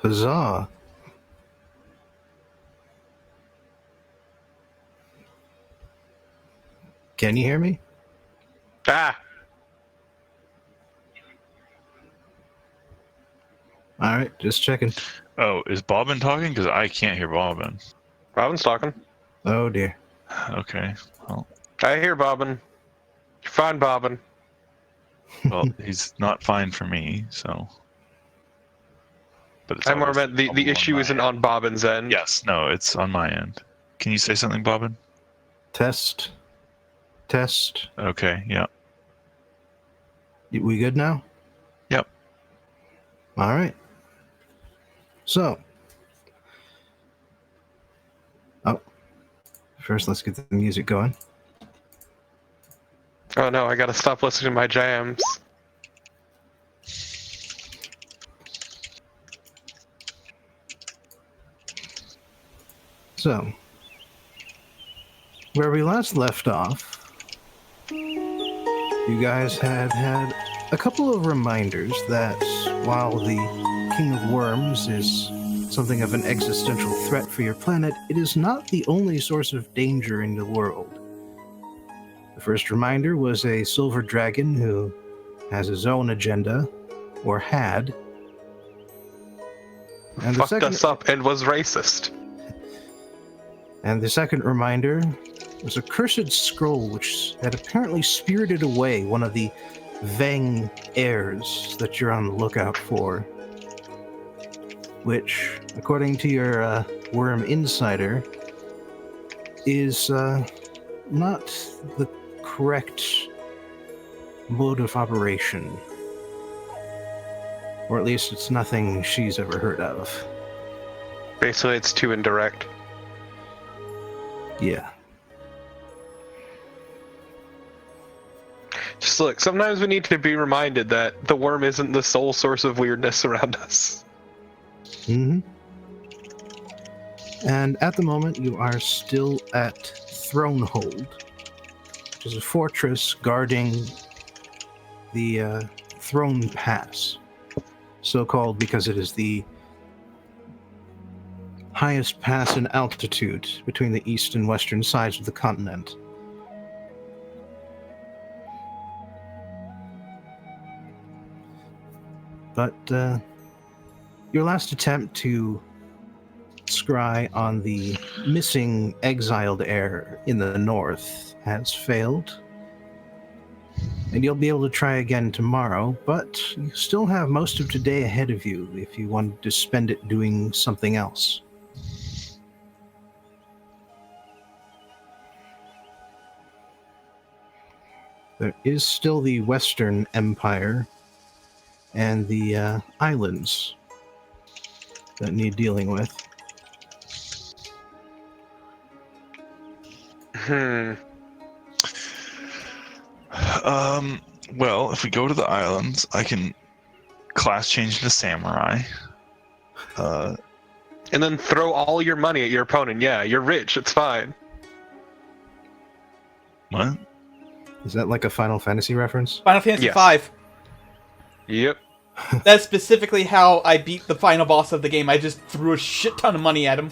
Huzzah. Can you hear me? Ah! Alright, just checking. Oh, is Bobbin talking? Because I can't hear Bobbin. Bobbin's talking. Oh dear. Okay. I hear Bobbin. You're fine, Bobbin. Well, he's not fine for me, so. But it's I more obviously meant the probably issue my isn't end. on Bobbin's end. Yes, no, it's on my end. Can you say something, Bobbin? Test. Test. Okay, yeah. We good now? Yep. Alright. So. Oh. First, let's get the music going. Oh no, I gotta stop listening to my jams. So. Where we last left off, you guys had a couple of reminders that while the King of Worms is something of an existential threat for your planet, it is not the only source of danger in the world. The first reminder was a silver dragon who has his own agenda, or had. And Fucked us up and was racist. And the second reminder was a cursed scroll which had apparently spirited away one of the Veng heirs that you're on the lookout for. Which, according to your Worm Insider, is not the correct mode of operation. Or at least it's nothing she's ever heard of. Basically, it's too indirect. Yeah. Just look, sometimes we need to be reminded that the worm isn't the sole source of weirdness around us. Mm-hmm. And at the moment, you are still at Thronehold, which is a fortress guarding the Throne Pass. So called because it is the highest pass in altitude between the east and western sides of the continent. But your last attempt to scry on the missing exiled heir in the north has failed. And you'll be able to try again tomorrow, but you still have most of today ahead of you if you want to spend it doing something else. There is still the Western Empire and the islands that need dealing with. Well, if we go to the islands, I can class change into samurai. And then throw all your money at your opponent. Yeah, you're rich, it's fine. What? Is that like a Final Fantasy reference? Final Fantasy Yes. V. Yep. That's specifically how I beat the final boss of the game. I just threw a shit ton of money at him.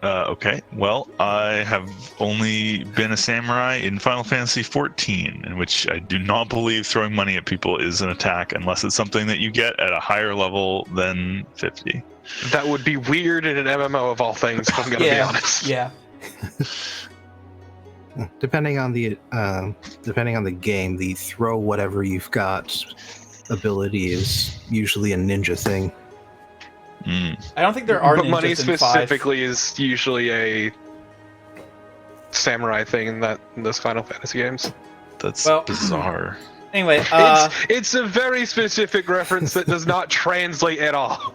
Okay. Well, I have only been a samurai in Final Fantasy XIV, in which I do not believe throwing money at people is an attack unless it's something that you get at a higher level than 50. That would be weird in an MMO of all things, if I'm gonna be honest. Yeah. Depending on the game, the throw whatever you've got ability is usually a ninja thing. I don't think there are But ninjas money in specifically is usually a samurai thing in those Final Fantasy games. That's Well- bizarre. 5. Anyway, It's a very specific reference that does not translate at all.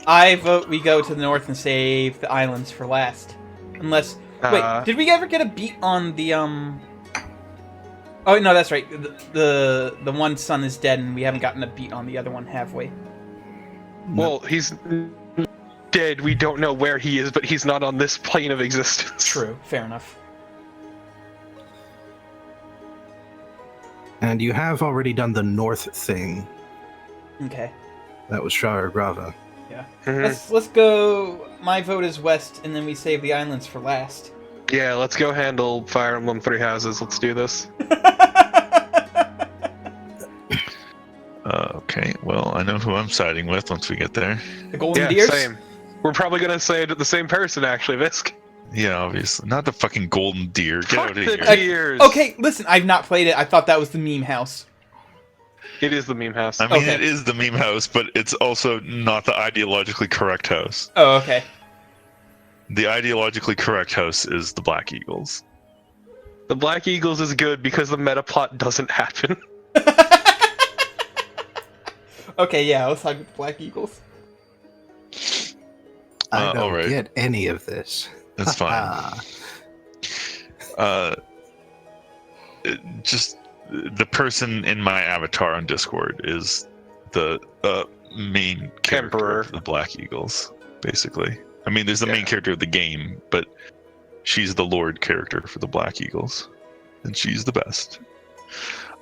I vote we go to the north and save the islands for last. Unless... Wait, did we ever get a beat on the, Oh, no, that's right. The one son is dead, and we haven't gotten a beat on the other one, have we? Well, he's dead. We don't know where he is, but he's not on this plane of existence. True, fair enough. And you have already done the north thing. Okay. That was Shara Grava. Yeah. Mhm. Let's go. My vote is west, and then we save the islands for last. Yeah, let's go handle Fire Emblem Three Houses. Let's do this. Okay, well, I know who I'm siding with once we get there. The Golden Yeah, Deers. same. We're probably gonna say it to the same person, actually, Visk. Yeah, obviously. Not the fucking golden deer. Get Fuck out of the here. deers. Okay, listen. I've not played it. I thought that was the meme house. It is the meme house. I mean, Okay. it is the meme house, but it's also not the ideologically correct house. Oh, okay. The ideologically correct house is the Black Eagles. The Black Eagles is good because the meta plot doesn't happen. Okay, yeah. Let's talk about the Black Eagles. I don't alright. get any of this. That's fine. Just the person in my avatar on Discord is the main character Emperor. of the Black Eagles, basically. I mean, there's the main Yeah. character of the game, but she's the Lord character for the Black Eagles, and she's the best.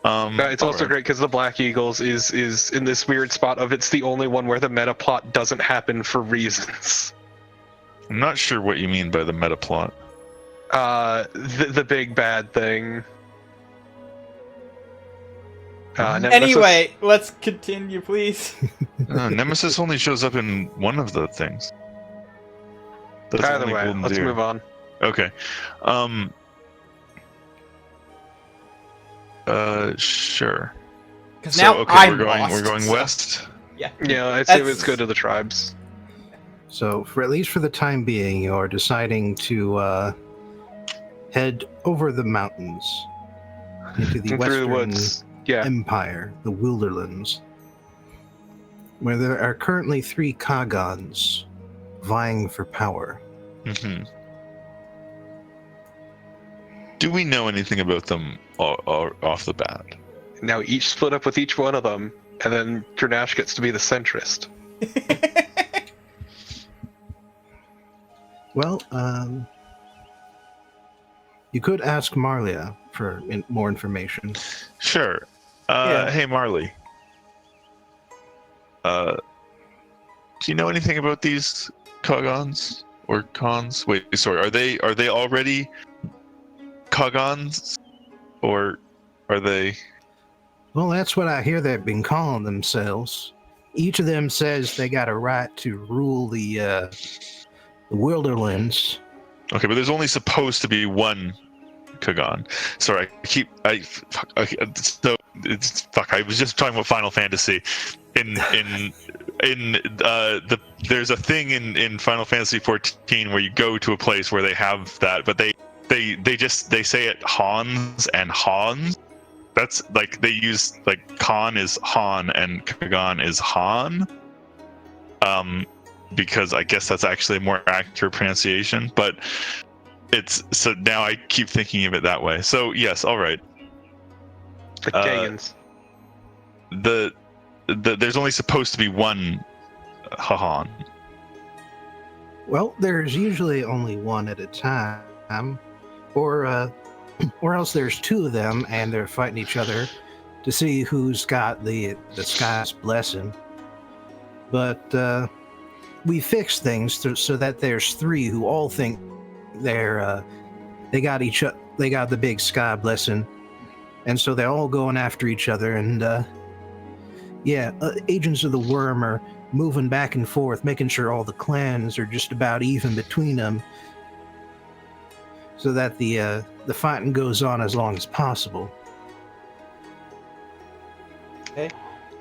It's also alright. great because the Black Eagles is in this weird spot of it's the only one where the meta plot doesn't happen for reasons. I'm not sure what you mean by the meta plot. The big bad thing. Nemesis. Anyway, let's continue, please. Nemesis only shows up in one of the things. That's Either only way, Golden let's Deer. move on. Okay. Sure. Because now okay, I'm we're going. lost, We're going so- west. Yeah. Yeah, I'd say That's- let's go to the tribes. So, for at least for the time being, you're deciding to head over the mountains into the And through the Western woods. Yeah. Empire, the Wilderlands, where there are currently 3 Kagans vying for power. Hmm. Do we know anything about them off the bat? Now each split up with each one of them, and then Grenache gets to be the centrist. Well, you could ask Marlia for more information. Sure. Yeah. Hey, Marley. Do you know anything about these Kagans or Khans? Wait, sorry. Are they already Kagans, or are they? Well, that's what I hear they've been calling themselves. Each of them says they got a right to rule the Wilderlands. Okay, but there's only supposed to be one Kagan. Sorry, fuck. Okay, so it's fuck. I was just talking about Final Fantasy. There's a thing in Final Fantasy 14 where you go to a place where they have that, but they say it Hans and Hans. That's like they use like Khan is Han and Kagan is Han. Because I guess that's actually a more accurate pronunciation, but it's so now I keep thinking of it that way. So yes, all right. The Gagans. There's only supposed to be one Han. Well, there's usually only one at a time, or else there's 2 of them and they're fighting each other to see who's got the sky's blessing. But we fixed things so that there's 3 who all think they got the big sky blessing, and so they're all going after each other. And agents of the Worm are moving back and forth, making sure all the clans are just about even between them, so that the fighting goes on as long as possible.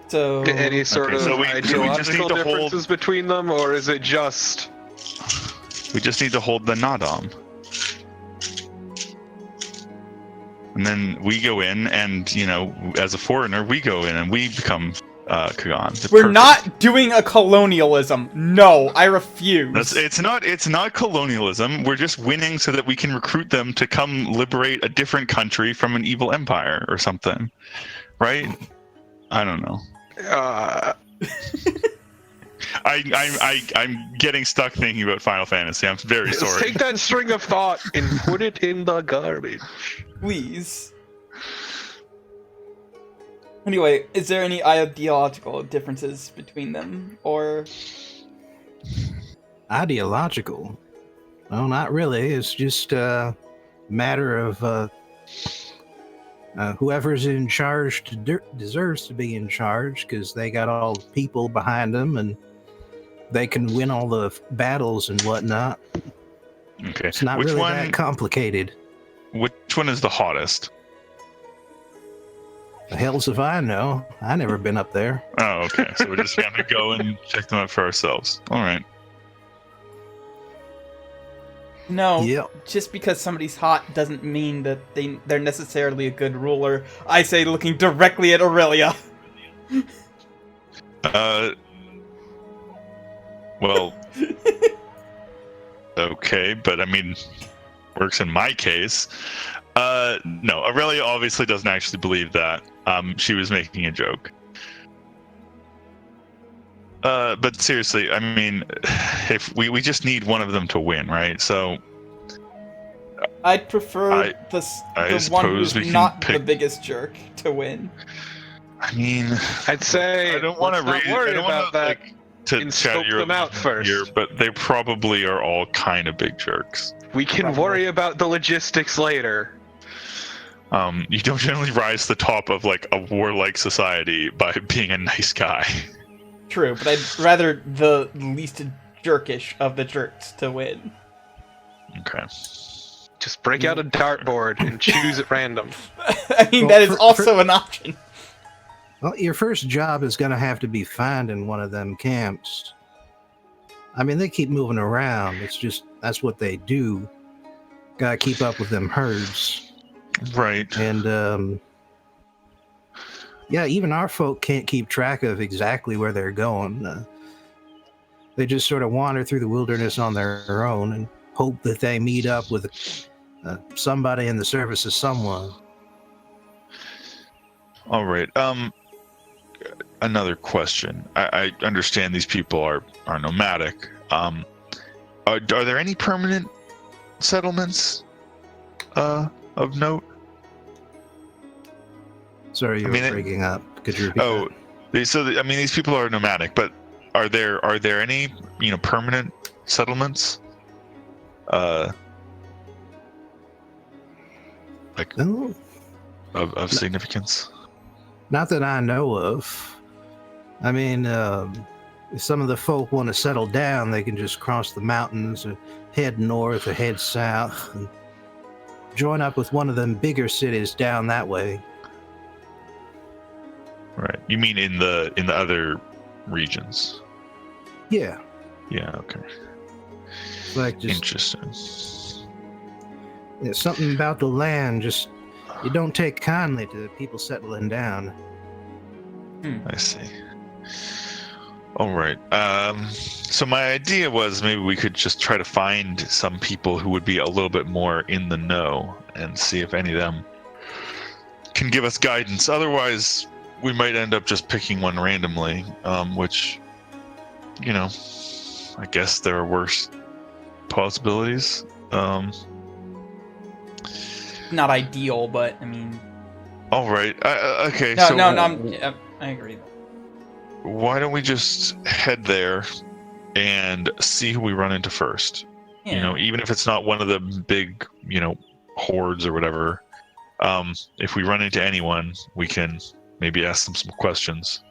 So Any sort Okay, of so we just need ideological to hold- differences between them, or is it just We just need to hold the Nadam. And then we go in, and as a foreigner, we go in and we become Kagan. we're Perfect. not doing a colonialism. No, I refuse. It's not colonialism. We're just winning so that we can recruit them to come liberate a different country from an evil empire or something, right? I don't know. I'm getting stuck thinking about Final Fantasy. I'm very sorry. Take that string of thought and put it in the garbage. Please. Anyway, is there any ideological differences between them, or Ideological? No, not really. It's just a matter of whoever's in charge deserves to be in charge because they got all the people behind them and they can win all the battles and whatnot. Okay. It's not Which really one? that complicated. Which one is the hottest? The hell's if I know? I never been up there. Oh, okay. So we're just gonna go and check them out for ourselves. All right. no? Yep. Just because somebody's hot doesn't mean that they're necessarily a good ruler. I say, looking directly at Aurelia. Well. Okay, but I mean, works in my case. No, Aurelia obviously doesn't actually believe that. She was making a joke. But seriously, I mean, if we just need one of them to win, right? So I'd prefer the one who's we can not the pick- biggest jerk to win. I mean, I'd say I don't want to worry about that. like, to and chat scope your them out first. here, but they probably are all kind of big jerks. We can Probably. worry about the logistics later. You don't generally rise to the top of like a warlike society by being a nice guy. True, but I'd rather the least jerkish of the jerks to win. Okay. Just break out a dartboard and choose at random. I mean, Well, that is also an option. Well, your first job is going to have to be finding one of them camps. I mean, they keep moving around. It's just, that's what they do. Gotta keep up with them herds. Right. And, yeah, even our folk can't keep track of exactly where they're going. They just sort of wander through the wilderness on their own and hope that they meet up with somebody in the service of someone. All right. Another question. I understand these people are nomadic. Are there any permanent settlements of note? Sorry, you were breaking up. Could you repeat that? I mean, these people are nomadic, but are there any permanent settlements? Like No, of significance? not that I know of. I mean, if some of the folk want to settle down, they can just cross the mountains or head north or head south and join up with one of them bigger cities down that way. Right. You mean in the other regions? Yeah, Yeah. Okay. it's like just Interesting. yeah, something about the land. Just you don't take kindly to people settling down. I see. All right. So my idea was maybe we could just try to find some people who would be a little bit more in the know and see if any of them can give us guidance. Otherwise, we might end up just picking one randomly, which, I guess there are worse possibilities. Not ideal, but I mean. All right. Okay. No, I agree. Why don't we just head there and see who we run into first? Yeah. Even if it's not one of the big, hordes or whatever. If we run into anyone, we can maybe ask them some questions,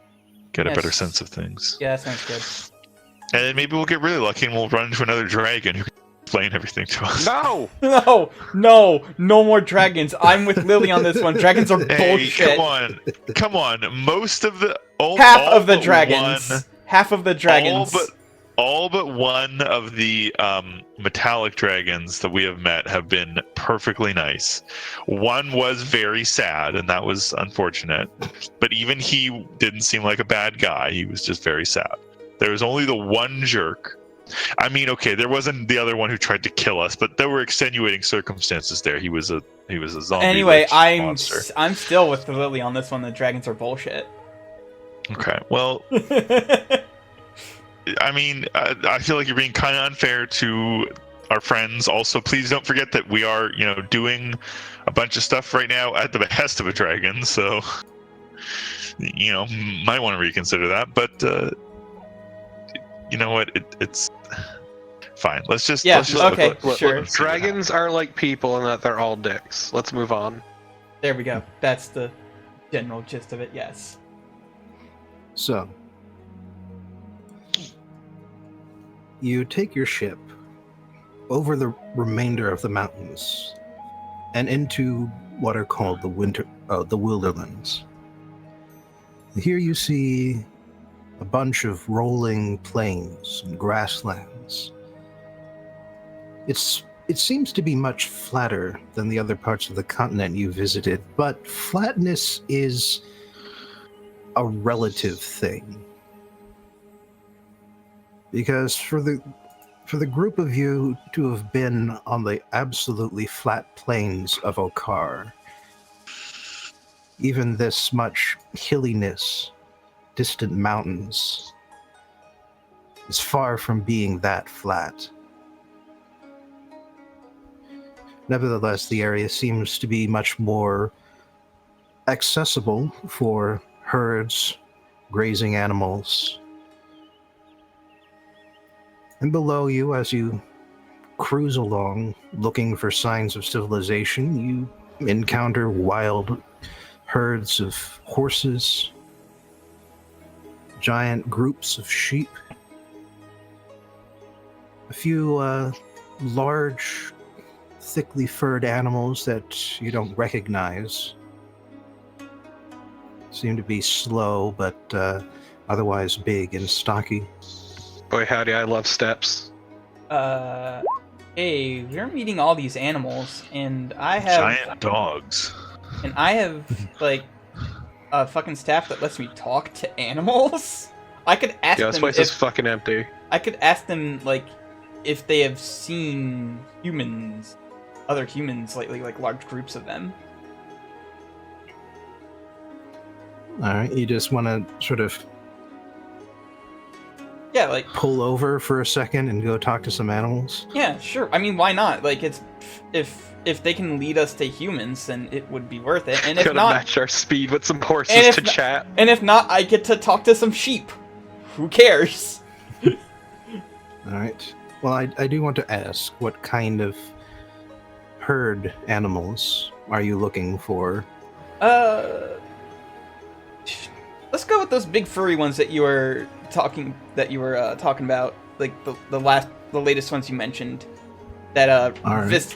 get a better sense of things. Yeah, that sounds good. And then maybe we'll get really lucky and we'll run into another dragon who can explain everything to us. No! No more dragons. I'm with Lily on this one. Dragons are Hey, bullshit. come on. Most of the Half of the dragons. Half of the dragons. All but one of the metallic dragons that we have met have been perfectly nice. One was very sad, and that was unfortunate. But even he didn't seem like a bad guy. He was just very sad. There was only the one jerk. I mean, okay, there wasn't the other one who tried to kill us, but there were extenuating circumstances there. He was a zombie. Anyway, monster. I'm still with Lily on this one. The dragons are bullshit. Okay, well, I mean, I feel like you're being kind of unfair to our friends. Also, please don't forget that we are, doing a bunch of stuff right now at the behest of a dragon. So, might want to reconsider that. But you know what? It's fine. Let's just okay, look, sure. look, dragons are like people in that they're all dicks. Let's move on. There we go. That's the general gist of it. Yes. So, you take your ship over the remainder of the mountains and into what are called the wilderlands. Here you see a bunch of rolling plains and grasslands. It seems to be much flatter than the other parts of the continent you visited, but flatness is a relative thing. Because for the group of you to have been on the absolutely flat plains of Okar, even this much hilliness, distant mountains, is far from being that flat. Nevertheless, the area seems to be much more accessible for herds, grazing animals. And below you, as you cruise along, looking for signs of civilization, you encounter wild herds of horses, giant groups of sheep, a few large, thickly furred animals that you don't recognize. Seem to be slow, but otherwise big and stocky. Boy, howdy, I love steps. Hey, we're meeting all these animals, and I have giant dogs. And I have like a fucking staff that lets me talk to animals. I could ask Yeah, this them place is fucking empty. I could ask them like if they have seen other humans lately, like large groups of them. Alright, you just want to sort of like pull over for a second and go talk to some animals? Yeah, sure. I mean, why not? Like, it's if they can lead us to humans, then it would be worth it. And if Gotta not, match our speed with some horses to chat. And if not, I get to talk to some sheep. Who cares? Alright. Well, I do want to ask, what kind of herd animals are you looking for? Let's go with those big furry ones that you were talking about, like the latest ones you mentioned. That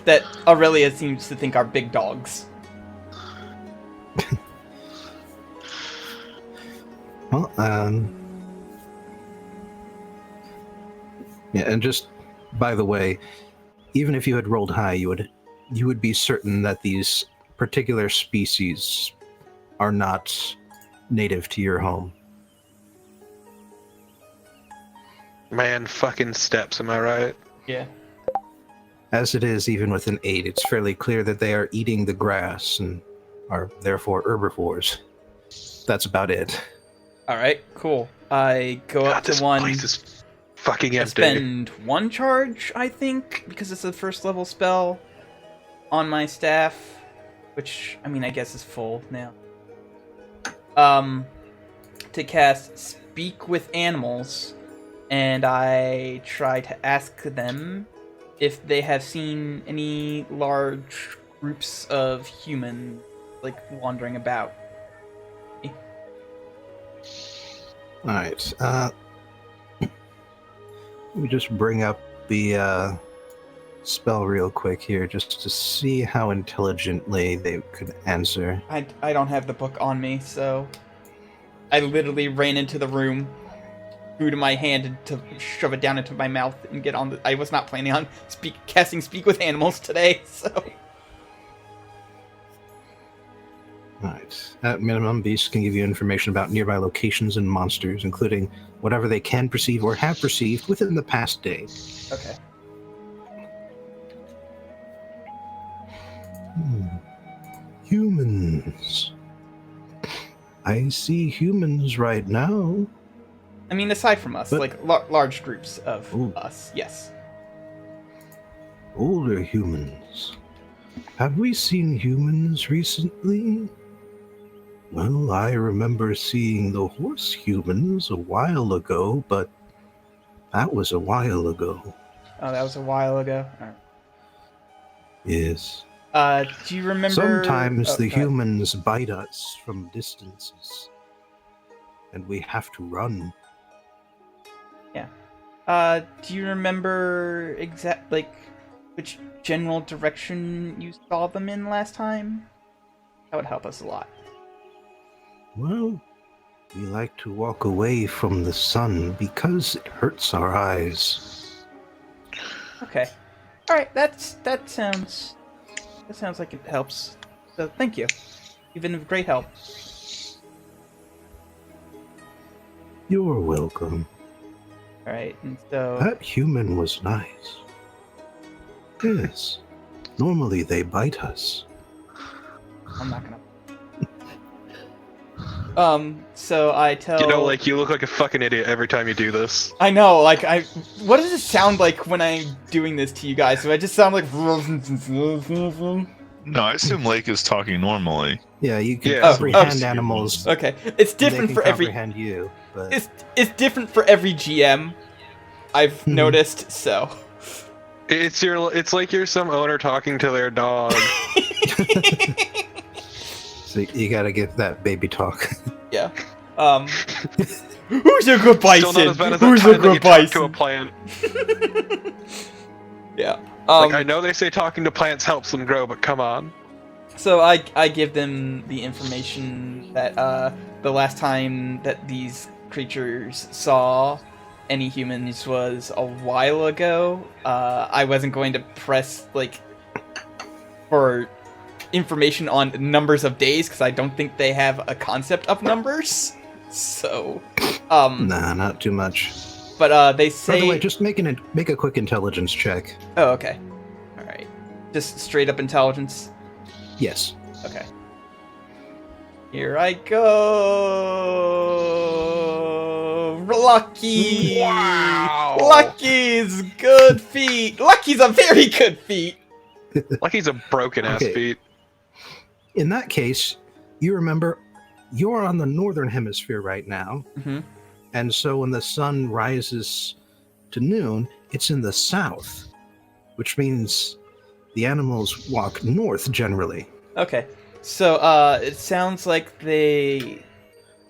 that Aurelia seems to think are big dogs. Well, yeah, and just by the way, even if you had rolled high, you would be certain that these particular species are not native to your home. Man, fucking steps, am I right? Yeah. As it is, even with an 8, it's fairly clear that they are eating the grass and are therefore herbivores. That's about it. Alright, cool. I go up to one. This place is fucking empty. Spend 1 charge, I think, because it's a first level spell on my staff, which, I mean, I guess is full now. To cast Speak with Animals, and I try to ask them if they have seen any large groups of humans, like, wandering about. Alright, let me just bring up the spell real quick here, just to see how intelligently they could answer. I don't have the book on me, so I literally ran into the room, threw it in my hand to shove it down into my mouth and get on the... I was not planning on casting Speak with Animals today, so... Alright. At minimum, beasts can give you information about nearby locations and monsters, including whatever they can perceive or have perceived within the past day. Okay. Humans. I see humans right now. I mean, aside from us, but, like large groups of us, yes. Older humans. Have we seen humans recently? Well, I remember seeing the horse humans a while ago, but that was a while ago. Oh, that was a while ago. All right. Yes. Do you remember? Sometimes the go ahead. humans bite us from distances, and we have to run. Do you remember which general direction you saw them in last time? That would help us a lot. Well, we like to walk away from the sun because it hurts our eyes. Okay. All right. That sounds like it helps. So thank you. You've been of great help. You're welcome. All right. And so That human was nice. Yes. Normally they bite us. I'm not gonna. So I tell. You know, like, you look like a fucking idiot every time you do this. I know, like, what does it sound like when I'm doing this to you guys? Do I just sound like... No, I assume Lake is talking normally. Yeah, you can Yeah. comprehend animals. Okay, it's and they different can for every... comprehend you, but It's different for every GM, I've noticed, so... It's like you're some owner talking to their dog. so you gotta get that baby talk. Yeah. Who's a good bison? Still not as bad as Who's that a time that you good talk to a bison? plant. Yeah. Like, I know they say talking to plants helps them grow, but come on. So I give them the information that the last time that these creatures saw any humans was a while ago. I wasn't going to press for information on numbers of days because I don't think they have a concept of numbers. So Nah, not too much. but they say By the way, just make a quick intelligence check. Oh, okay. All right. Just straight up intelligence. Yes. Okay. Here I go. Lucky. Wow. Lucky's good feat. Lucky's a very good feat. Like he's a broken ass Okay. feet. In that case, you remember you're on the northern hemisphere right now, Mm-hmm. and so when the sun rises to noon, it's in the south, which means the animals walk north generally. Okay. So it sounds like they.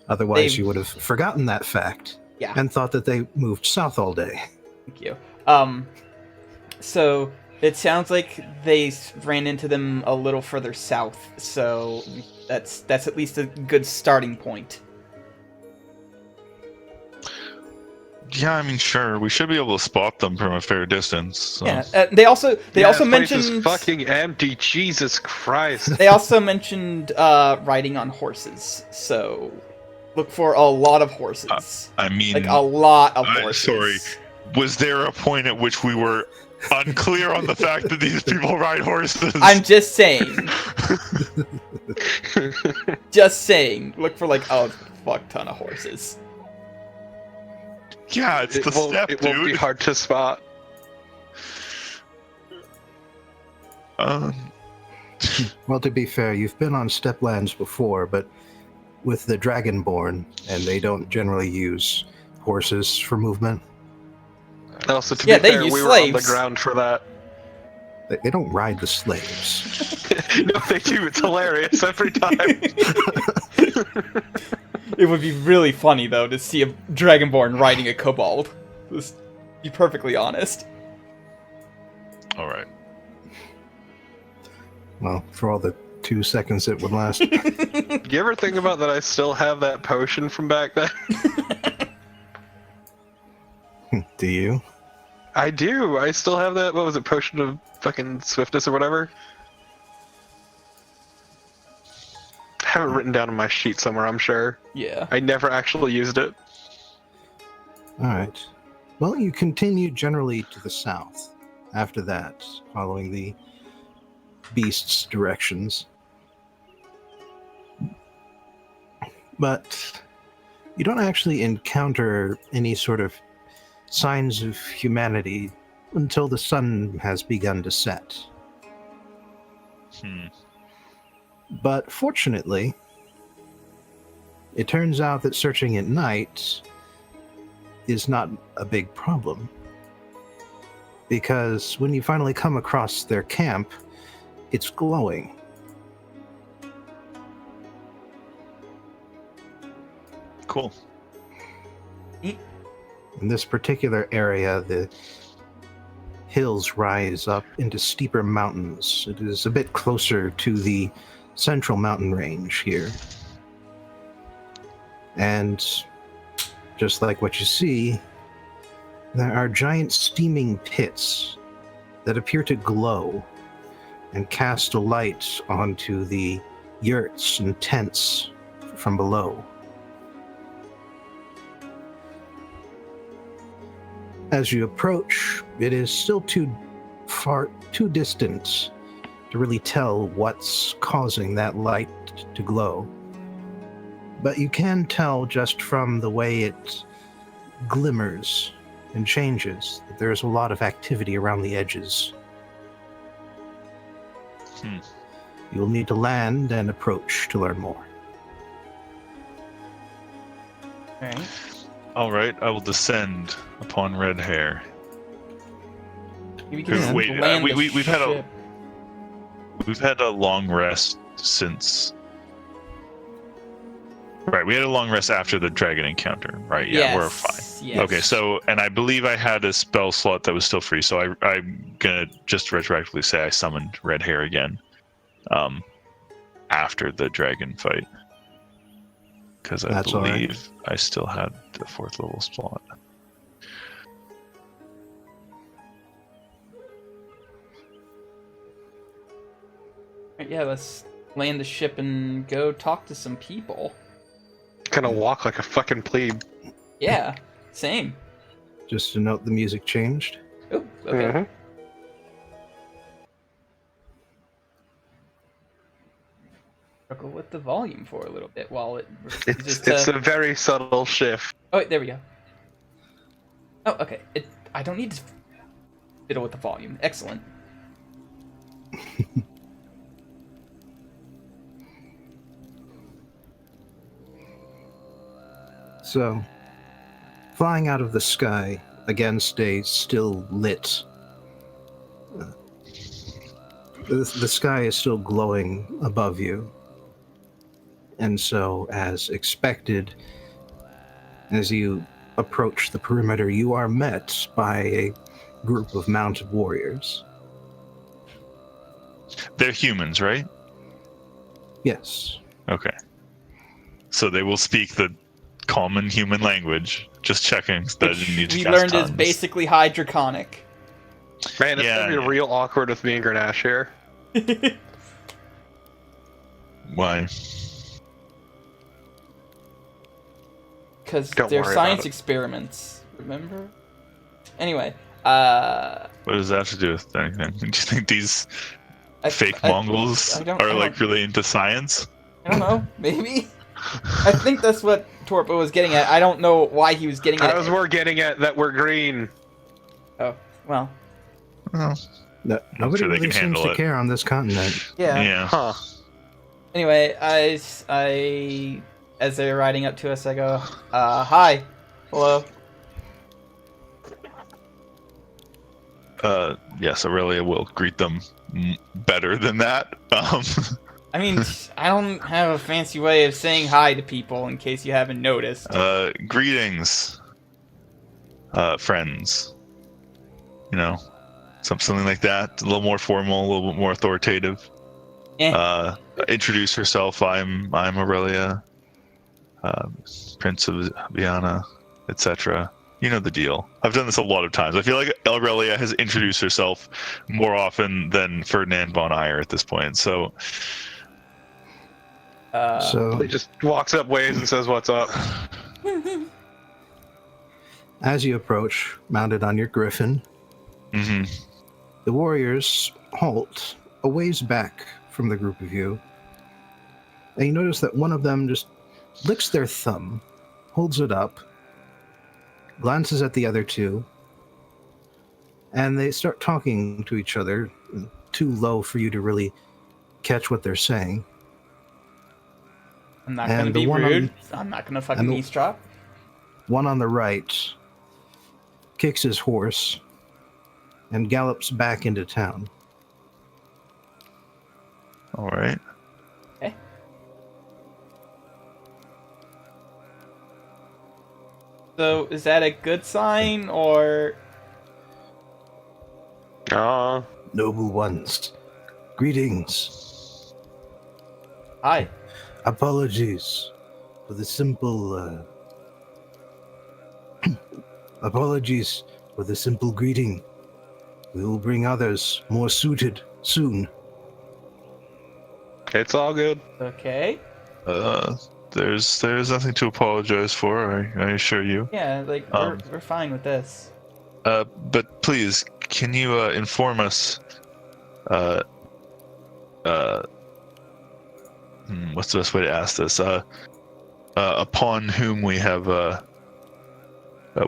Otherwise, They- you would have forgotten that fact Yeah. and thought that they moved south all day. Thank you. So it sounds like they ran into them a little further south. So that's at least a good starting point. Yeah, I mean, sure. We should be able to spot them from a fair distance. So. Yeah. They also Yeah, also this place is mentioned fucking empty. Jesus Christ. they also mentioned riding on horses. So look for a lot of horses. I mean, Like a lot of I'm horses. sorry. Was there a point at which we were unclear on the fact that these people ride horses? I'm just saying. Just saying. Look for like a fuck ton of horses. Yeah, it's the step, it won't be dude. hard to spot. Well, to be fair, you've been on steplands before, but with the Dragonborn, and they don't generally use horses for movement. Also, to Yeah, be they fair, use we were on the slaves. ground for that. They don't ride the slaves. No, they do. It's hilarious every time. It would be really funny though to see a Dragonborn riding a kobold. Let's be perfectly honest. All right. Well, for all the 2 seconds it would last. You ever think about that I still have that potion from back then? Do you? I do. I still have that. What was it? Potion of fucking swiftness or whatever? I have it written down on my sheet somewhere, I'm sure. Yeah. I never actually used it. All right. Well, you continue generally to the south after that, following the beast's directions. But you don't actually encounter any sort of signs of humanity until the sun has begun to set. Hmm. But fortunately, It turns out that searching at night is not a big problem. Because when you finally come across their camp, it's glowing. Cool. In this particular area, the hills rise up into steeper mountains. It is a bit closer to the central mountain range here. And just like what you see, there are giant steaming pits that appear to glow and cast a light onto the yurts and tents from below. As you approach, it is still too distant to really tell what's causing that light to glow. But you can tell just from the way it glimmers and changes that there's a lot of activity around the edges. You'll need to land and approach to learn more. Alright. All right, I will descend upon red hair. We can Wait, land the we've had ship. we've had a long rest since. Right, we had a long rest after the dragon encounter, right? Yeah, we're fine. Yes. Okay, so, and I believe I had a spell slot that was still free, so I'm gonna just retroactively say I summoned red hair again, after the dragon fight, because I believe I still had the 4th level slot. Yeah, let's land the ship and go talk to some people. Kind of walk like a fucking plebe. Yeah, same. Just to note, the music changed. Oh, okay. Mhm. Struggle with the volume for a little bit while it. It's a very subtle shift. Oh, wait, there we go. Oh, okay. I don't need to fiddle with the volume. Excellent. So, flying out of the sky against a still lit. The sky is still glowing above you. And so, as expected, as you approach the perimeter, you are met by a group of mounted warriors. They're humans, right? Yes. Okay. So they will speak the common human language. Just checking that I didn't need to We cast learned is tongues. basically high draconic. Man, it's Yeah, gonna be real awkward with me and Grenache here. Why? Because Don't they're worry science about it. experiments, remember? Anyway, What does that have to do with anything? Do you think these fake Mongols are like really into science? I don't know, maybe? I think that's what Torpo was getting at. I don't know why he was getting at I was more getting at that we're green. Oh, well. Well, Nobody sure they really can seems handle to it. care on this continent. yeah. Huh. Anyway, I, as they're riding up to us, I go, hi. Hello. Yes, Aurelia will greet them better than that. I mean, I don't have a fancy way of saying hi to people, in case you haven't noticed. Greetings, friends. You know, something like that. A little more formal, a little bit more authoritative. Introduce herself. I'm Aurelia, Prince of Viana, etc. You know the deal. I've done this a lot of times. I feel like Aurelia has introduced herself more often than Ferdinand von Eyre at this point. So He just walks up, waves, and says, "What's up?" As you approach, mounted on your griffin, the warriors halt a ways back from the group of you, and you notice that one of them just licks their thumb, holds it up, glances at the other two, and they start talking to each other, too low for you to really catch what they're saying. I'm not gonna And the be one rude. I'm not gonna fucking and the- eavesdrop. One on the right kicks his horse and gallops back into town. All right. Okay. So is that a good sign or? Noble ones, greetings. Hi. Apologies for the simple. Apologies for the simple greeting. We will bring others more suited soon. It's all good. Okay. There's nothing to apologize for. I assure you. Yeah, like we're fine with this. But please, can you inform us? What's the best way to ask this? Upon whom we have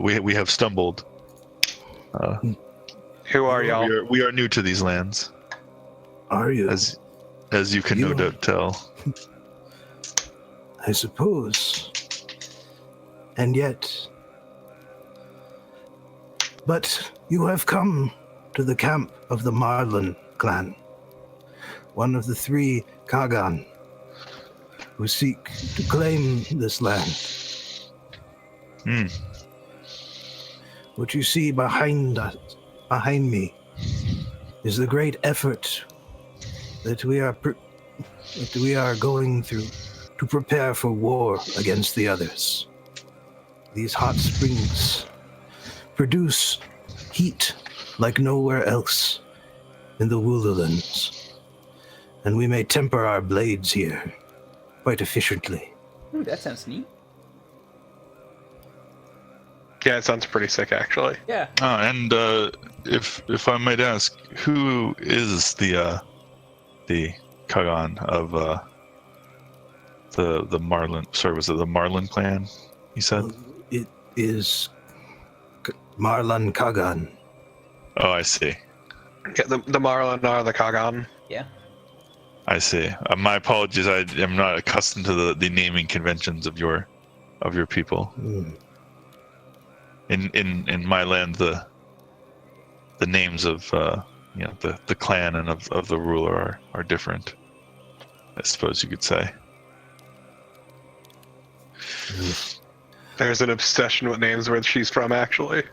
we have stumbled. Who are y'all? We are new to these lands, Are you? as you can no You- doubt tell. I suppose. And yet. But you have come to the camp of the Marlin clan, one of the 3 Kagan who seek to claim this land. Hmm. What you see behind me, is the great effort that we are going through to prepare for war against the others. These hot springs produce heat like nowhere else in the Woodlands, and we may temper our blades here quite efficiently. Ooh, that sounds neat. Yeah, it sounds pretty sick, actually. Yeah. And if I might ask, who is the Kagan of the Marlin? Sorry, was it the Marlin clan? You said. It is Marlan Kagan. Oh, I see. Yeah, the Marlin are the Kagan. Yeah. I see. My apologies. I am not accustomed to the naming conventions of your people. Hmm. In my land, the names of the clan and of the ruler are different, I suppose you could say. There's an obsession with names where she's from, actually.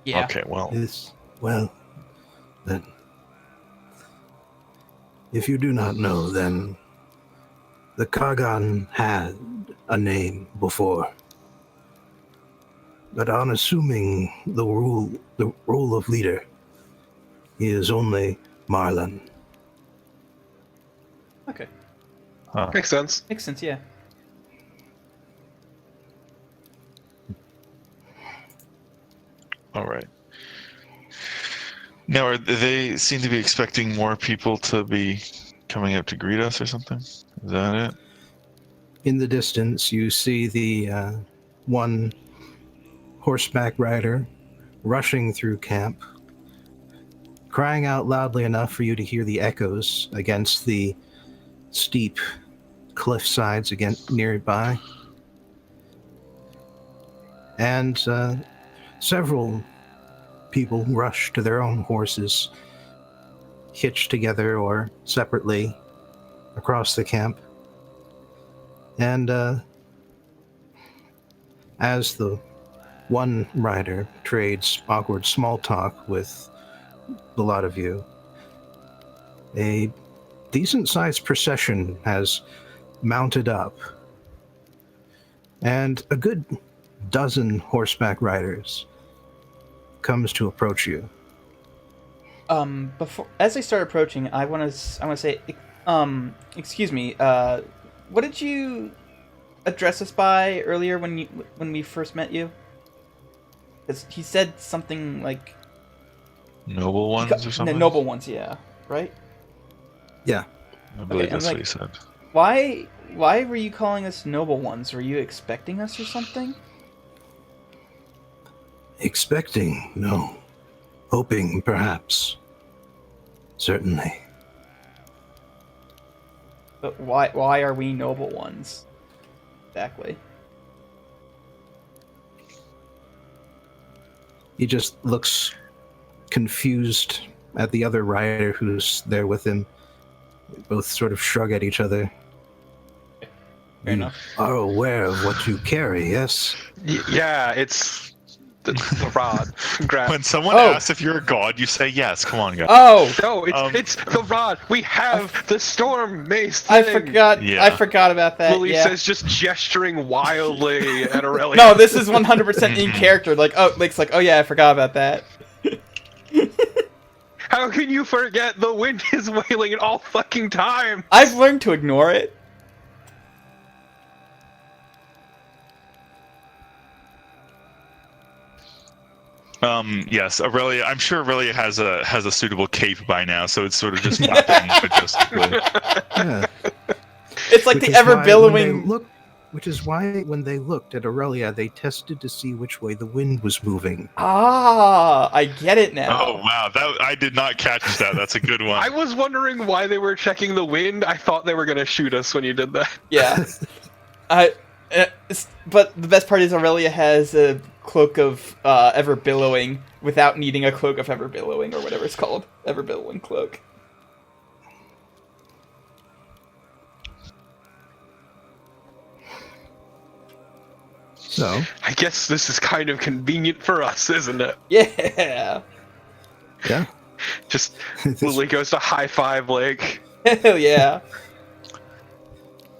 Yeah. Okay, well, Well, then, if you do not know, then the Kagan had a name before. But on assuming the role of leader, he is only Marlan. Okay. Makes sense. Makes sense. Yeah. all right. Now, they seem to be expecting more people to be coming up to greet us or something? Is that it? In the distance, you see the one horseback rider rushing through camp, crying out loudly enough for you to hear the echoes against the steep cliff sides nearby. And several people rush to their own horses, hitched together or separately across the camp. And as the one rider trades awkward small talk with a lot of you, a decent-sized procession has mounted up, and a good dozen horseback riders comes to approach you. Before as I start approaching, I want to say, excuse me. What did you address us by earlier when we first met you? Because he said something like Noble ones or something? noble ones, yeah, right? Yeah. I believe Okay, that's I'm what he said. Why were you calling us noble ones? Were you expecting us or something? Expecting, no. Hoping, perhaps. Certainly. But why are we noble ones? exactly. He just looks confused at the other rider who's there with him. They both sort of shrug at each other. Fair You enough. are aware of what you carry, yes? Yeah, it's the rod. Congrats. When someone Oh. asks if you're a god, you say yes. Come on, guys. Oh, No, it's the rod. We have the storm mace thing. I forgot. Yeah. I forgot about that. Lily yeah. says, just gesturing wildly at Aurelia. No, this is 100% in character. Like, oh, Lake's like, oh yeah, I forgot about that. How can you forget the wind is wailing at all fucking time? I've learned to ignore it. Yes, Aurelia. I'm sure Aurelia has a suitable cape by now, so it's sort of just flapping majestically. Yeah. It's like Which the is ever why billowing. Which is why when they looked at Aurelia, they tested to see which way the wind was moving. Ah, I get it now. Oh wow, that I did not catch that. That's a good one. I was wondering why they were checking the wind. I thought they were gonna shoot us when you did that. Yeah. But the best part is Aurelia has a cloak of ever billowing without needing a cloak of ever billowing or whatever it's called, ever billowing cloak. So, I guess this is kind of convenient for us, isn't it? Yeah. yeah. Just Lily goes to high five Lake. Hell yeah.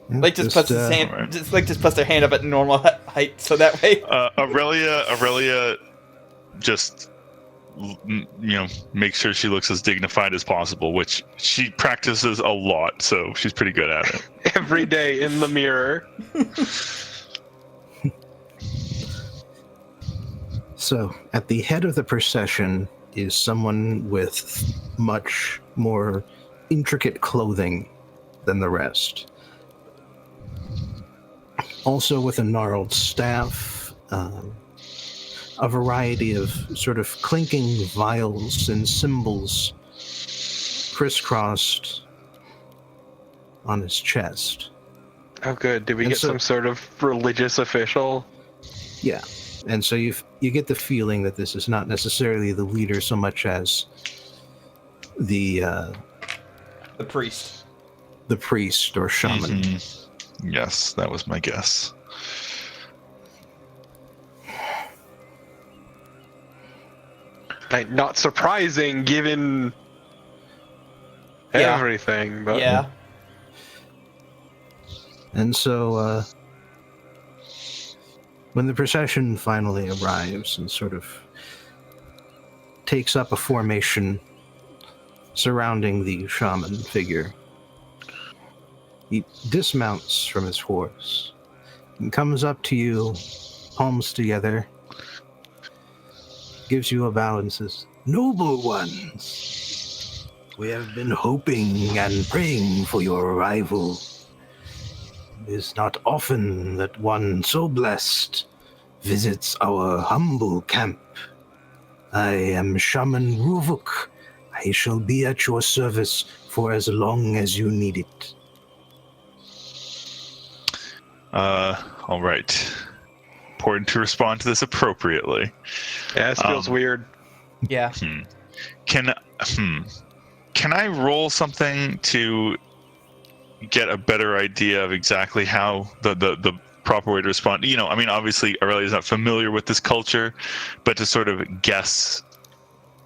Yeah, Like just puts his hand, alright. just puts their hand up at normal height, so that way. Aurelia, just makes sure she looks as dignified as possible, which she practices a lot, so she's pretty good at it. Every day in the mirror. So, at the head of the procession is someone with much more intricate clothing than the rest. Also with a gnarled staff, a variety of sort of clinking vials and cymbals crisscrossed on his chest. Oh, good. Did we And get so- some sort of religious official? Yeah, and so you get the feeling that this is not necessarily the leader so much as the priest. the priest or shaman. Mhm. Yes, that was my guess. Like, not surprising given Yeah. everything, but Yeah. And so, when the procession finally arrives and sort of takes up a formation surrounding the shaman figure, he dismounts from his horse and comes up to you, palms together, gives you a bow and says, "Noble ones, we have been hoping and praying for your arrival. It is not often that one so blessed visits our humble camp. I am Shaman Ruvuk. I shall be at your service for as long as you need it." All right. Important to respond to this appropriately. yeah, this feels weird. Yeah. Can I roll something to get a better idea of exactly how the proper way to respond? Obviously Aurelia's not familiar with this culture, but to sort of guess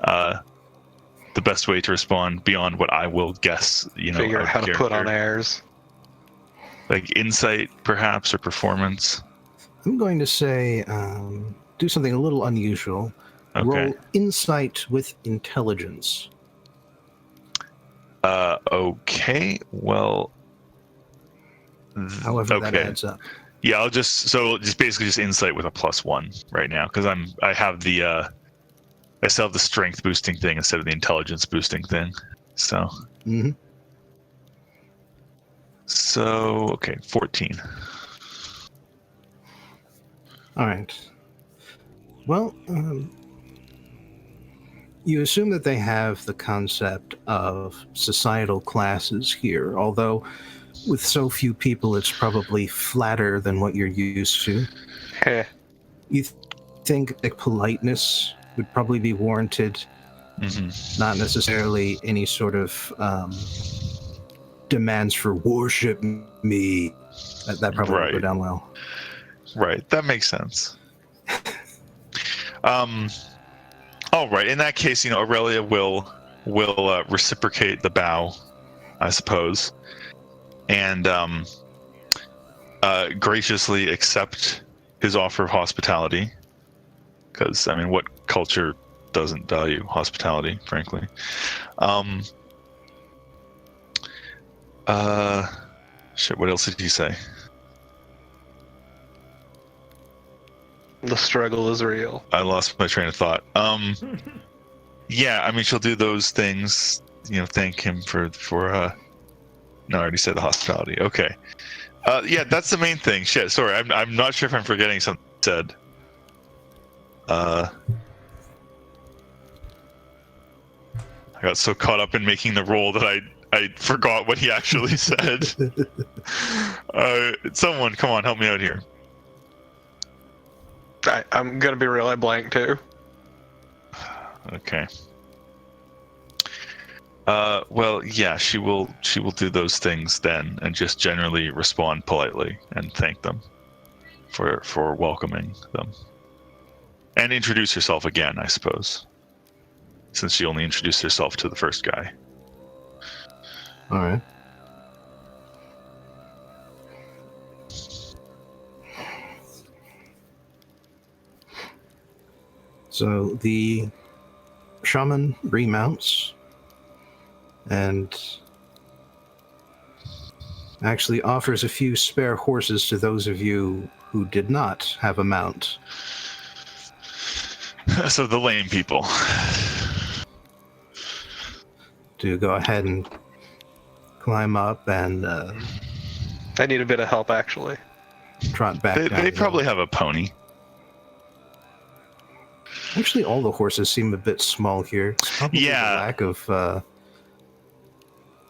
the best way to respond beyond what I will guess, Figure out a how to put on character. airs. Like insight, perhaps, or performance. I'm going to say, do something a little unusual. Okay. Roll insight with intelligence. Okay. Well. However that okay. adds up. Yeah, I'll just basically just insight with a +1 right now because I still have the strength boosting thing instead of the intelligence boosting thing. So Mm-hmm. okay, 14. All right. Well, you assume that they have the concept of societal classes here, although with so few people, it's probably flatter than what you're used to. Heh. You think like politeness would probably be warranted, not necessarily any sort of demands for worship me. That probably would go Right. down well. Right, that makes sense. All right. In that case, Aurelia will reciprocate the bow, I suppose, and graciously accept his offer of hospitality. Because what culture doesn't value hospitality, frankly? Shit. What else did he say? The struggle is real. I lost my train of thought. Yeah, she'll do those things. Thank him for. No, I already said the hospitality. Okay. Yeah, that's the main thing. Shit. Sorry, I'm not sure if I'm forgetting something said. I got so caught up in making the roll that I forgot what he actually said. Someone, come on, help me out here. I'm gonna be real. I blank too. Okay. Well, yeah, she will do those things then, and just generally respond politely and thank them for welcoming them, and introduce herself again, I suppose, since she only introduced herself to the first guy. All right. So the shaman remounts and actually offers a few spare horses to those of you who did not have a mount. So the lame people. To go ahead and climb up and I need a bit of help, actually. trot back down. They probably have a pony. Actually, all the horses seem a bit small here. It's probably Yeah. the lack of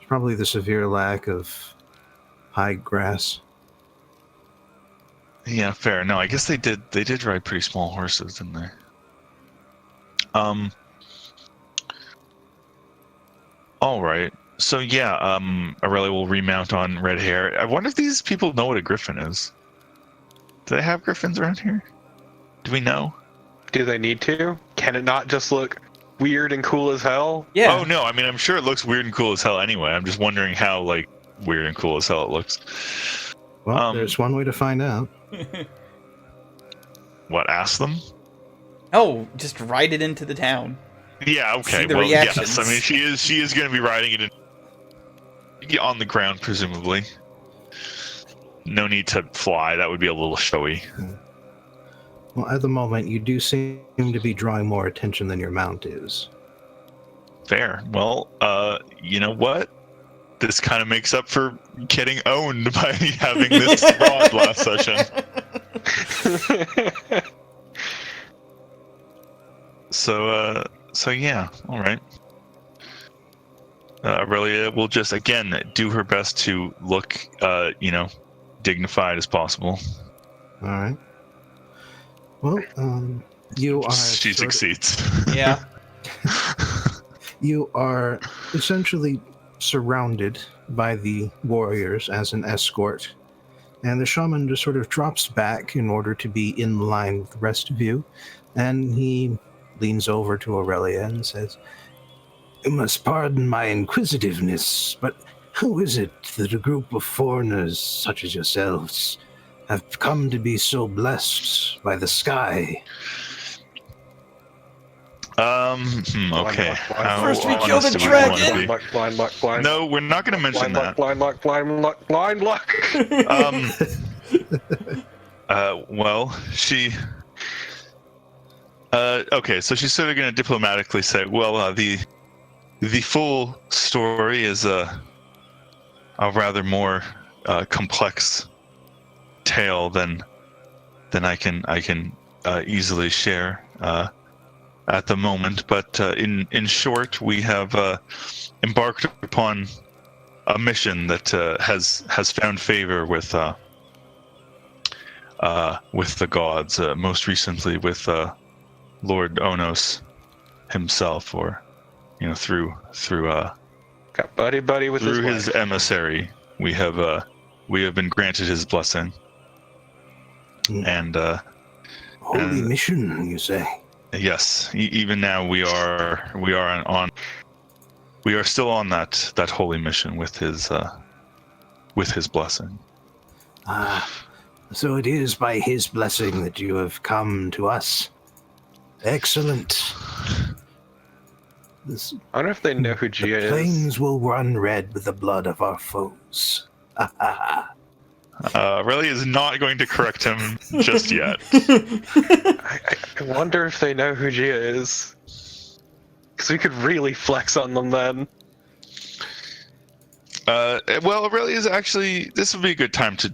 probably the severe lack of high grass. Yeah, fair. No, I guess they did ride pretty small horses, didn't they? All right. So yeah, Aurelia will remount on Red Hair. I wonder if these people know what a griffin is. Do they have griffins around here? Do we know? Do they need to? Can it not just look weird and cool as hell? Yeah. Oh no, I'm sure it looks weird and cool as hell anyway. I'm just wondering how weird and cool as hell it looks. Well, there's one way to find out. What? Ask them? Oh, just ride it into the town. Yeah. Okay. See the Well, reactions. yes. She is going to be riding it on the ground, presumably. No need to fly. That would be a little showy. Well, at the moment, you do seem to be drawing more attention than your mount is. Fair. Well, you know what? This kind of makes up for getting owned by having this rod last session. So yeah, all right. Aurelia will just again do her best to look, dignified as possible. All right. Well, you are. She succeeds. Yeah. You are essentially surrounded by the warriors as an escort, and the shaman just sort of drops back in order to be in line with the rest of you, and he leans over to Aurelia and says, "You must pardon my inquisitiveness, but who is it that a group of foreigners such as yourselves have come to be so blessed by the sky?" Okay. First we How kill honest the do we wanna dragon. be? Blind luck, blind. No, we're not going to mention that. Blind luck. Well, she. Okay, so she's sort of going to diplomatically say, "Well, the full story is a rather more complex tale than I can easily share at the moment. But in short, we have embarked upon a mission that has found favor with the gods. Most recently with Lord Onos himself, or through Got buddy with through his his wife. emissary, we have been granted his blessing. And Holy mission, you say? yes, even now we are still on that holy mission with his blessing. So it is by his blessing that you have come to us. Excellent. I wonder if they know who Gia The is. plains will run red with the blood of our foes. Relly is not going to correct him just yet. I wonder if they know who Gia is. Because we could really flex on them then. Well, Relly is actually. This would be a good time to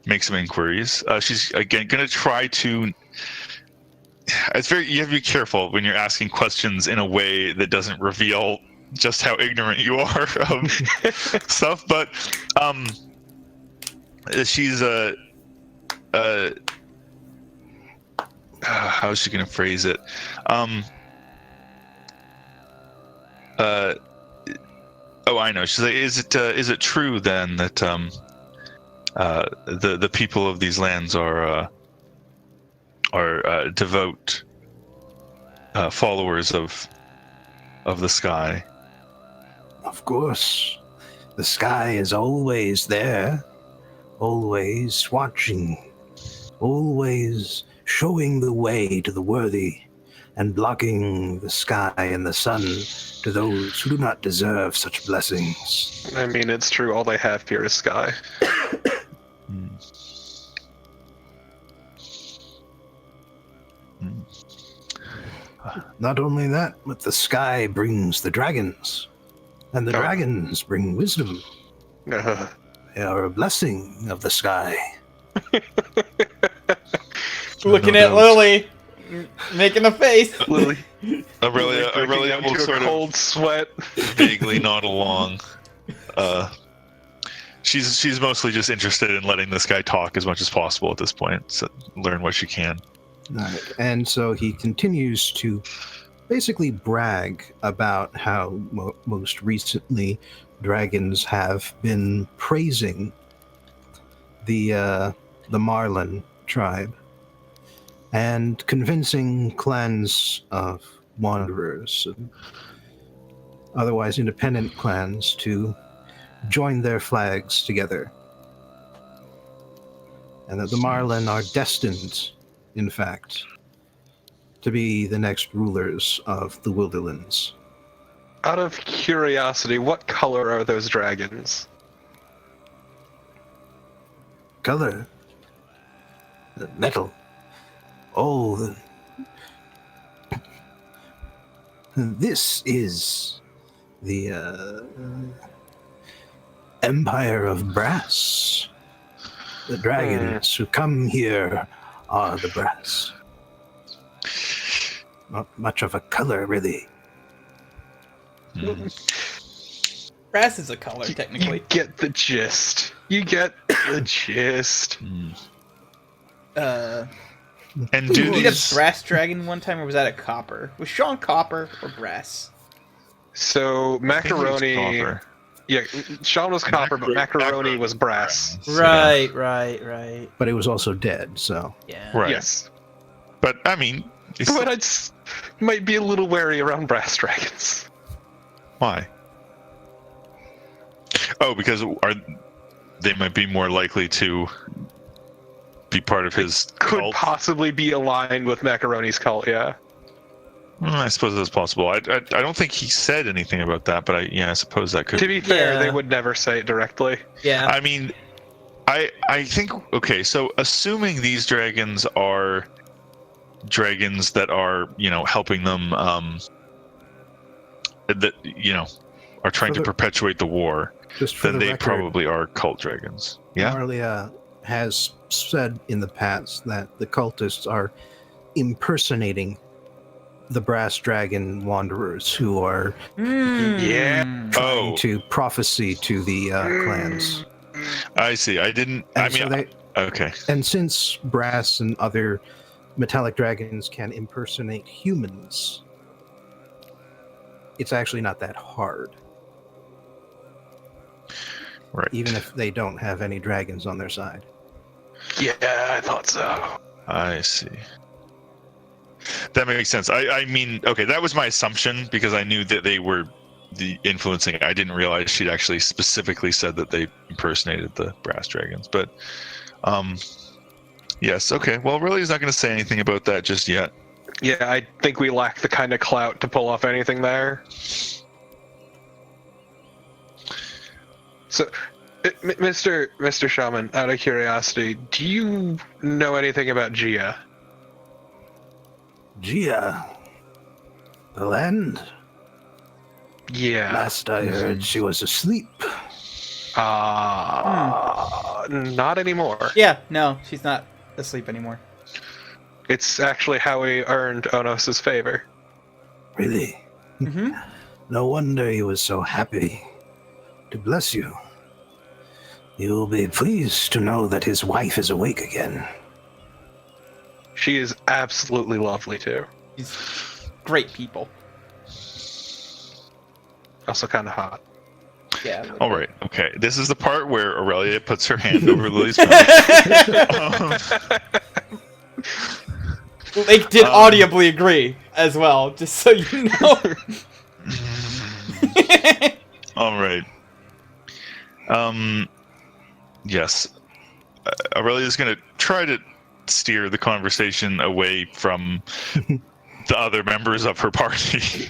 make some inquiries. She's again going to try to. You have to be careful when you're asking questions in a way that doesn't reveal just how ignorant you are of stuff. But she's how is she going to phrase it? Oh, I know. She's like, is it true then that the people of these lands are devout followers of the sky? Of course. The sky is always there, always watching, always showing the way to the worthy, and blocking the sky and the sun to those who do not deserve such blessings. I mean, it's true. All they have here is sky. Not only that, but the sky brings the dragons, and the dragons bring wisdom. They are a blessing of the sky. Looking at Lily, making a face. Lily. I really will sort cold sweat. Vaguely nod along. She's mostly just interested in letting this guy talk as much as possible at this point, so learn what she can. Right. And so he continues to basically brag about how most recently dragons have been praising the Marlin tribe and convincing clans of wanderers and otherwise independent clans to join their flags together, and that the Marlin are destined, in fact, to be the next rulers of the Wilderlands. Out of curiosity, what color are those dragons? Color? Metal? Oh, this is the Empire of Brass. The dragons who come here are the brass. Not much of a color, really. Brass is a color, technically. You get the gist. You get the gist. And Did do you beat a these... brass dragon one time, or was that a copper? Was Sean copper or brass? So, macaroni... Yeah, Sean was copper, but macaroni was brass. Right. But it was also dead, so... Yeah. Right. Yes. But, I mean... But I might be a little wary around brass dragons. Why? Oh, because they might be more likely to be part of his Could cult? possibly be aligned with Macaroni's cult, yeah. I suppose that's possible. I don't think he said anything about that, but I suppose that could. To be fair, Yeah. they would never say it directly. Yeah. I mean, I think, okay, so assuming these dragons are dragons that are, helping them, that, are trying to perpetuate the war, Just for then the they record, probably are cult dragons. Yeah? Marlia has said in the past that the cultists are impersonating the brass dragon wanderers who are Yeah. trying to prophecy to the clans. I see. I didn't. And I mean, so they, okay. and since brass and other metallic dragons can impersonate humans, it's actually not that hard. Right. Even if they don't have any dragons on their side. Yeah, I thought so. I see. That makes sense. I mean, okay, that was my assumption because I knew that they were the influencing. I didn't realize she'd actually specifically said that they impersonated the brass dragons. But, yes, okay. Well, really, he's not going to say anything about that just yet. Yeah, I think we lack the kind of clout to pull off anything there. So, Mr. Shaman, out of curiosity, do you know anything about Gia? Gia, the land. Yeah. Last I heard, she was asleep. Not anymore. Yeah, no, she's not asleep anymore. It's actually how we earned Onos's favor. Really? Mm-hmm. No wonder he was so happy to bless you. You'll be pleased to know that his wife is awake again. She is absolutely lovely, too. She's great people. Also kind of hot. Yeah. All right. Okay. This is the part where Aurelia puts her hand over Lily's mouth. Lake did audibly agree as well, just so you know. All right. Yes. Aurelia's going to try to steer the conversation away from the other members of her party.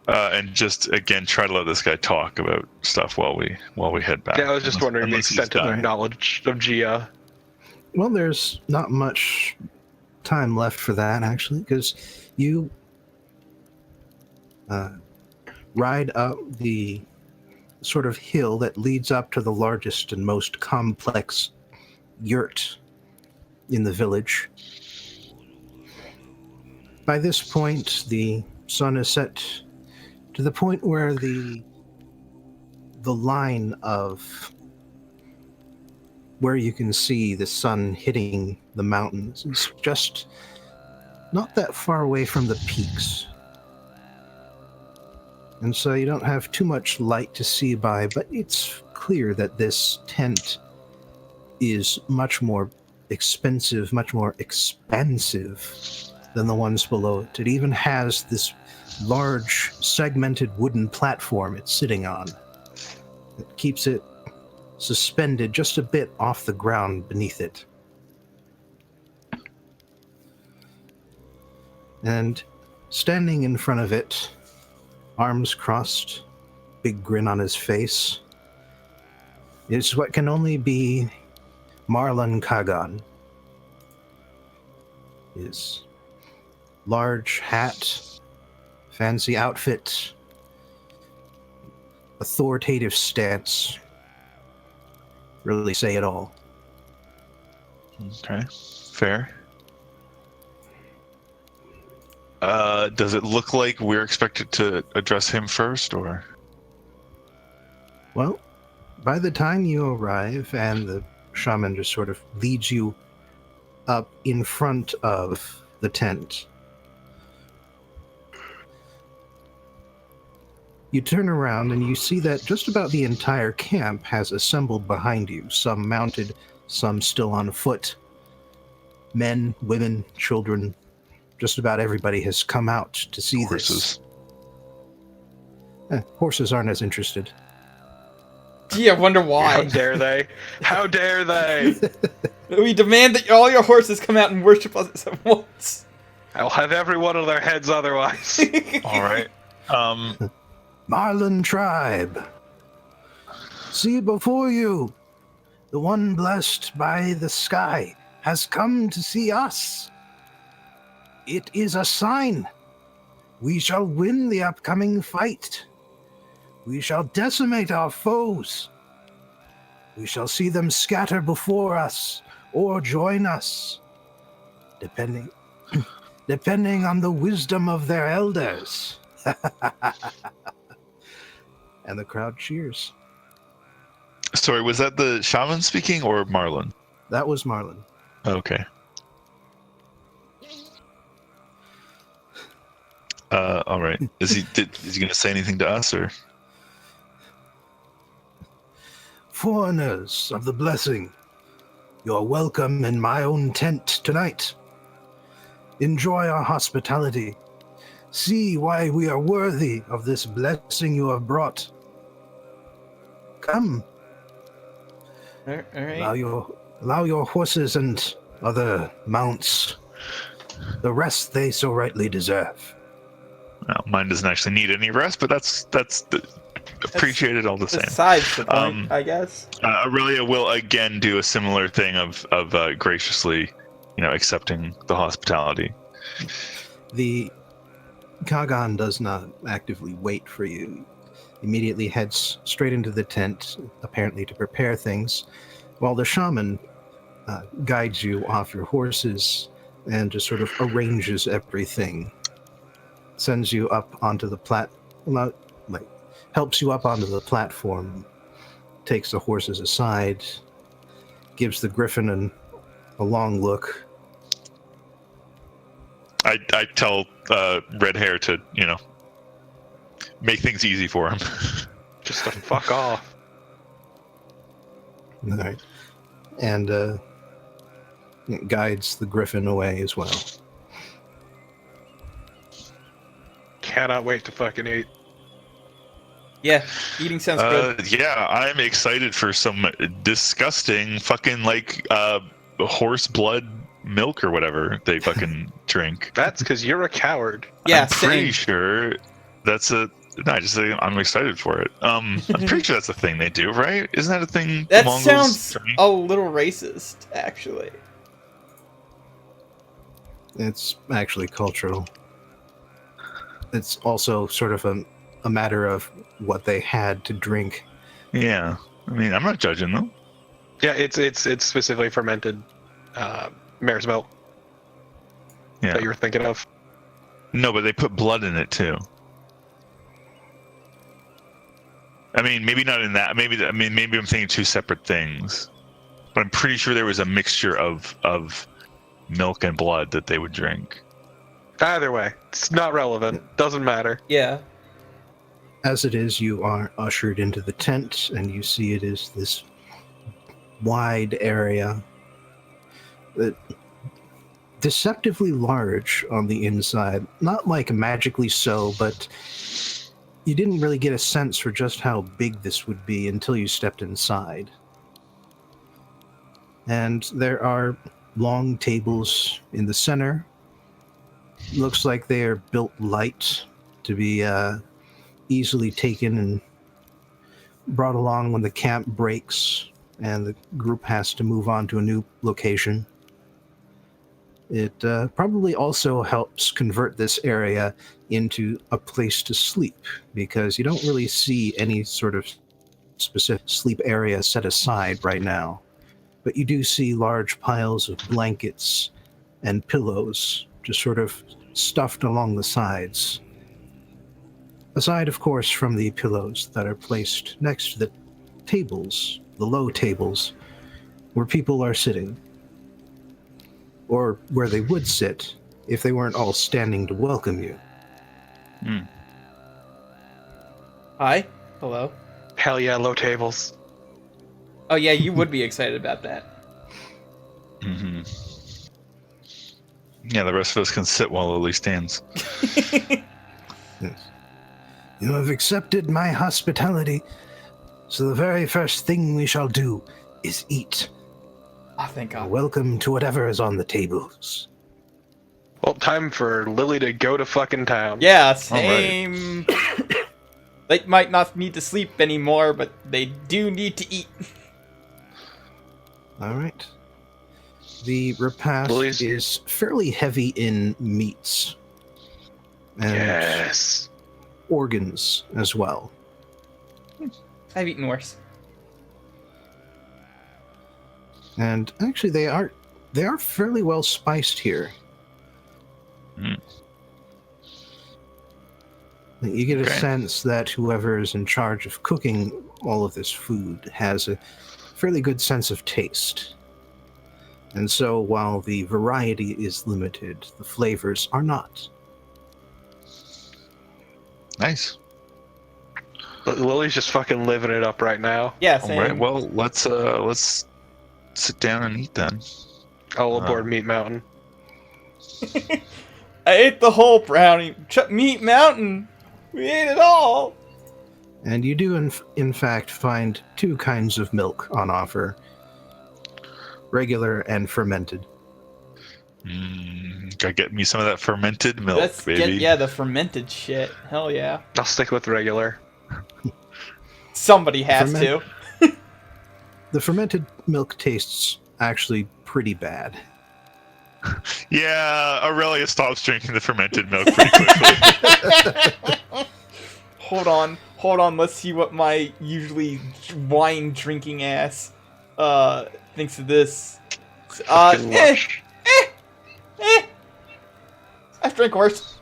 And just again try to let this guy talk about stuff while we head back. Yeah, I was just wondering the Unless he's extent of their dying. knowledge of Gia. Well, there's not much time left for that, actually, because you ride up the sort of hill that leads up to the largest and most complex yurt in the village. By this point, the sun is set to the point where the line of where you can see the sun hitting the mountains is just not that far away from the peaks. And so you don't have too much light to see by, but it's clear that this tent is much more expensive, much more expansive than the ones below it. It even has this large segmented wooden platform it's sitting on that keeps it suspended just a bit off the ground beneath it. And standing in front of it, arms crossed, big grin on his face, is what can only be Marlon Kagan. His large hat, fancy outfit, authoritative stance really say it all. Okay, fair. Does it look like we're expected to address him first, or? Well, by the time you arrive and the shaman just sort of leads you up in front of the tent, you turn around and you see that just about the entire camp has assembled behind you, some mounted, some still on foot. Men, women, children, just about everybody has come out to see Horses. this. Horses aren't as interested. Gee, I wonder How why. dare they? How dare they? We demand that all your horses come out and worship us at once. I'll have every one of their heads otherwise. All right. Marlin tribe, see before you, the one blessed by the sky has come to see us. It is a sign. We shall win the upcoming fight. We shall decimate our foes. We shall see them scatter before us or join us. depending depending on the wisdom of their elders. And the crowd cheers. Sorry, was that the shaman speaking or Marlon? That was Marlon. Okay. All right. Is he going to say anything to us or? Foreigners of the blessing, you're welcome in my own tent tonight. Enjoy our hospitality. See why we are worthy of this blessing you have brought. Come. All right. Allow your horses and other mounts the rest they so rightly deserve. Well, mine doesn't actually need any rest, but that's appreciated all the same. Besides the point, I guess. Aurelia will again do a similar thing of graciously, accepting the hospitality. The Kagan does not actively wait for you. Immediately heads straight into the tent, apparently to prepare things, while the shaman guides you off your horses and just sort of arranges everything. Sends you up onto the helps you up onto the platform, takes the horses aside, gives the griffin a long look. I tell Red Hair to, make things easy for him. Just to fuck off. All right. And guides the griffin away as well. Cannot wait to fucking eat. Yeah, eating sounds good. Yeah, I'm excited for some disgusting fucking horse blood milk or whatever they fucking drink. That's because you're a coward. Yeah, I'm pretty sure that's I'm excited for it. I'm pretty sure that's a thing they do, right? Isn't that a thing? That Mongols sounds drink? a little racist, actually. It's actually cultural. It's also sort of a matter of what they had to drink. Yeah, I mean, I'm not judging them. Yeah, it's specifically fermented mare's milk Yeah. that you were thinking of. No, but they put blood in it too. I mean, maybe not in that. Maybe I'm thinking two separate things. But I'm pretty sure there was a mixture of milk and blood that they would drink. Either way, it's not relevant. Doesn't matter. Yeah. As it is, you are ushered into the tent, and you see it is this wide area that deceptively large on the inside. Not like magically so, but you didn't really get a sense for just how big this would be until you stepped inside. And there are long tables in the center. Looks like they are built light to be easily taken and brought along when the camp breaks and the group has to move on to a new location. It probably also helps convert this area into a place to sleep, because you don't really see any sort of specific sleep area set aside right now. But you do see large piles of blankets and pillows just sort of stuffed along the sides. Aside, of course, from the pillows that are placed next to the tables, the low tables, where people are sitting. Or where they would sit if they weren't all standing to welcome you. Hi. Hello. Hell yeah, low tables. Oh yeah, you would be excited about that. Mm-hmm. Yeah, the rest of us can sit while Lily stands. Yes. You have accepted my hospitality, so the very first thing we shall do is eat. Oh, thank God. Welcome to whatever is on the tables. Well, time for Lily to go to fucking town. Yeah, same. They might not need to sleep anymore, but they do need to eat. All right. The repast is fairly heavy in meats. And yes. organs as well. I've eaten worse. And actually, they aren't They are fairly well spiced here. Mm. You get a Okay. sense that whoever is in charge of cooking all of this food has a fairly good sense of taste. And so while the variety is limited, the flavors are not. Nice. Lily's just fucking living it up right now. Yeah, All same. right. Well, let's sit down and eat then. All aboard Meat Mountain. I ate the whole brownie. Meat Mountain. We ate it all. And you do, in fact, find two kinds of milk on offer. Regular and fermented. Gotta get me some of that fermented milk, Let's baby. get the fermented shit. Hell yeah. I'll stick with regular. Somebody has to. The fermented milk tastes actually pretty bad. Yeah, Aurelia stops drinking the fermented milk pretty quickly. Hold on. Let's see what my usually wine drinking ass thinks of this. Fucking lush. I've drank worse.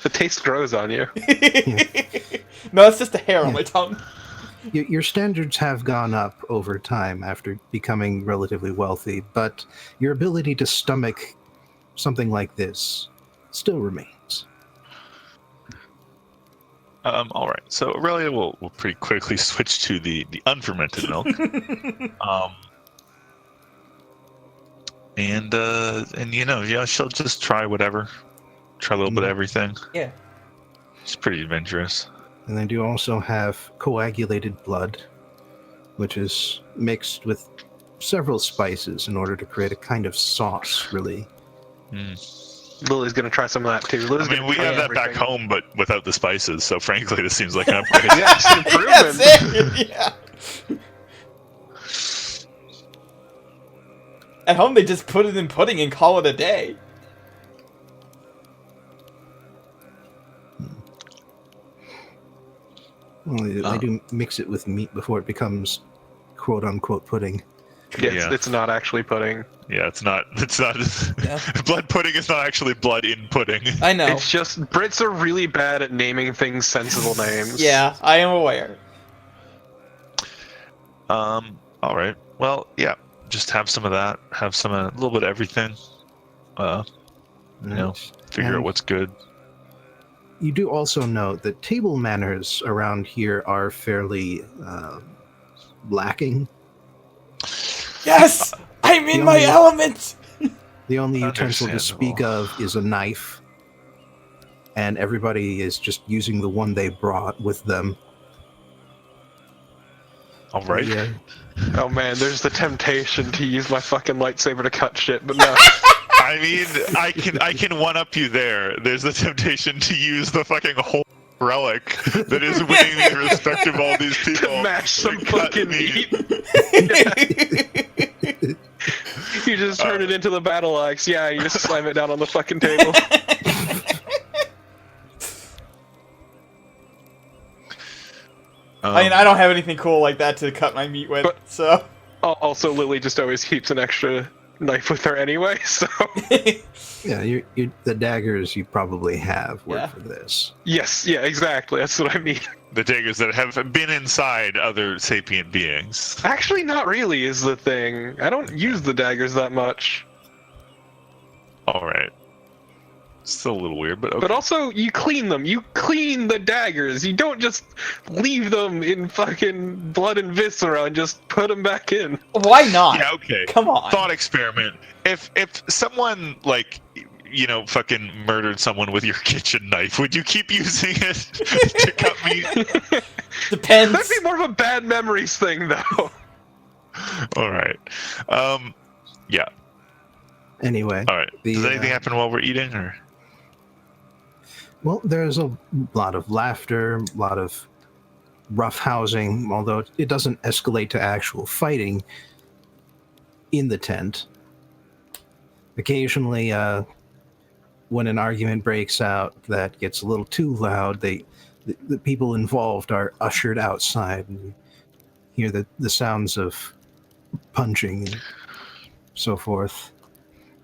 The taste grows on you. No, it's just a hair on my tongue. Your standards have gone up over time after becoming relatively wealthy, but your ability to stomach something like this still remains. All right. So Aurelia will pretty quickly switch to the unfermented milk. And she'll just try whatever. Try a little bit of everything. Yeah. She's pretty adventurous. And they do also have coagulated blood, which is mixed with several spices in order to create a kind of sauce, really. Lily's gonna try some of that too. Lily's I mean, we have that back home, but without the spices. So frankly, this seems like an upgrade. Yeah, it's an improvement. Yeah. At home, they just put it in pudding and call it a day. Well, I do mix it with meat before it becomes quote-unquote pudding. Yeah, it's not actually pudding. Yeah, it's not. Yeah. Blood pudding is not actually blood in pudding. I know. It's just Brits are really bad at naming things sensible names. Yeah, I am aware. All right. Well, yeah. Just have some of that. Have some a little bit of everything. Figure out what's good. You do also note that table manners around here are fairly lacking. Yes! I'm in my element! The only utensil to speak Understandable. of is a knife, and everybody is just using the one they brought with them. All right. Yeah. Oh man, there's the temptation to use my fucking lightsaber to cut shit, but no. I mean, I can one up you there. There's the temptation to use the fucking whole relic that is winning the respect of all these people. To mash some to cut fucking meat. meat. You just turn it into the battle axe. Yeah, you just slam it down on the fucking table. I mean, I don't have anything cool like that to cut my meat with, But- so... Also, Lily just always keeps an extra knife with her anyway, so... Yeah, the daggers you probably have work Yeah. for this. Yes, yeah, exactly. That's what I mean. The daggers that have been inside other sapient beings. Actually, not really is the thing. I don't use the daggers that much. All right. Still a little weird, but okay. But also, you clean them. You clean the daggers. You don't just leave them in fucking blood and viscera and just put them back in. Why not? Yeah, okay. Come on. Thought experiment. If someone fucking murdered someone with your kitchen knife, would you keep using it to cut meat? Depends. That'd be more of a bad memories thing, though. All right. Yeah. Anyway, All right. Does anything happen while we're eating, or? well, there's a lot of laughter, a lot of roughhousing, although it doesn't escalate to actual fighting in the tent. Occasionally, when an argument breaks out that gets a little too loud, the people involved are ushered outside and you hear the sounds of punching and so forth.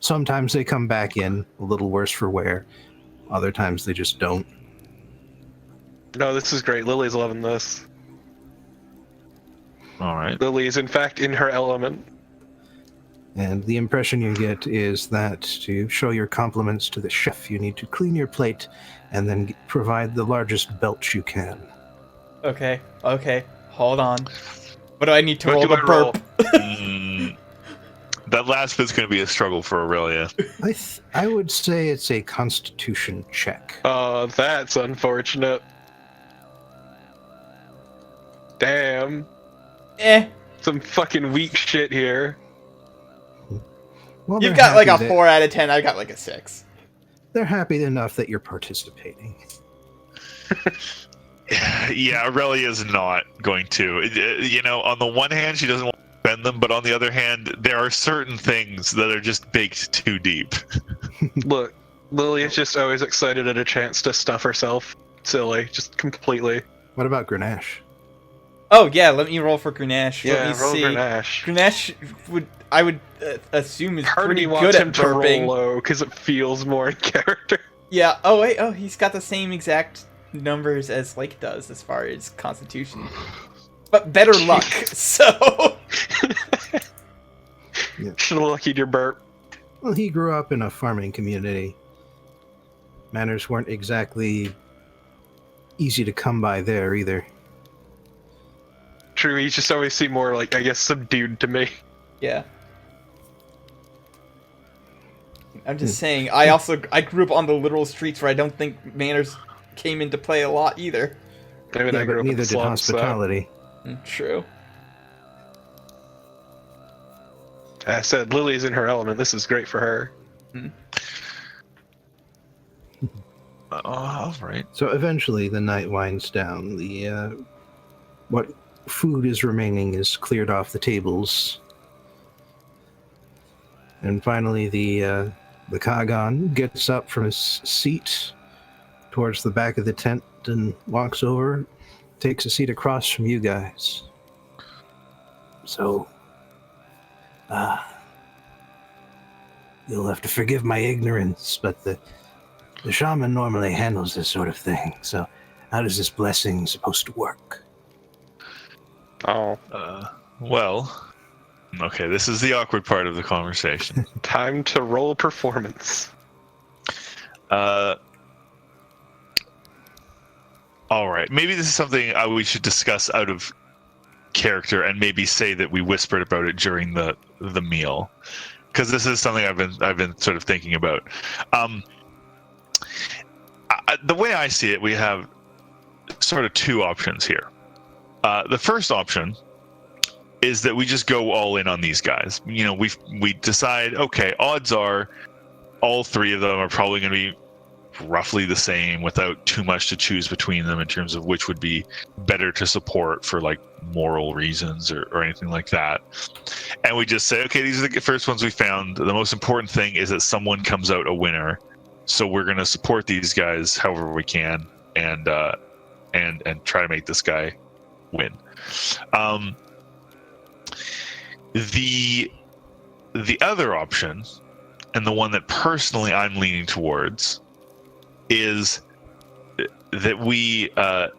Sometimes they come back in, a little worse for wear. Other times they just don't. No, this is great. Lily's loving this. All right. Lily is, in fact, in her element. And the impression you get is that to show your compliments to the chef, you need to clean your plate and then provide the largest belch you can. Okay. Hold on. What do I need to What roll do to I roll? burp? That last bit's going to be a struggle for Aurelia. I would say it's a constitution check. That's unfortunate. Damn. Some fucking weak shit here. Well, You've they're got like a happy 4 out of 10. I got like a 6. They're happy enough that you're participating. Yeah, Aurelia's not going to. You know, on the one hand, she doesn't want to spend them, but on the other hand, there are certain things that are just baked too deep. Look, Lily is just always excited at a chance to stuff herself silly, just completely. What about Grenache? Oh yeah, let me roll for Grenache. Yeah, let me roll see. Grenache. Grenache I would assume is Part of pretty me good wants at him to burping. roll low because it feels more in character. Yeah. Oh wait. Oh, he's got the same exact numbers as Lake does as far as Constitution, but better luck. So. Yeah. Should have luckied your burp. Well, he grew up in a farming community. Manners weren't exactly easy to come by there either. True, he just always seemed more like, I guess, subdued to me. Yeah. I'm just saying. I grew up on the literal streets where I don't think manners came into play a lot either. Maybe Yeah, I grew but up in neither the did slums, so. hospitality. True. I said Lily's in her element. This is great for her. All right. So eventually the night winds down. The what food is remaining is cleared off the tables. And finally the Kagan gets up from his seat towards the back of the tent and walks over, takes a seat across from you guys. So, you'll have to forgive my ignorance, but the shaman normally handles this sort of thing. So, how does this blessing supposed to work? Oh. Well, okay, this is the awkward part of the conversation. Time to roll performance. All right, maybe this is something we should discuss out of character, and maybe say that we whispered about it during the meal, because this is something I've been sort of thinking about. The way I see it, we have sort of two options here. The first option is that we just go all in on these guys. You know, we decide, okay, odds are all three of them are probably going to be roughly the same without too much to choose between them in terms of which would be better to support for like moral reasons or anything like that. And we just say, okay, these are the first ones we found. The most important thing is that someone comes out a winner. So we're going to support these guys however we can and try to make this guy win. The other option, and the one that personally I'm leaning towards, is that we try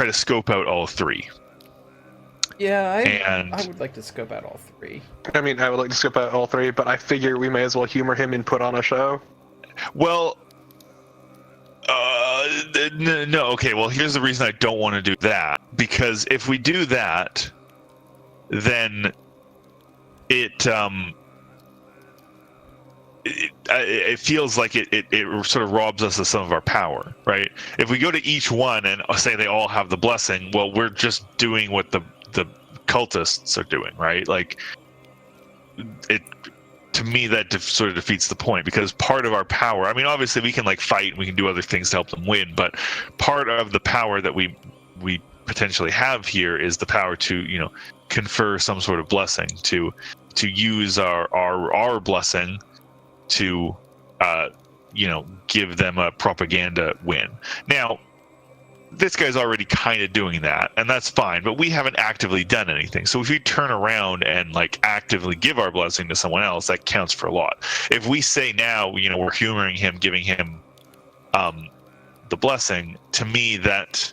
to scope out all three. Yeah, And I would like to scope out all three. I mean, I would like to skip out all three, but I figure we may as well humor him and put on a show. well, no, okay. Well, here's the reason I don't want to do that, because if we do that, then it feels like it sort of robs us of some of our power, right? If we go to each one and say they all have the blessing, well, we're just doing what the cultists are doing, right? Like, it, to me, that sort of defeats the point, because part of our power, I mean, obviously we can like fight and we can do other things to help them win, but part of the power that we potentially have here is the power to, you know, confer some sort of blessing, to use our blessing to you know, give them a propaganda win. Now, this guy's already kind of doing that, and that's fine, but we haven't actively done anything. So if we turn around and like actively give our blessing to someone else, that counts for a lot. If we say now, you know, we're humoring him, giving him the blessing, to me that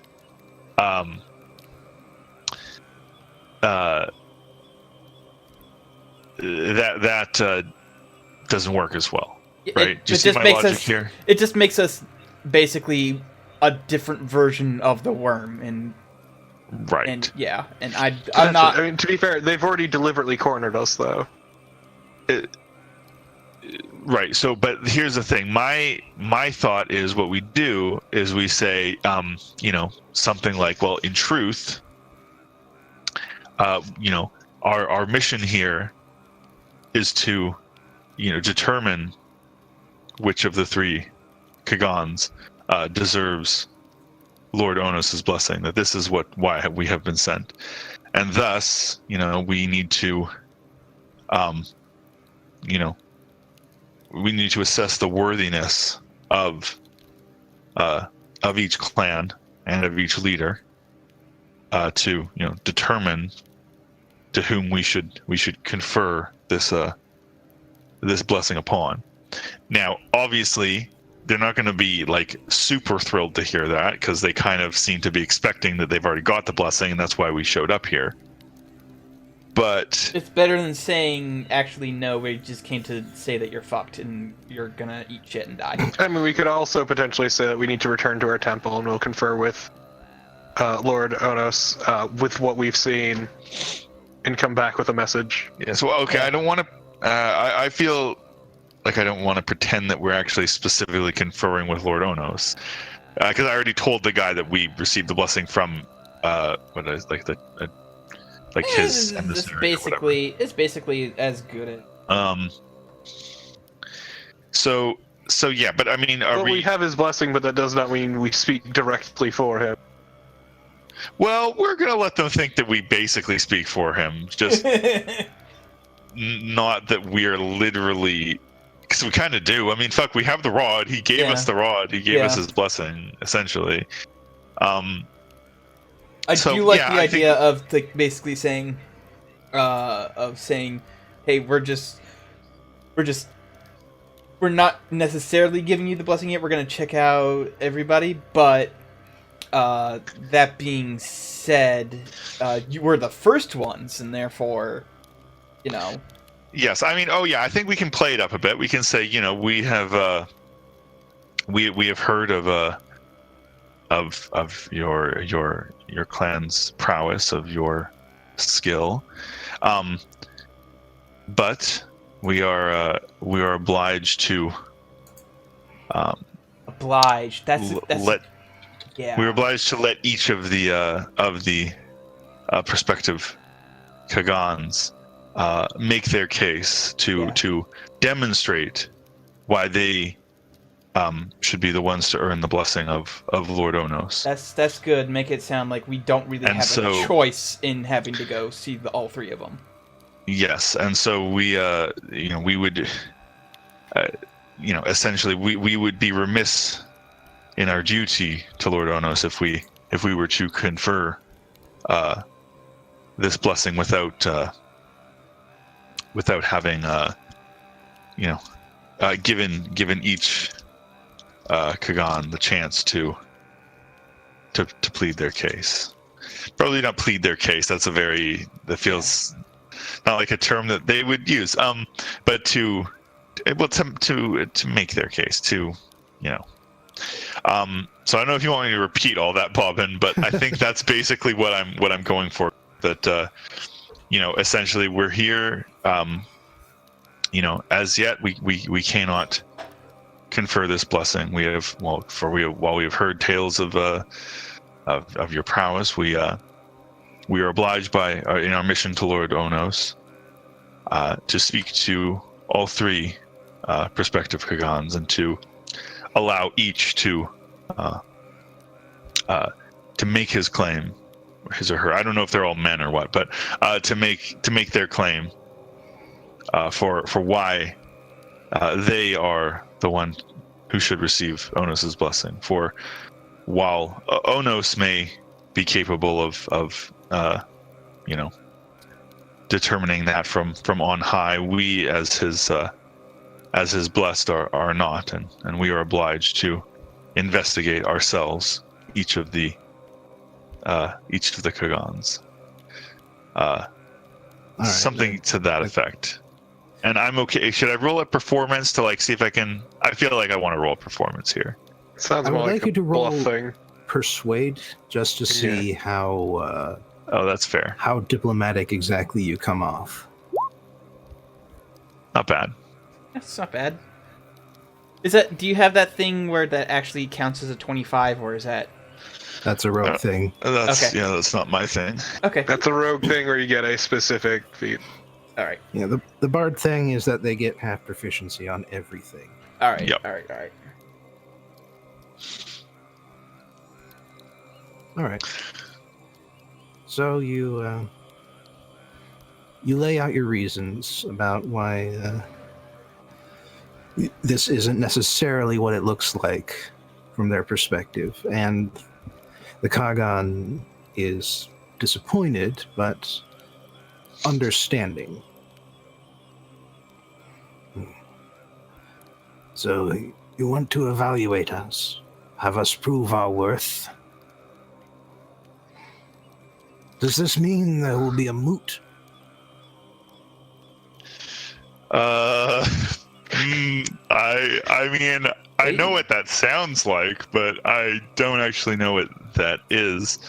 that doesn't work as well, right? Do you see my logic here? It just makes us basically a different version of the worm, and right, and yeah, and I'm not. I mean, to be fair, they've already deliberately cornered us, though. Right. So, but here's the thing. My thought is, what we do is we say, you know, something like, well, in truth, you know, our mission here is to, you know, determine which of the three Kagans deserves Lord Onos's blessing. That this is why we have been sent, and thus, you know, we need to, you know, we need to assess the worthiness of each clan and of each leader to, you know, determine to whom we should confer this blessing upon. Now, obviously, they're not going to be like super thrilled to hear that, because they kind of seem to be expecting that they've already got the blessing, and that's why we showed up here. But it's better than saying, actually, no, we just came to say that you're fucked and you're gonna eat shit and die. I mean, we could also potentially say that we need to return to our temple, and we'll confer with Lord Onos with what we've seen, and come back with a message. yeah, so okay, I don't want to. I feel like I don't want to pretend that we're actually specifically conferring with Lord Onos, because I already told the guy that we received the blessing from his emissary. It's basically as good at. So yeah, but I mean, we have his blessing, but that does not mean we speak directly for him. Well, we're gonna let them think that we basically speak for him, just not that we're literally, because we kind of do. I mean, fuck, we have the rod. He gave us the rod. He gave us his blessing, essentially. I do like the idea of basically saying, hey, we're not necessarily giving you the blessing yet. We're gonna check out everybody, but that being said, you were the first ones, and therefore, you know. Yes, I mean, I think we can play it up a bit. We can say, you know, we have we have heard of your clan's prowess, of your skill, but we are obliged to obliged. That's yeah. We're obliged to let each of the prospective Kagans make their case to demonstrate why they should be the ones to earn the blessing of Lord Onos. That's good. Make it sound like we don't really have a choice in having to go see all three of them. Yes, and so we we would essentially we would be remiss in our duty to Lord Onos if we were to confer this blessing without having given each Kagan the chance to plead their case. Probably not plead their case. That feels not like a term that they would use. But to make their case, to, you know. So I don't know if you want me to repeat all that, Bobbin, but I think that's basically what I'm going for. That essentially we're here. As yet we cannot confer this blessing. While we have heard tales of your prowess, we are obliged in our mission to Lord Onos to speak to all three prospective Kagans, and to allow each to make his claim, his or her. I don't know if they're all men or what, but to make their claim for why they are the one who should receive Onos's blessing, for while Onos may be capable of determining that from on high, we as his blessed are not, and we are obliged to investigate ourselves each of the Kagans. All right, Something then. to that effect. And I'm okay. Should I roll a performance to see if I can? I feel like I want to roll a performance here. Sounds I more would like like you to a roll bluffing. Persuade just to see how Oh, that's fair. how diplomatic exactly you come off. Not bad. That's not bad. Do you have that thing where that actually counts as a 25, or is that... That's a rogue thing. That's Okay. that's not my thing. Okay. That's a rogue thing where you get a specific feat. All right. Yeah, the bard thing is that they get half proficiency on everything. All right. Yep. All right. All right. So you lay out your reasons about why this isn't necessarily what it looks like from their perspective, and the Kagan is disappointed but understanding. So you want to evaluate us, have us prove our worth. Does this mean there will be a moot? I mean, I know what that sounds like, but I don't actually know what that is,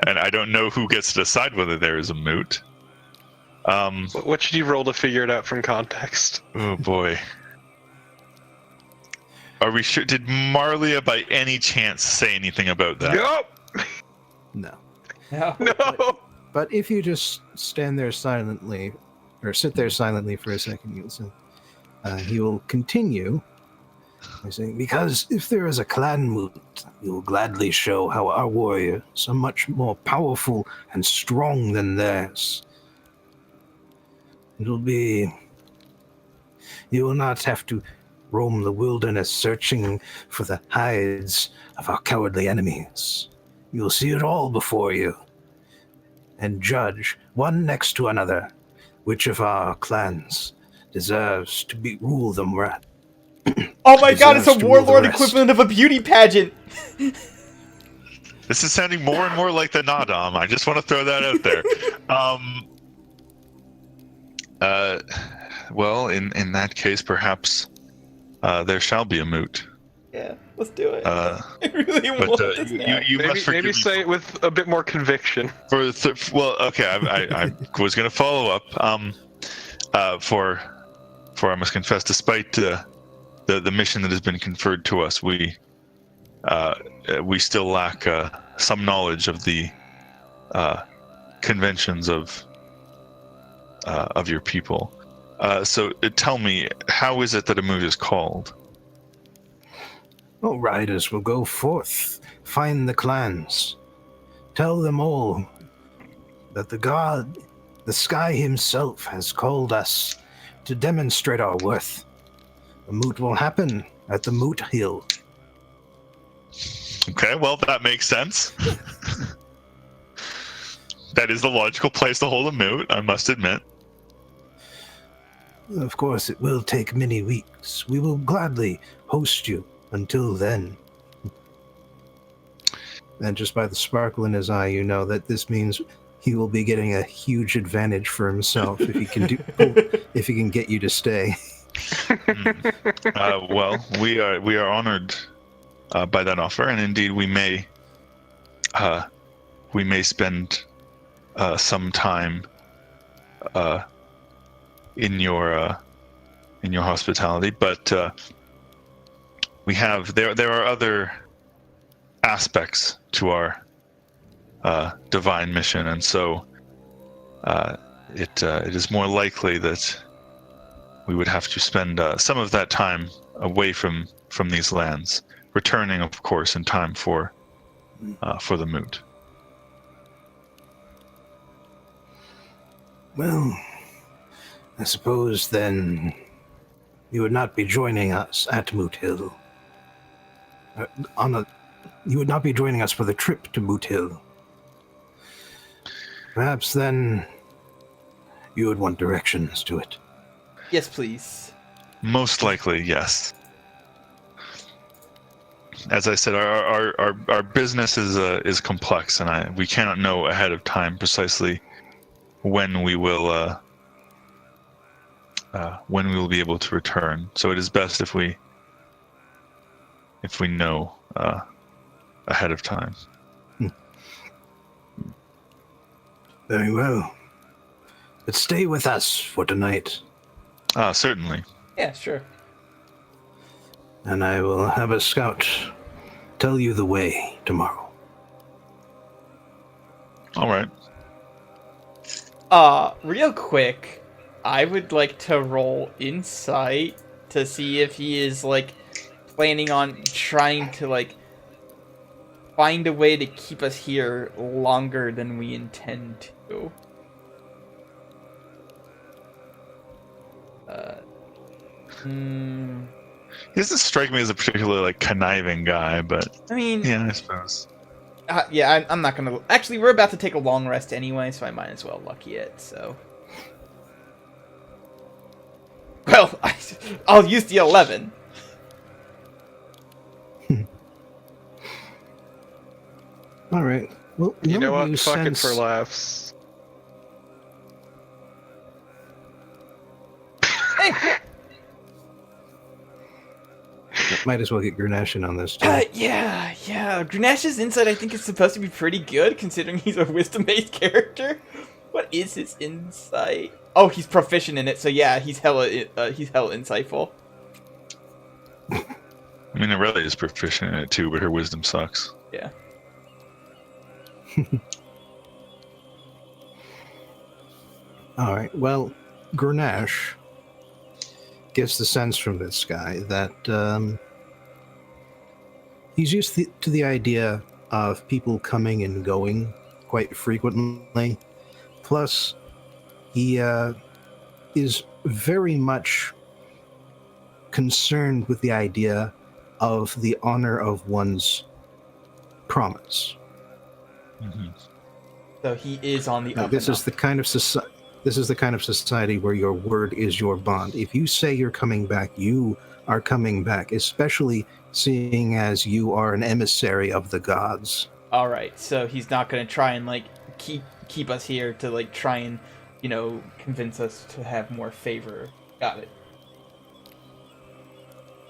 and I don't know who gets to decide whether there is a moot. What should you roll to figure it out from context? Oh boy. Are we sure? Did Marlia by any chance say anything about that? Nope. No. No. No. But if you just stand there silently, or sit there silently for a second, you'll see. He will continue by saying, because if there is a clan moot, we will gladly show how our warriors are much more powerful and strong than theirs. It'll be... You will not have to roam the wilderness searching for the hides of our cowardly enemies. You will see it all before you, and judge, one next to another, which of our clans deserves to rule them right. Oh my god, it's a Deserves to rule the warlord rest. equivalent of a beauty pageant! This is sounding more and more like the Nadam. I just want to throw that out there. Well, in that case, perhaps there shall be a moot. Yeah, let's do it. Uh, I really But want this now. you must forgive Maybe me say it with a bit more conviction. well, okay. I was going to follow up. For I must confess, despite the mission that has been conferred to us, we still lack some knowledge of the conventions of your people. So tell me, how is it that a moot is called? Oh, riders will go forth, find the clans, tell them all that the god, the sky himself, has called us to demonstrate our worth. The moot will happen at the Moot Hill. Okay, well, that makes sense. That is the logical place to hold a moot, I must admit. Of course, it will take many weeks. We will gladly host you until then. And just by the sparkle in his eye, you know that this means he will be getting a huge advantage for himself if he can if he can get you to stay. Well, we are honored by that offer, and indeed we may spend some time in your hospitality, but there are other aspects to our divine mission, and so it is more likely that we would have to spend some of that time away from these lands, returning, of course, in time for the moot. Well, I suppose then you would not be joining us at Moot Hill. you would not be joining us for the trip to Boot Hill. Perhaps then you would want directions to it. Yes, please. Most likely, yes. As I said, our business is complex, and we cannot know ahead of time precisely when we will be able to return. So it is best if we know ahead of time. Very well. But stay with us for tonight. Certainly. Yeah, sure. And I will have a scout tell you the way tomorrow. All right. Real quick, I would like to roll insight to see if he is, like, planning on trying to, like, find a way to keep us here longer than we intend to. He doesn't strike me as a particularly, like, conniving guy, but I mean, yeah, I suppose. yeah, I'm not gonna. Actually, we're about to take a long rest anyway, so I might as well lucky it. So, well, I'll use the 11. All right. Well, You know what? Fuck it sense... for laughs. Hey. Might as well get Grenache in on this too. Yeah. Grenash's insight, I think, is supposed to be pretty good, considering he's a wisdom-based character. What is his insight? Oh, he's proficient in it, so yeah, he's hella insightful. I mean, Aurelia is proficient in it too, but her wisdom sucks. Yeah. All right. Well, Grenache gets the sense from this guy that he's used to the idea of people coming and going quite frequently. Plus, he is very much concerned with the idea of the honor of one's promise. Mm-hmm. So he is on the up This and is up. the kind of society. This is the kind of society where your word is your bond. If you say you're coming back, you are coming back, especially seeing as you are an emissary of the gods. All right, so he's not gonna try and like keep us here to like try and, you know, convince us to have more favor. Got it.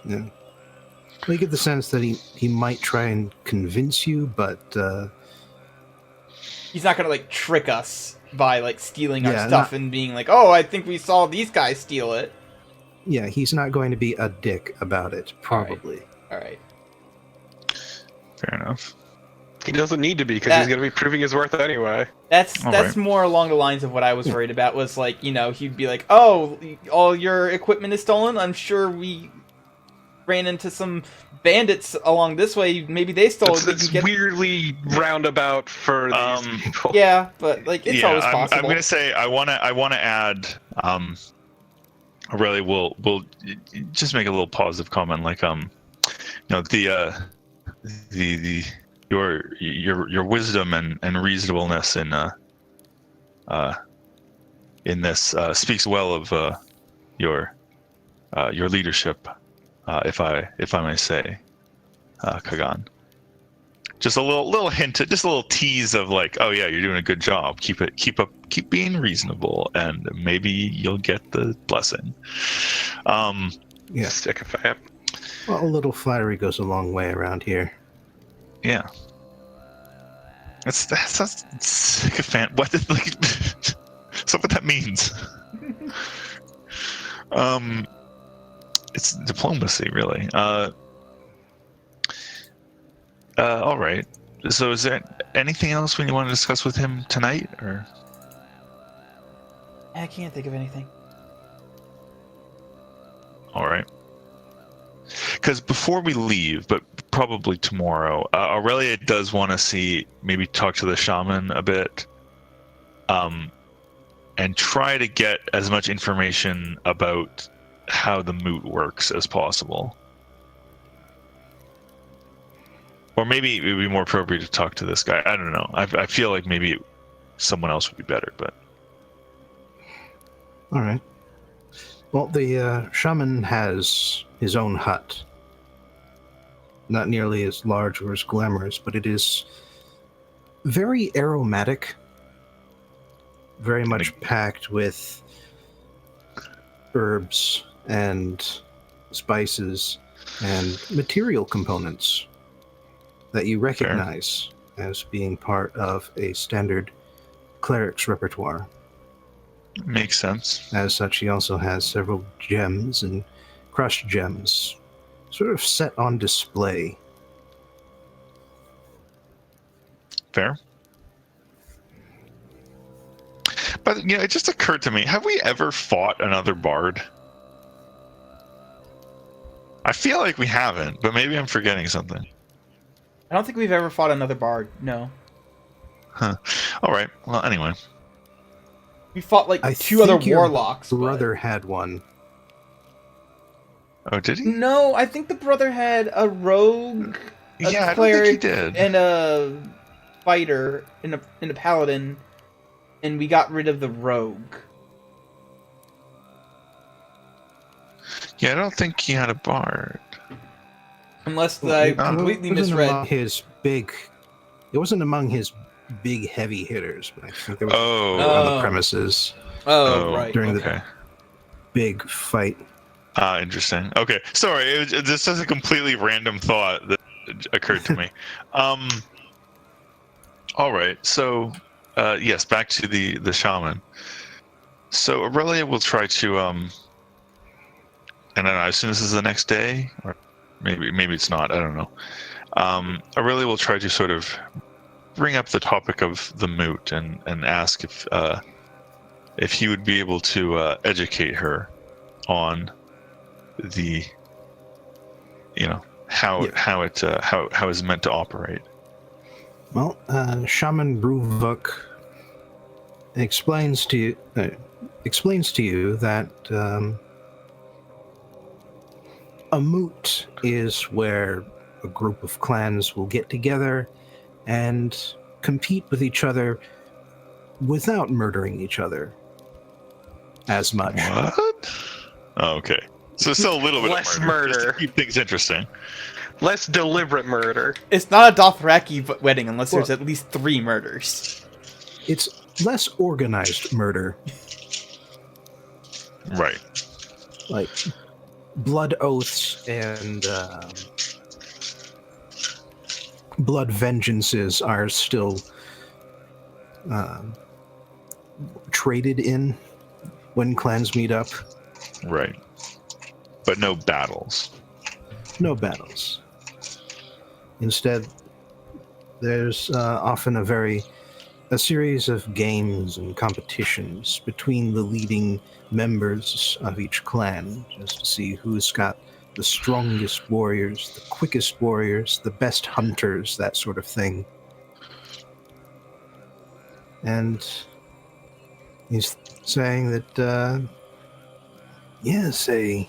Yeah. Well, you get the sense that he might try and convince you, but he's not gonna like trick us by like stealing our Yeah, stuff and being like, "Oh, I think we saw these guys steal it." yeah, he's not going to be a dick about it, probably. All right. Fair enough. He doesn't need to be, because he's going to be proving his worth anyway. That's right. more along the lines of what I was worried about. Was like, you know, he'd be like, "Oh, all your equipment is stolen. I'm sure we ran into some bandits along this way. Maybe they stole it. It's weirdly roundabout for these people. Yeah, but like it's always possible. I'm gonna say I wanna add. Really, we'll just make a little positive comment, like you know, your wisdom and reasonableness in this speaks well of your leadership, if I may say, Kagan. Just a little hint, just a little tease of like, oh yeah, you're doing a good job. Keep being reasonable, and maybe you'll get the blessing. Yeah, stick a fat. Well, a little flattery goes a long way around here. Yeah. That's sycophant. What is like? So what that means? It's diplomacy, really. All right. So, is there anything else when you want to discuss with him tonight, or? I can't think of anything. All right. Because before we leave, but probably tomorrow, Aurelia does want to maybe talk to the shaman a bit, and try to get as much information about how the moot works as possible. Or maybe it would be more appropriate to talk to this guy. I don't know. I feel like maybe someone else would be better, but... All right. Well, the shaman has his own hut. Not nearly as large or as glamorous, but it is very aromatic. Very much packed with herbs and spices and material components that you recognize as being part of a standard cleric's repertoire. Makes sense. As such, he also has several gems and crushed gems sort of set on display. Fair. But, it just occurred to me, have we ever fought another bard? I feel like we haven't, but maybe I'm forgetting something. I don't think we've ever fought another bard. No. Huh. All right. Well, anyway. We fought like I two other think your warlocks. brother had one. Oh, did he? No, I think the brother had a rogue, a Yeah, I don't think he cleric, did. and a fighter, and a paladin, and we got rid of the rogue. Yeah, I don't think he had a bard. Unless I completely misread. It wasn't among his big heavy hitters, but I think there was Oh. on the premises Oh, right. during okay. the big fight. Interesting. Okay, sorry. It just as a completely random thought that occurred to me. All right. So, yes, back to the shaman. So Aurelia will try to and I don't know. I assume this is the next day, or maybe it's not. I don't know. Aurelia will try to sort of bring up the topic of the moot and ask if he would be able to educate her on the how it's meant to operate. Well, Shaman Bruvuk explains to you that a moot is where a group of clans will get together and compete with each other without murdering each other as much. What? Oh, okay. So still a little bit Less of murder. just to keep things interesting. Less deliberate murder. It's not a Dothraki wedding unless there's at least 3 murders. It's less organized murder. Right. Like blood oaths and blood vengeances are still traded in when clans meet up. Right. But no battles. No battles. Instead, there's often a series of games and competitions between the leading members of each clan, just to see who's got the strongest warriors, the quickest warriors, the best hunters, that sort of thing. And he's saying that, yes, a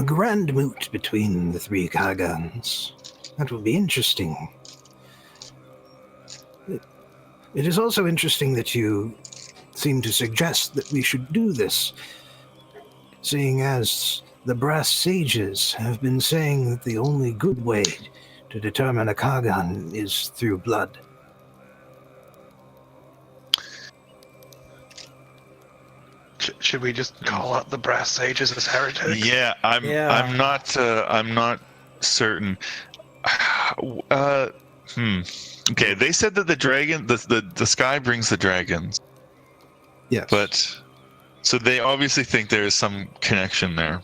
grand moot between the 3 Khagans. That will be interesting. It is also interesting that you seem to suggest that we should do this, seeing as the brass sages have been saying that the only good way to determine a Khagan is through blood. Should we just call out the brass sages as heretics? Yeah, I'm not certain. Okay, they said that the dragon, the sky brings the dragons. Yes. But so they obviously think there is some connection there.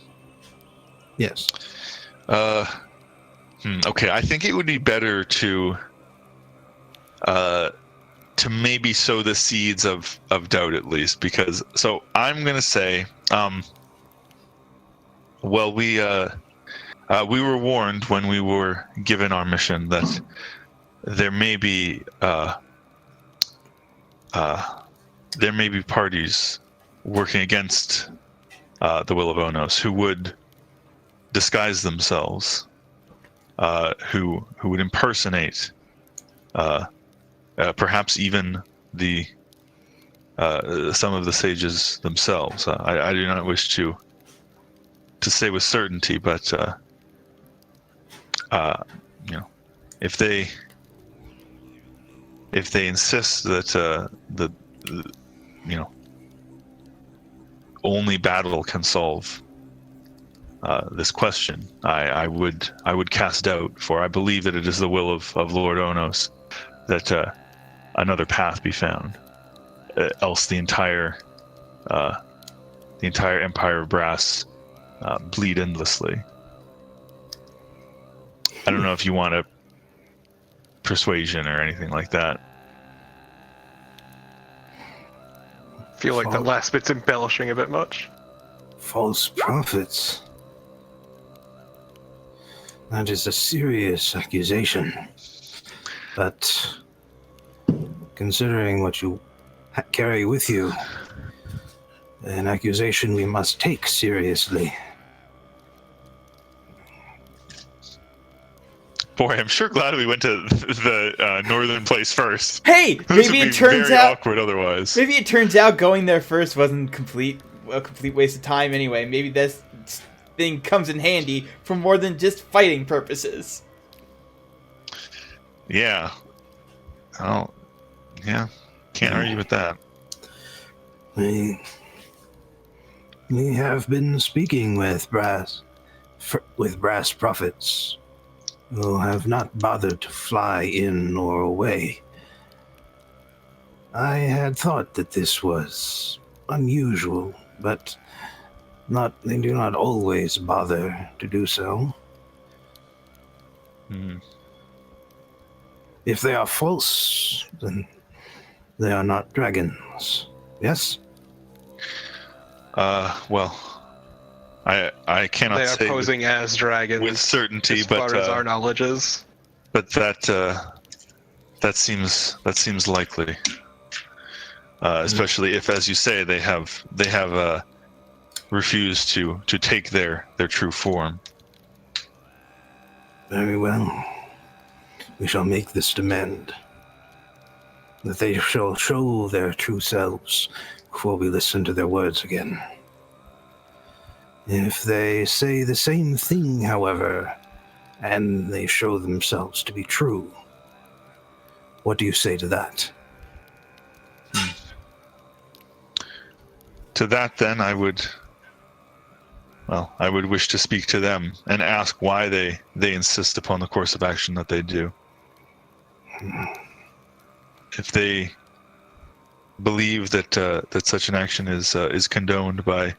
Yes. Okay, I think it would be better to maybe sow the seeds of doubt at least, because so I'm gonna say, well, we were warned when we were given our mission that there may be parties working against the Will of Onos who would disguise themselves who would impersonate, perhaps even the some of the sages themselves. I do not wish to say with certainty, but if they insist that the only battle can solve this question, I would cast doubt, for I believe that it is the will of Lord Onos that another path be found. Else the entire Empire of Brass bleed endlessly. I don't know if you want a persuasion or anything like that. I feel like that last bit's embellishing a bit much. False prophets. That is a serious accusation. But considering what you carry with you, an accusation we must take seriously. Boy, I'm sure glad we went to the northern place first. Hey, maybe it turns out awkward otherwise. Maybe it turns out going there first wasn't a complete waste of time anyway. Maybe this thing comes in handy for more than just fighting purposes. Yeah. Oh, yeah. Can't argue with that. We have been speaking with brass prophets who have not bothered to fly in or away. I had thought that this was unusual, but they do not always bother to do so. If they are false, then they are not dragons. Yes? Well, I cannot say they are posing as dragons with certainty, as but far as our knowledge is. But that seems likely, especially if, as you say, they have refused to take their true form. Very well. We shall make this demand, that they shall show their true selves before we listen to their words again. If they say the same thing, however, and they show themselves to be true, what do you say to that? To that, then, I would wish to speak to them and ask why they insist upon the course of action that they do. If they believe that such an action is condoned by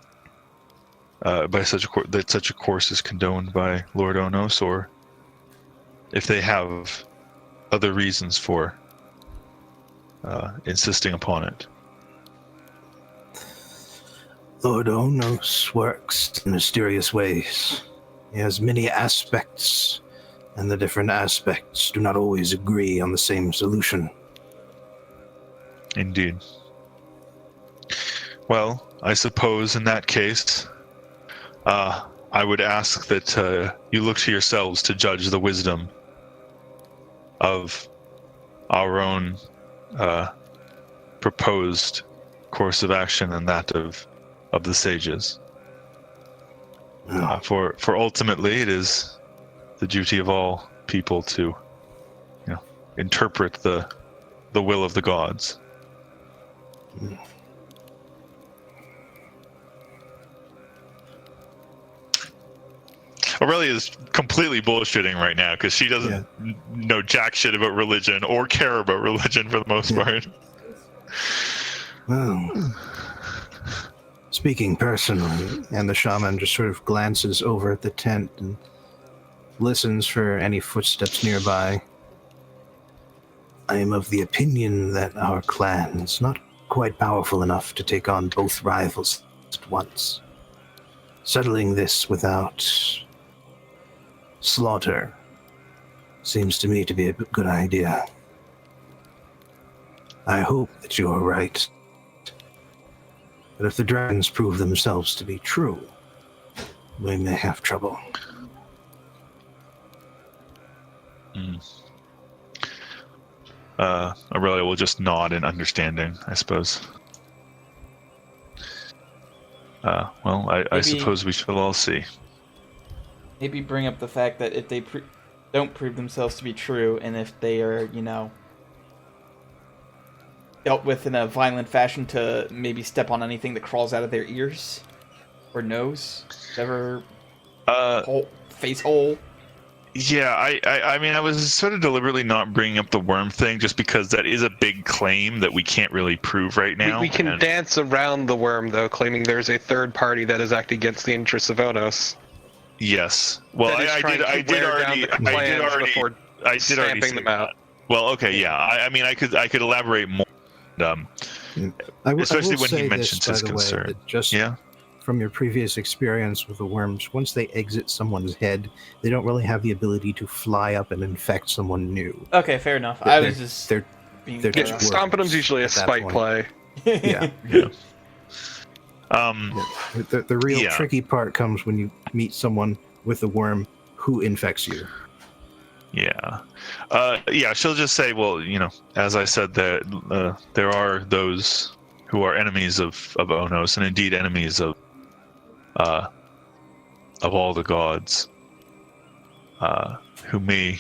such a course is condoned by Lord Onos, or if they have other reasons for insisting upon it. Lord Onos works in mysterious ways. He has many aspects, and the different aspects do not always agree on the same solution. Indeed. Well, I suppose in that case, I would ask that you look to yourselves to judge the wisdom of our own proposed course of action and that of the sages. For ultimately, it is the duty of all people to, interpret the will of the gods. Aurelia is completely bullshitting right now because she doesn't know jack shit about religion or care about religion for the most part. Well, speaking personally, and the shaman just sort of glances over at the tent and listens for any footsteps nearby. I am of the opinion that our clan is not quite powerful enough to take on both rivals at once. Settling this without slaughter seems to me to be a good idea. I hope that you are right. But if the dragons prove themselves to be true, we may have trouble. Aurelia will just nod in understanding, I suppose. Well, I Maybe- suppose we shall all see. Maybe bring up the fact that if they don't prove themselves to be true, and if they are, dealt with in a violent fashion, to maybe step on anything that crawls out of their ears or nose, whatever face hole. Yeah, I mean, I was sort of deliberately not bringing up the worm thing just because that is a big claim that we can't really prove right now. We can dance around the worm, though, claiming there's a third party that is acting against the interests of Onos. Yes. Well, I did already say them out. Well, okay, yeah. I mean, I could elaborate more. Especially when he mentions his concern. From your previous experience with the worms, once they exit someone's head, they don't really have the ability to fly up and infect someone new. Okay, fair enough. They're just stomping them's usually a spite play. Yeah. The real tricky part comes when you meet someone with a worm who infects you. Yeah. She'll just say, well, as I said, there are those who are enemies of Onos, and indeed enemies of all the gods, who may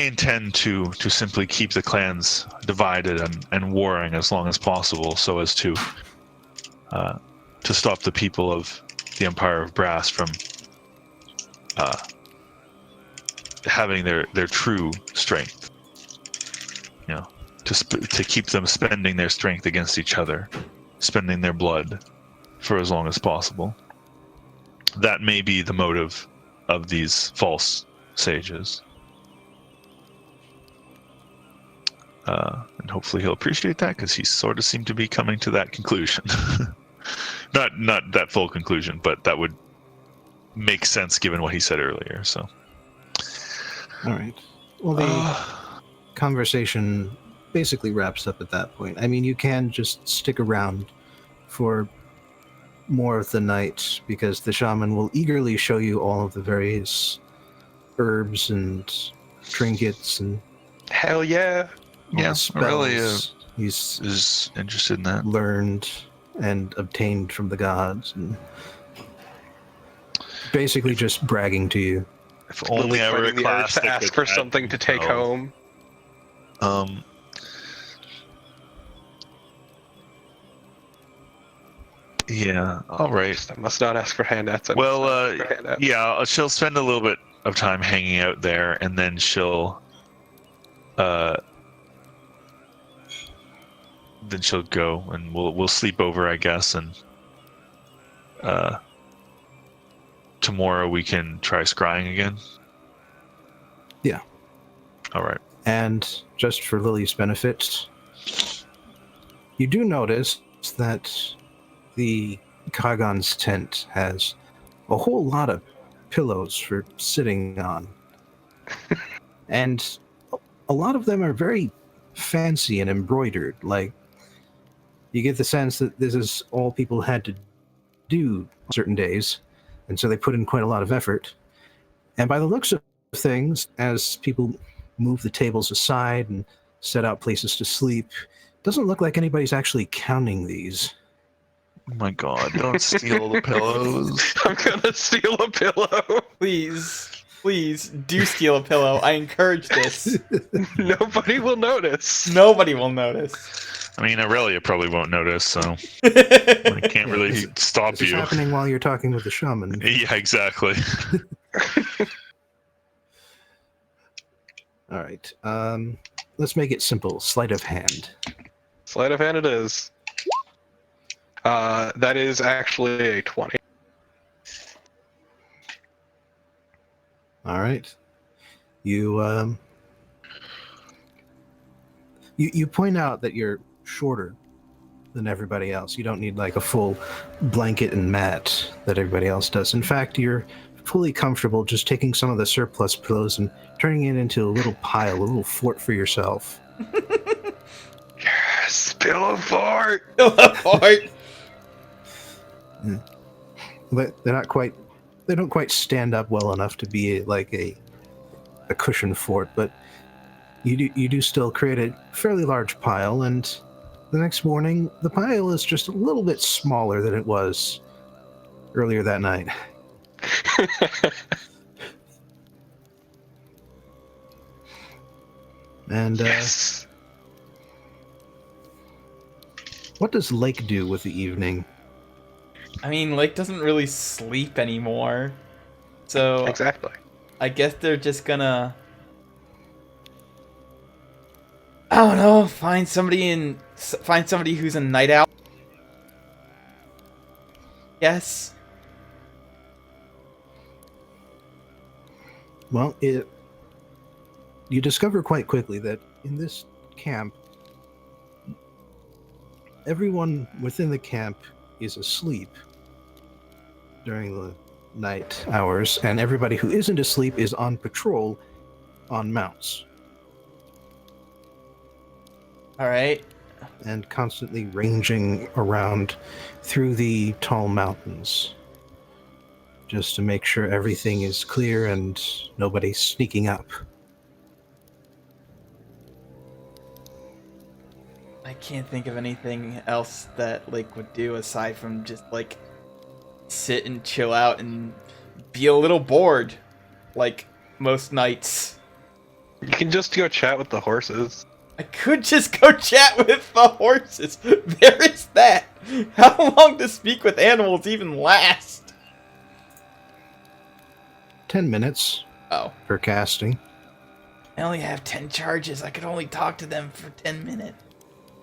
intend to simply keep the clans divided and warring as long as possible, so as to stop the people of the Empire of Brass from having their true strength. To keep them spending their strength against each other, spending their blood for as long as possible. That may be the motive of these false sages. And hopefully he'll appreciate that, because he sort of seemed to be coming to that conclusion. Not that full conclusion, but that would make sense given what he said earlier. So, all right. Well, the conversation basically wraps up at that point. I mean, you can just stick around for more of the night, because the shaman will eagerly show you all of the various herbs and trinkets and hell yeah. Yes, really he's interested in that. Learned and obtained from the gods, and basically just bragging to you. If only I were a class to ask for something to take home. Yeah. All right. I must not ask for handouts. She'll spend a little bit of time hanging out there, and then she'll go, and we'll sleep over, I guess, and tomorrow we can try scrying again. Yeah. All right. And just for Lily's benefit, you do notice that the Kagan's tent has a whole lot of pillows for sitting on. And a lot of them are very fancy and embroidered. Like, you get the sense that this is all people had to do on certain days, and so they put in quite a lot of effort. And by the looks of things, as people move the tables aside and set out places to sleep, it doesn't look like anybody's actually counting these. Oh my god, don't steal the pillows. I'm gonna steal a pillow. Please do steal a pillow. I encourage this. Nobody will notice. Nobody will notice. I mean, Aurelia probably won't notice, so I can't really stop this you. It's happening while you're talking with the shaman. Yeah, exactly. All right. Let's make it simple. Sleight of hand. Sleight of hand it is. That is actually a 20. All right. You point out that you're shorter than everybody else. You don't need like a full blanket and mat that everybody else does. In fact, you're fully comfortable just taking some of the surplus pillows and turning it into a little pile, a little fort for yourself. Yes, pillow fort. Pillow fort. But they don't quite stand up well enough to be like a a cushion for it, but you do still create a fairly large pile, and the next morning the pile is just a little bit smaller than it was earlier that night. And Yes. what does Lake do with the evening? I mean, Lake doesn't really sleep anymore, so Exactly. I guess they're just gonna, I don't know, find somebody who's a night owl. Yes. Well, you discover quite quickly that in this camp, everyone within the camp is asleep during the night hours, and everybody who isn't asleep is on patrol on mounts All right. and constantly ranging around through the tall mountains just to make sure everything is clear and nobody's sneaking up. I can't think of anything else that Lake would do aside from just like sit and chill out and be a little bored, like most nights. You can just go chat with the horses. I could just go chat with the horses. There is that. How long does speak with animals even last? 10 minutes Oh, per casting. I only have 10 charges. I could only talk to them for 10 minutes.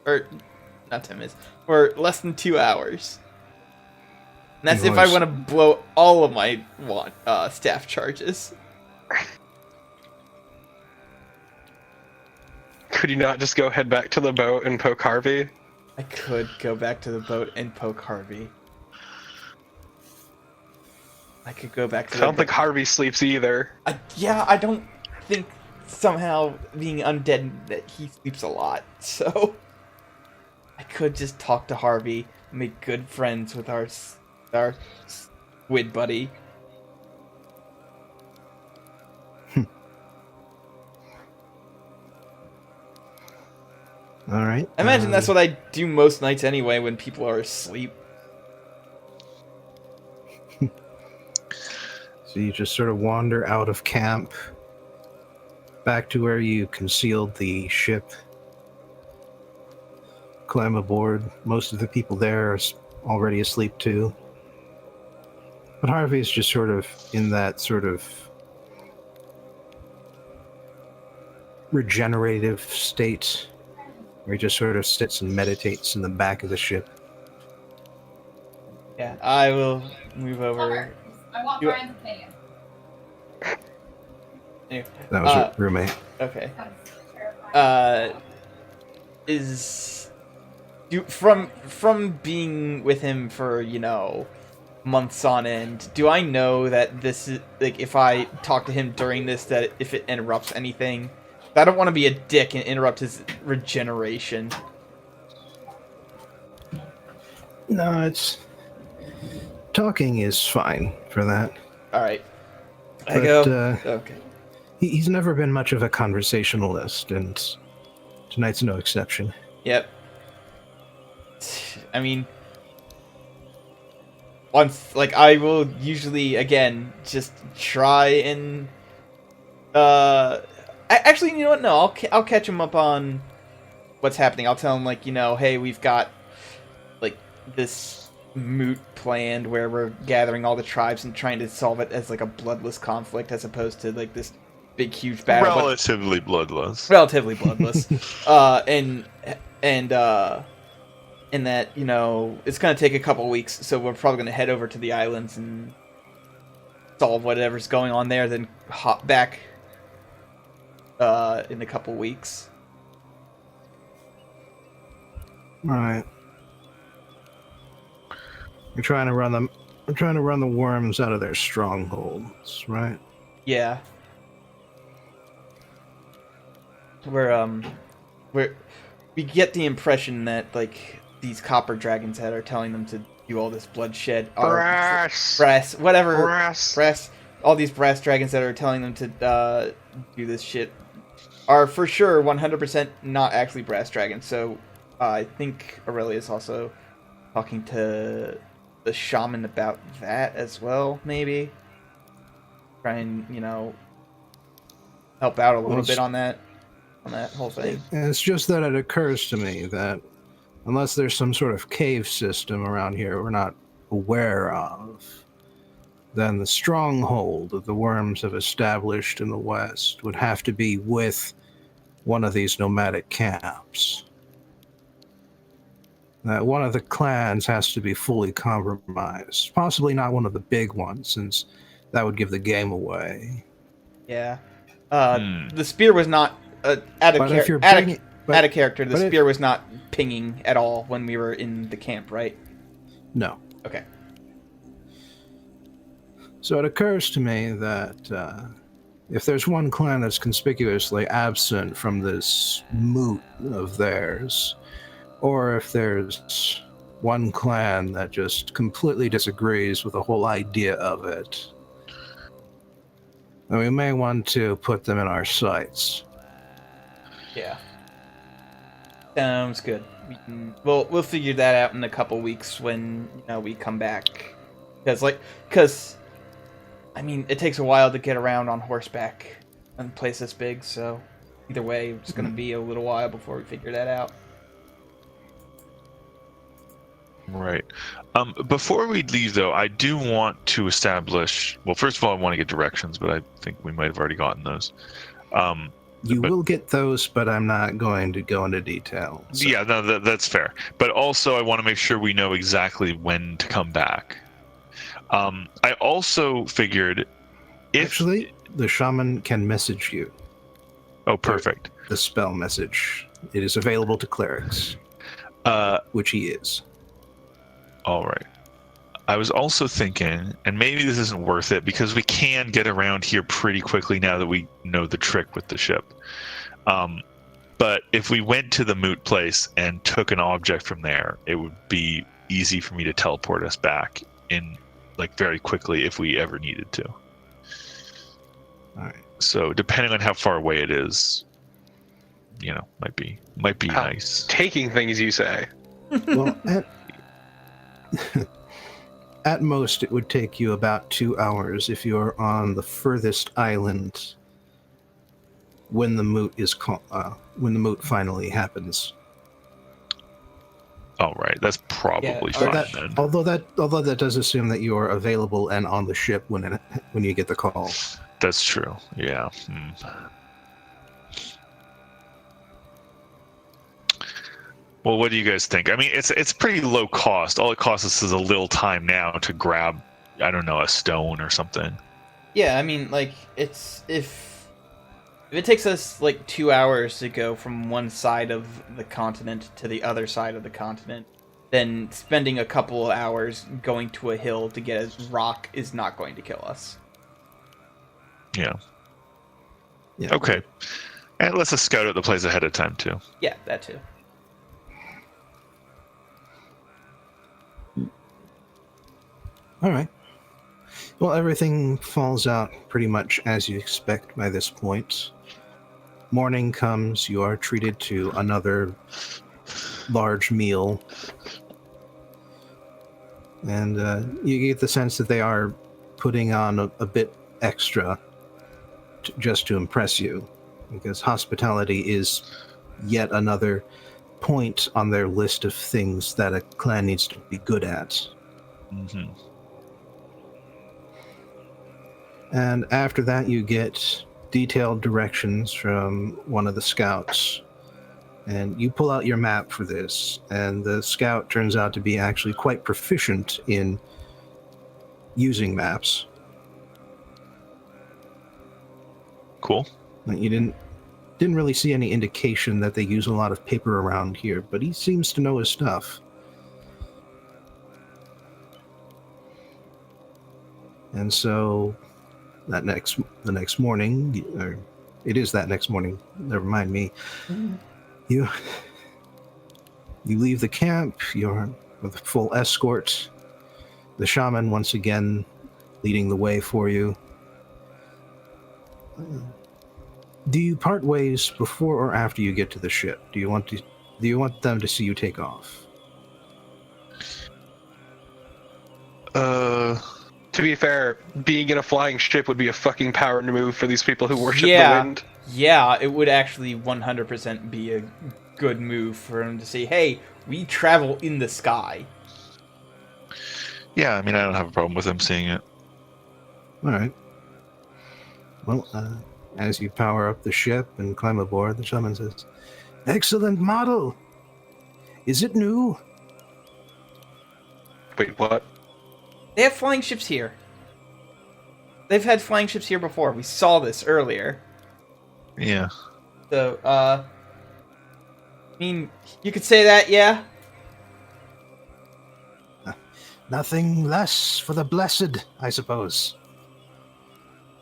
Or, not 10 minutes. For less than 2 hours. And that's if I want to blow all of my staff charges. Could you not just go head back to the boat and poke Harvey? I could go back to the boat and poke Harvey. I could go back to I the don't think Harvey sleeps either. I don't think somehow being undead that he sleeps a lot, so I could just talk to Harvey, make good friends with our squid buddy. All right. I imagine that's what I do most nights anyway when people are asleep. So you just sort of wander out of camp, back to where you concealed the ship, climb aboard. Most of the people there are already asleep too. But Harvey's just sort of in that sort of regenerative state where he just sort of sits and meditates in the back of the ship. Yeah, I will move over. I want You- Brian's opinion. Anyway, That was your roommate. okay. That's terrifying. From being with him for, months on end, do I know that this is, like, if I talk to him during this, that if it interrupts anything, I don't want to be a dick and interrupt his regeneration. No, it's... Talking is fine for that. Alright. I But, go. Okay. He's never been much of a conversationalist, and tonight's no exception. Yep. I mean, once, like, I will usually, again, just try and, actually, you know what, no, I'll catch him up on what's happening. I'll tell him, like, hey, we've got, like, this moot planned where we're gathering all the tribes and trying to solve it as, like, a bloodless conflict as opposed to, like, this big, huge battle. Relatively bloodless. Relatively bloodless. And that, it's going to take a couple weeks, so we're probably going to head over to the islands and solve whatever's going on there, then hop back in a couple weeks. Right. You're trying to run them. I'm trying to run the worms out of their strongholds, right? Yeah. We get the impression that, like, these copper dragons that are telling them to do all this bloodshed are Brass! brass, whatever, Brass! brass, all these brass dragons that are telling them to do this shit are for sure 100% not actually brass dragons. So I think Aurelia's also talking to the shaman about that as well, maybe. Try and, help out a little bit on that whole thing. And it's just that it occurs to me that unless there's some sort of cave system around here we're not aware of, then the stronghold that the worms have established in the west would have to be with one of these nomadic camps. That one of the clans has to be fully compromised. Possibly not one of the big ones, since that would give the game away. Yeah. The spear was not out of character. The spear was not pinging at all when we were in the camp, right? No. Okay. So it occurs to me that if there's one clan that's conspicuously absent from this moot of theirs, or if there's one clan that just completely disagrees with the whole idea of it, then we may want to put them in our sights. Yeah. Sounds good. We'll figure that out in a couple weeks when we come back. Because I mean, it takes a while to get around on horseback in a place this big, so either way, it's going to be a little while before we figure that out. Right. Before we leave, though, I do want to establish... Well, first of all, I want to get directions, but I think we might have already gotten those. You will get those, but I'm not going to go into detail. So. Yeah, no, that's fair. But also, I want to make sure we know exactly when to come back. I also figured if... Actually, the shaman can message you. Oh, perfect. The spell message. It is available to clerics, which he is. All right. I was also thinking, and maybe this isn't worth it, because we can get around here pretty quickly now that we know the trick with the ship. But if we went to the moot place and took an object from there, it would be easy for me to teleport us back in, very quickly if we ever needed to. All right. So depending on how far away it is, might be nice. Taking things, you say? Well, at most, it would take you about 2 hours if you're on the furthest island when the moot finally happens. All right, that's probably fine then. Although that does assume that you are available and on the ship when you get the call. That's true. Yeah. Well, what do you guys think? I mean, it's pretty low cost. All it costs us is a little time now to grab, I don't know, a stone or something. Yeah, I mean, it's if it takes us 2 hours to go from one side of the continent to the other side of the continent, then spending a couple of hours going to a hill to get a rock is not going to kill us. Yeah. Okay. And let's just scout out the place ahead of time, too. Yeah, that too. All right. Well, everything falls out pretty much as you expect by this point. Morning comes, you are treated to another large meal. And you get the sense that they are putting on a bit extra just to impress you. Because hospitality is yet another point on their list of things that a clan needs to be good at. Mm-hmm. And after that, you get detailed directions from one of the scouts. And you pull out your map for this, and the scout turns out to be actually quite proficient in using maps. Cool. You didn't really see any indication that they use a lot of paper around here, but he seems to know his stuff. And so the next morning, or it is that next morning, never mind me, you leave the camp, you're with a full escort, the shaman once again leading the way for you, Do you part ways before or after you get to the ship? Do you want them to see you take off? To be fair, being in a flying ship would be a fucking power move for these people who worship the wind. Yeah, it would actually 100% be a good move for him to say, hey, we travel in the sky. Yeah, I mean, I don't have a problem with him seeing it. All right. Well, as you power up the ship and climb aboard, the shaman says, "Excellent model. Is it new?" Wait, what? They have flying ships here. They've had flying ships here before. We saw this earlier. Yeah. So, I mean, you could say that, yeah? Nothing less for the blessed, I suppose.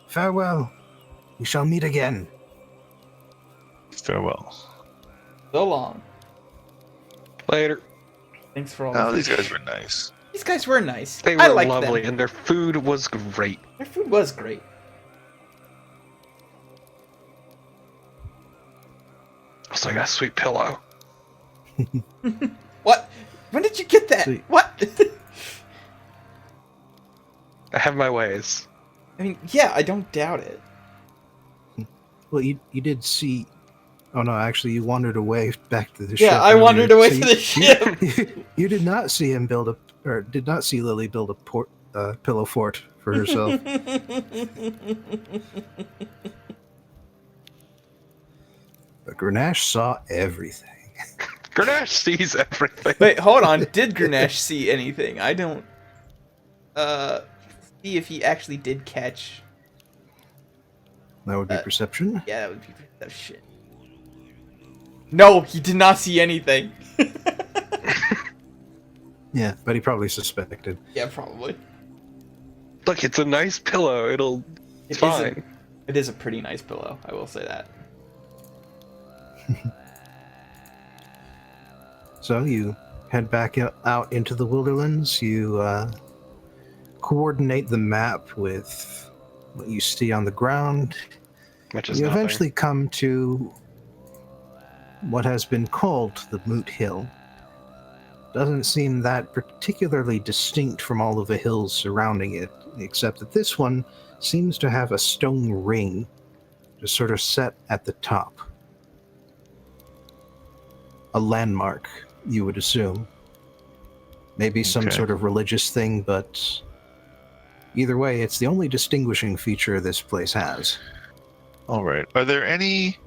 Farewell. We shall meet again. Farewell. So long. Later. Thanks for all Oh, this. these guys were nice. These guys were nice. They I were liked lovely, them. and their food was great. Their food was great. Also, I got a sweet pillow. What? When did you get that? Sweet. What? I have my ways. I mean, yeah, I don't doubt it. Well, you did see... Oh, no, actually, you wandered away back to the ship. Yeah, I earlier. wandered away So to the ship. You did not see him did not see Lily build a pillow fort for herself. But Grenache saw everything. Grenache sees everything. Wait, hold on. Did Grenache see anything? I don't... see if he actually did catch... That would be perception. Yeah, that would be... Oh, shit. No, he did not see anything. Yeah, but he probably suspected. Yeah, probably. Look, it's a nice pillow. It's fine. It is a pretty nice pillow, I will say that. So you head back out into the wilderness. You coordinate the map with what you see on the ground. Which is You nothing. eventually come to what has been called the Moot Hill. Doesn't seem that particularly distinct from all of the hills surrounding it, except that this one seems to have a stone ring just sort of set at the top. A landmark, you would assume. Maybe some Okay. sort of religious thing, but either way, it's the only distinguishing feature this place has. All right. Are there any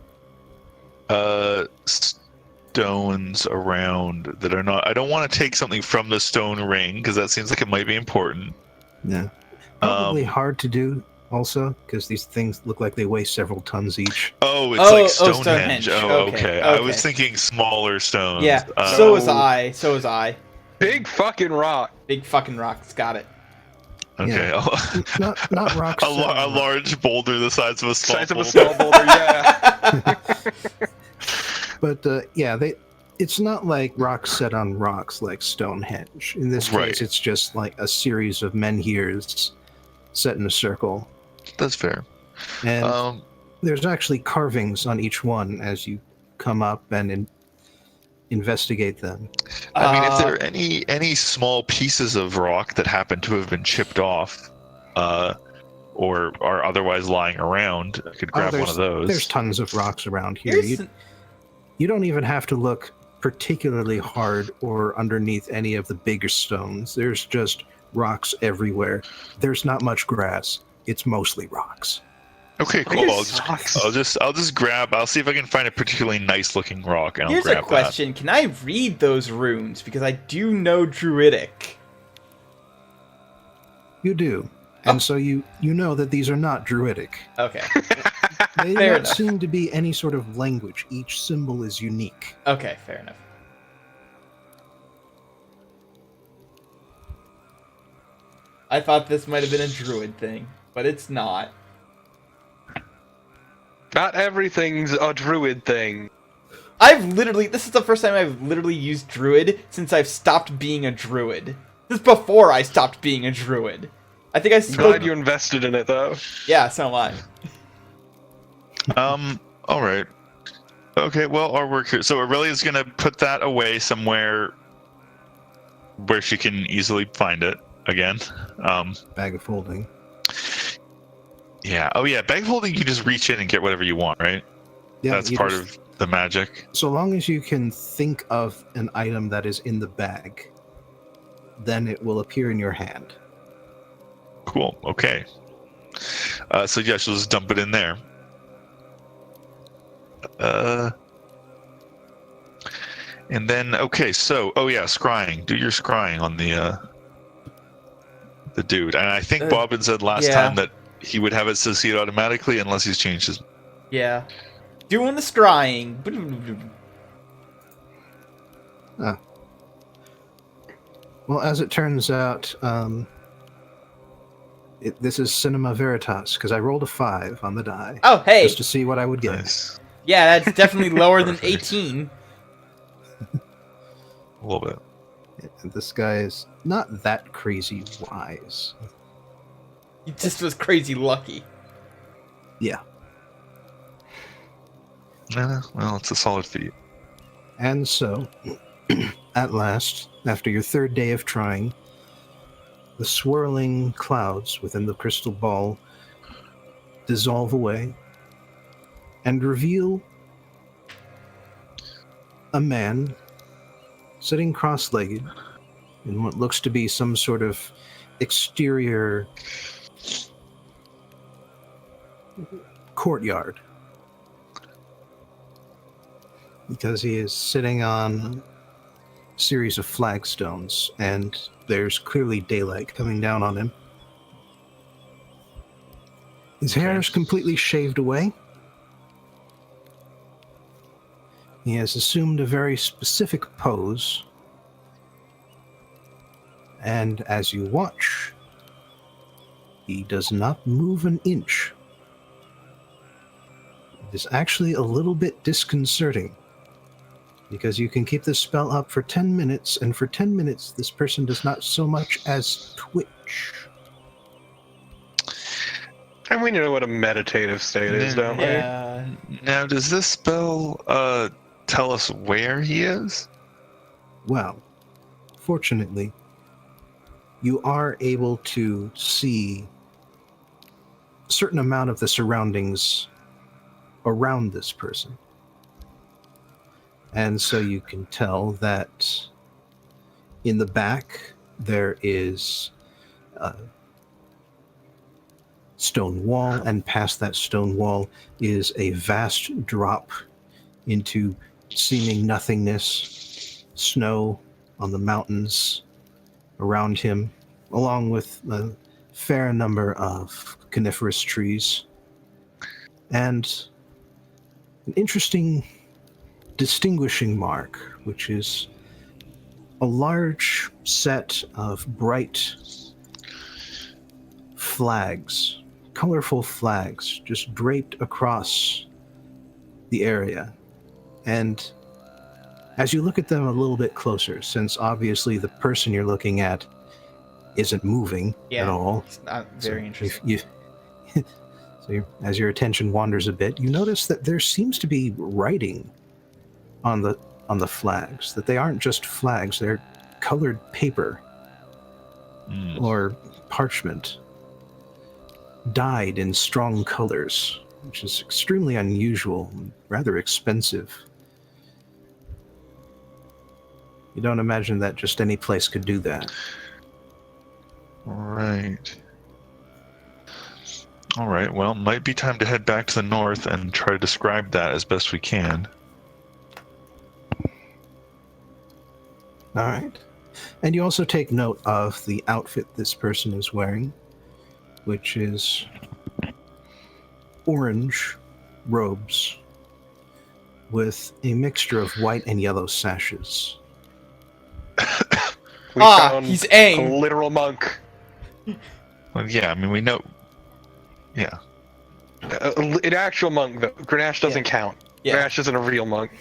stones around that are not? I don't want to take something from the stone ring because that seems like it might be important. Yeah. Probably hard to do also, because these things look like they weigh several tons each. Oh, it's like Stonehenge. Stonehenge. Oh, Okay, okay. I was okay. thinking smaller stones. Yeah, Uh, so was I. So was I. Big fucking rock. Big fucking rocks. Got it. Okay. Not rocks. a large boulder the size of a small Size of a boulder. small boulder, yeah. But yeah, it's not like rocks set on rocks like Stonehenge. In this Right. case, it's just like a series of menhirs set in a circle. That's fair. And there's actually carvings on each one as you come up and investigate them. I mean, if there are any small pieces of rock that happen to have been chipped off, or are otherwise lying around, I could grab one of those. There's tons of rocks around here. You don't even have to look particularly hard or underneath any of the bigger stones. There's just rocks everywhere. There's not much grass. It's mostly rocks. Okay, cool. I'll just grab. I'll see if I can find a particularly nice looking rock, and I'll Here's grab a question. Can I read those runes? Because I do know Druidic. You do. And so you know that these are not Druidic. Okay. They Fair don't enough. seem to be any sort of language. Each symbol is unique. Okay, fair enough. I thought this might have been a druid thing, but it's not. Not everything's a druid thing. This is the first time I've literally used druid since I've stopped being a druid. This is before I stopped being a druid. I think I I'm spoke... glad you invested in it, though. Yeah, so am I. All right. Okay. Well, our work here. So Aurelia's gonna put that away somewhere where she can easily find it again. Bag of holding. Yeah. Oh, yeah. Bag folding, you just reach in and get whatever you want, right? Yeah, That's part of the magic. So long as you can think of an item that is in the bag, then it will appear in your hand. Cool. Okay. So yeah, she'll just dump it in there. And then okay, so yeah, scrying. Do your scrying on the dude. And I think Bobbin said last time that he would have it succeed automatically unless he's changed his. Yeah. Doing the scrying. Well, as it turns out, this is Cinema Veritas, because I rolled a 5 on the die. Oh, hey! Just to see what I would get. Nice. Yeah, that's definitely lower than 18. A little bit. And this guy is not that crazy wise. He just was crazy lucky. Yeah. Well, it's a solid feat. And so, at last, after your third day of trying, the swirling clouds within the crystal ball dissolve away and reveal a man sitting cross-legged in what looks to be some sort of exterior courtyard, because he is sitting on a series of flagstones, and there's clearly daylight coming down on him. His hair is completely shaved away. He has assumed a very specific pose, and as you watch, he does not move an inch. It is actually a little bit disconcerting, because you can keep this spell up for 10 minutes, and for 10 minutes this person does not so much as twitch. And we know what a meditative state is, don't we? Yeah. Now, does this spell tell us where he is? Well, fortunately, you are able to see a certain amount of the surroundings around this person. And so you can tell that in the back there is a stone wall, and past that stone wall is a vast drop into seeming nothingness, snow on the mountains around him, along with a fair number of coniferous trees, and an interesting distinguishing mark, which is a large set of bright flags, colorful flags, just draped across the area. And as you look at them a little bit closer, since obviously the person you're looking at isn't moving at all. It's not very interesting. As your attention wanders a bit, you notice that there seems to be writing on the flags, that they aren't just flags, they're colored paper or parchment, dyed in strong colors, which is extremely unusual and rather expensive. You don't imagine that just any place could do that. Right. All right, well, might be time to head back to the north and try to describe that as best we can. All right. And you also take note of the outfit this person is wearing, which is orange robes with a mixture of white and yellow sashes. We found he's a Aang. literal monk. Well, yeah, I mean, we know. Yeah. An actual monk, though. Grenache doesn't count. Yeah. Grenache isn't a real monk.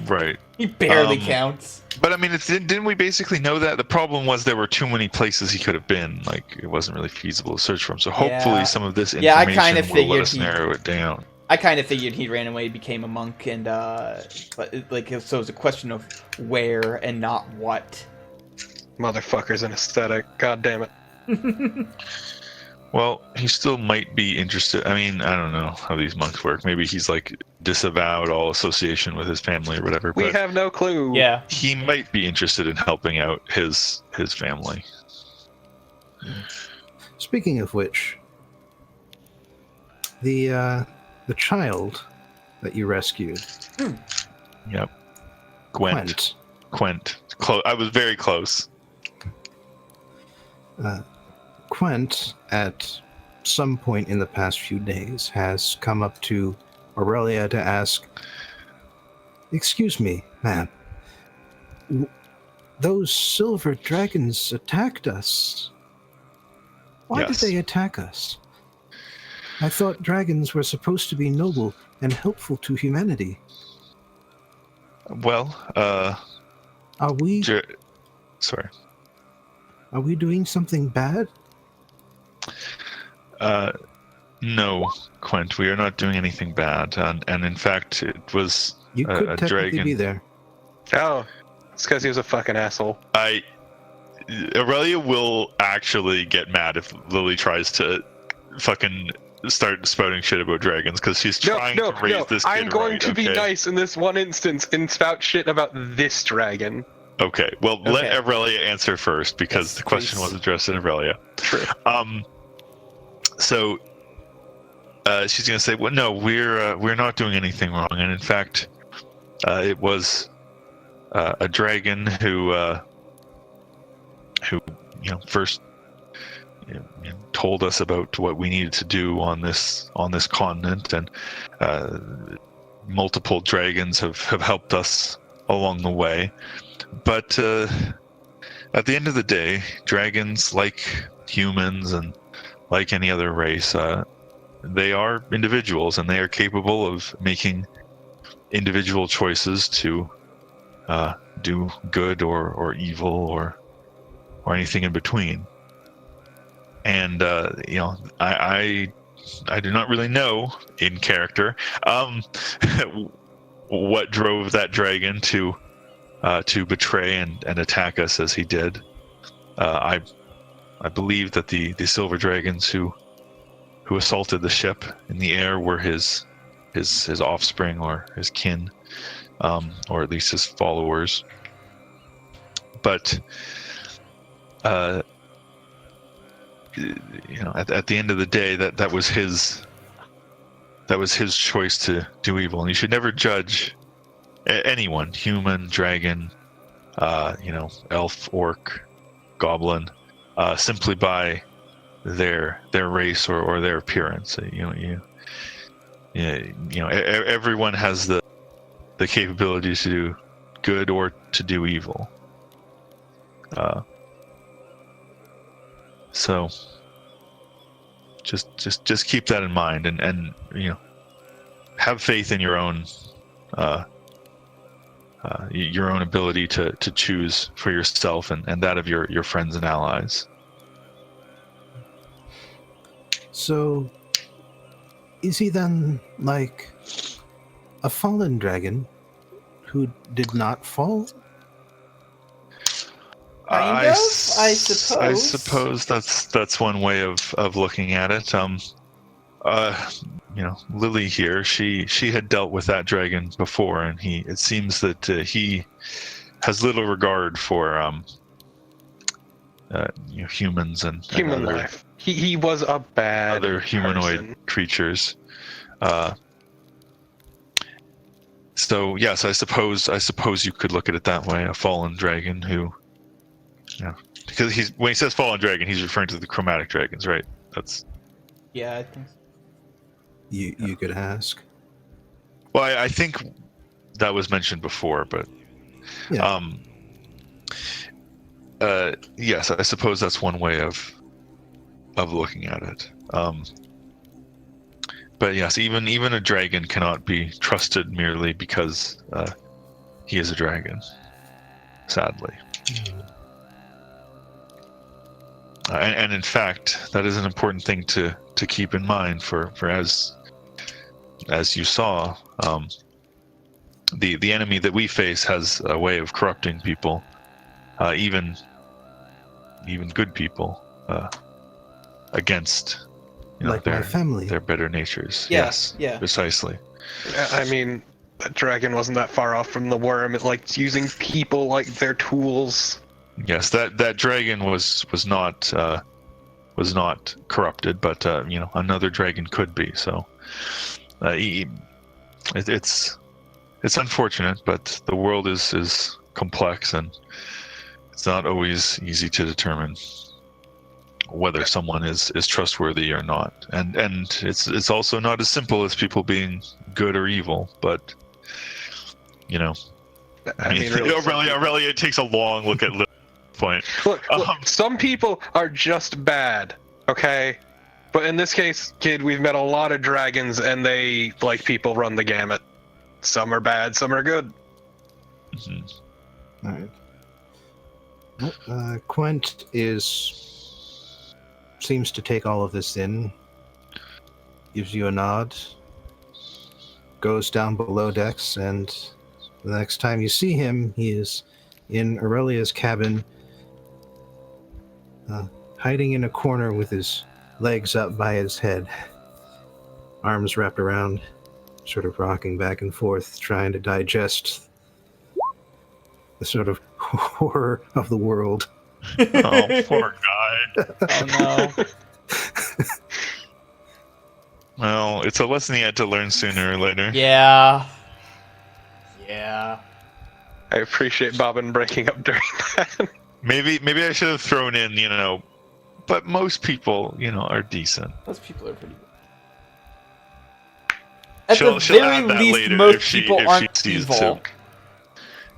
Right. He barely counts. But I mean, didn't we basically know that? The problem was there were too many places he could have been. Like, it wasn't really feasible to search for him. So hopefully some of this Yeah, I information kinda will let figured us narrow it down. I kind of figured he ran away, became a monk, and but like so it's a question of where and not what. Motherfucker's an aesthetic. God damn it. Well, he still might be interested. I mean, I don't know how these monks work. Maybe he's like disavowed all association with his family or whatever. We But have no clue. Yeah. he might be interested in helping out his family. Speaking of which, the child that you rescued, Yep. Gwent. I was very close. Quent, at some point in the past few days, has come up to Aurelia to ask, "Excuse me, ma'am, those silver dragons attacked us. Why Yes. did they attack us? I thought dragons were supposed to be noble and helpful to humanity. Well, Are we sorry. are we doing something bad?" No, Quent, we are not doing anything bad. And in fact, it was You could a technically dragon. be there. Oh, it's because he was a fucking asshole. Aurelia will actually get mad if Lily tries to fucking start spouting shit about dragons, because she's trying to raise this kid I'm going right, to be okay? nice in this one instance and spout shit about this dragon. Okay, well, let Okay. Aurelia answer first, because Yes, the question please. was addressed to Aurelia. True. So she's gonna say, "Well, no, we're not doing anything wrong, and in fact, it was a dragon who first told us about what we needed to do on this continent, and multiple dragons have helped us along the way. But at the end of the day, dragons, like humans and like any other race, they are individuals, and they are capable of making individual choices to do good or evil or anything in between. And I do not really know in character what drove that dragon to betray and attack us as he did. I believe that the silver dragons who assaulted the ship in the air were his offspring or his kin, or at least his followers. But at the end of the day, that was his choice to do evil, and you should never judge anyone, human, dragon, elf, orc, goblin, simply by their race or their appearance. Everyone has the capability to do good or to do evil. So just keep that in mind, and have faith in your own ability to choose for yourself and that of your friends and allies. So, is he then like a fallen dragon who did not fall? Kind of, I suppose. I suppose that's one way of looking at it. Lily here, she had dealt with that dragon before, and it seems that he has little regard for humans and Human other, life. He was a bad other humanoid person. creatures. So yes, I suppose you could look at it that way. A fallen dragon who, because when he says fallen dragon, he's referring to the chromatic dragons, right? That's Yeah, I think so. You could ask. well, I think that was mentioned before, but Yeah. yes, I suppose that's one way of looking at it. But yes, even a dragon cannot be trusted merely because he is a dragon, sadly. And in fact, that is an important thing to keep in mind for as you saw, the enemy that we face has a way of corrupting people, even good people, against Like my family. their better natures. Yeah, Yes, yeah. precisely. I mean, that dragon wasn't that far off from the worm. It likes using people like their tools. Yes, that dragon was not corrupted, but another dragon could be. So it's unfortunate, but the world is complex, and it's not always easy to determine whether someone is trustworthy or not. And it's also not as simple as people being good or evil, but I mean really it takes a long look at point. Look, some people are just bad, okay? But in this case, kid, we've met a lot of dragons, and they, like people, run the gamut. Some are bad, some are good. Mm-hmm. All right. Quent seems to take all of this in, gives you a nod, goes down below decks, and the next time you see him, he is in Aurelia's cabin, hiding in a corner with his legs up by his head, arms wrapped around, sort of rocking back and forth, trying to digest the sort of horror of the world. Oh, poor guy. Oh no. Well, it's a lesson he had to learn sooner or later. Yeah. I appreciate Bobbin breaking up during that. Maybe I should have thrown in, but most people, are decent. Those people are pretty good. At She'll the very add that least, later most if she people sees aren't evil. him.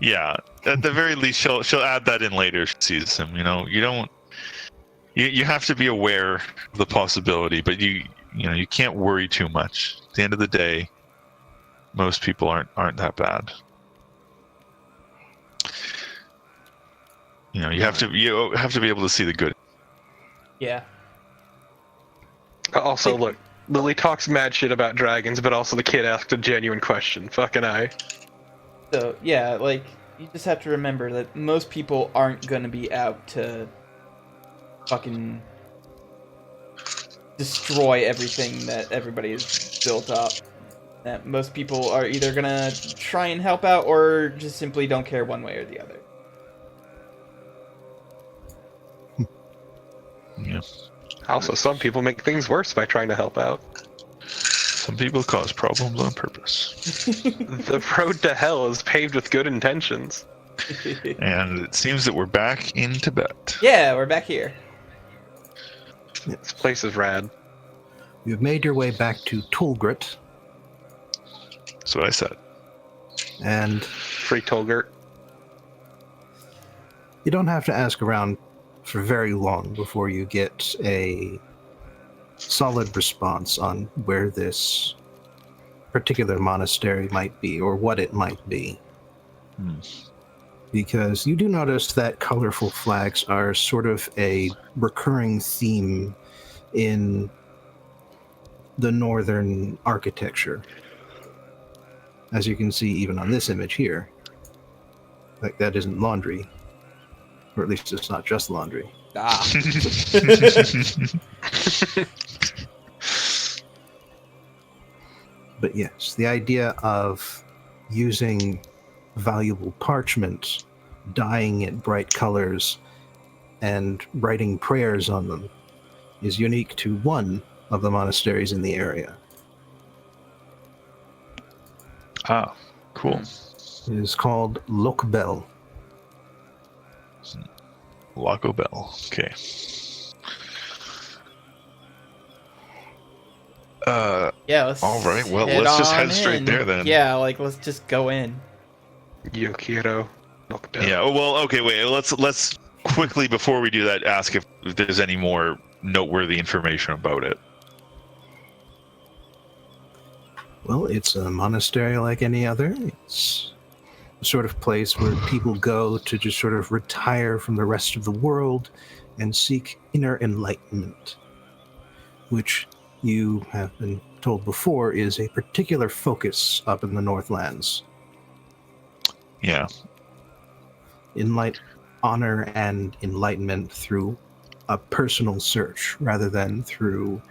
Yeah, at the very least, she'll add that in later if she sees him. You have to be aware of the possibility, but you can't worry too much. At the end of the day, most people aren't that bad. You have to be able to see the good. Yeah. Also, look, Lily talks mad shit about dragons, but also the kid asked a genuine question. Fucking I. So, yeah, you just have to remember that most people aren't gonna be out to fucking destroy everything that everybody has built up. That most people are either gonna try and help out or just simply don't care one way or the other. Yeah. Also, some people make things worse by trying to help out. Some people cause problems on purpose. The road to hell is paved with good intentions. And it seems that we're back in Tibet. Yeah, we're back here. This place is rad. You've made your way back to Tulgrit, That's what I said. and Free Tolgert. you don't have to ask around for very long before you get a solid response on where this particular monastery might be or what it might be. Because you do notice that colorful flags are sort of a recurring theme in the northern architecture. As you can see even on this image here. Like, that isn't laundry. Or at least it's not just laundry. Ah. But yes, the idea of using valuable parchment, dyeing it bright colors, and writing prayers on them is unique to one of the monasteries in the area. Ah, cool. It is called Lokbel. Lago Bell. Okay. Yeah, let's All right. Well, head let's just on head straight in. there then. Yeah, let's just go in. Yokiro. Yeah. Well, okay. Wait. Let's quickly before we do that ask if there's any more noteworthy information about it. Well, it's a monastery like any other. It's the sort of place where people go to just sort of retire from the rest of the world and seek inner enlightenment, which you have been told before is a particular focus up in the Northlands. Yeah. Honor and enlightenment through a personal search rather than through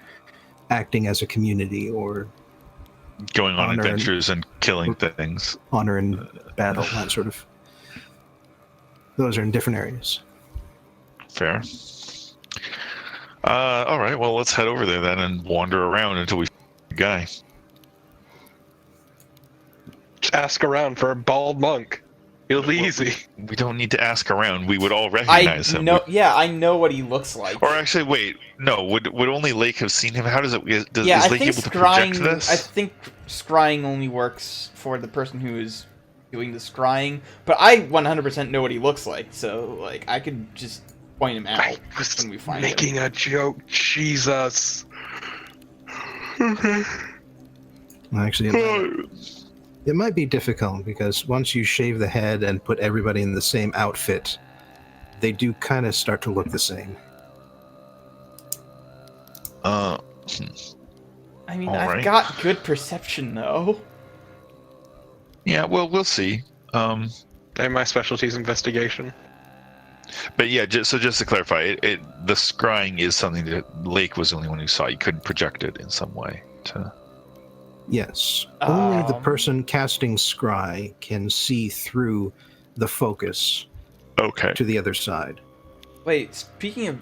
acting as a community or Going on honor adventures and killing things. honor and battle, that sort of. Those are in different areas. Fair. All right, well, let's head over there then and wander around until we find the guy. Just ask around for a bald monk. It'll be easy. We don't need to ask around. We would all recognize him. Yeah, I know what he looks like. Or actually, wait, no. Would only Lake have seen him? How does it? Is I Lake think able to project scrying. this? I think scrying only works for the person who is doing the scrying. But I 100% know what he looks like, so like I could just point him out I was when we find making him. a joke. Jesus. Actually, it might be difficult because once you shave the head and put everybody in the same outfit, they do kind of start to look the same. I mean, I've Alright. got good perception though. Yeah, well, we'll see. And my specialty is investigation. But yeah, just to clarify, the scrying is something that Lake was the only one who saw. You couldn't project it in some way. Yes. Only the person casting scry can see through the focus Okay. to the other side. Wait, speaking of,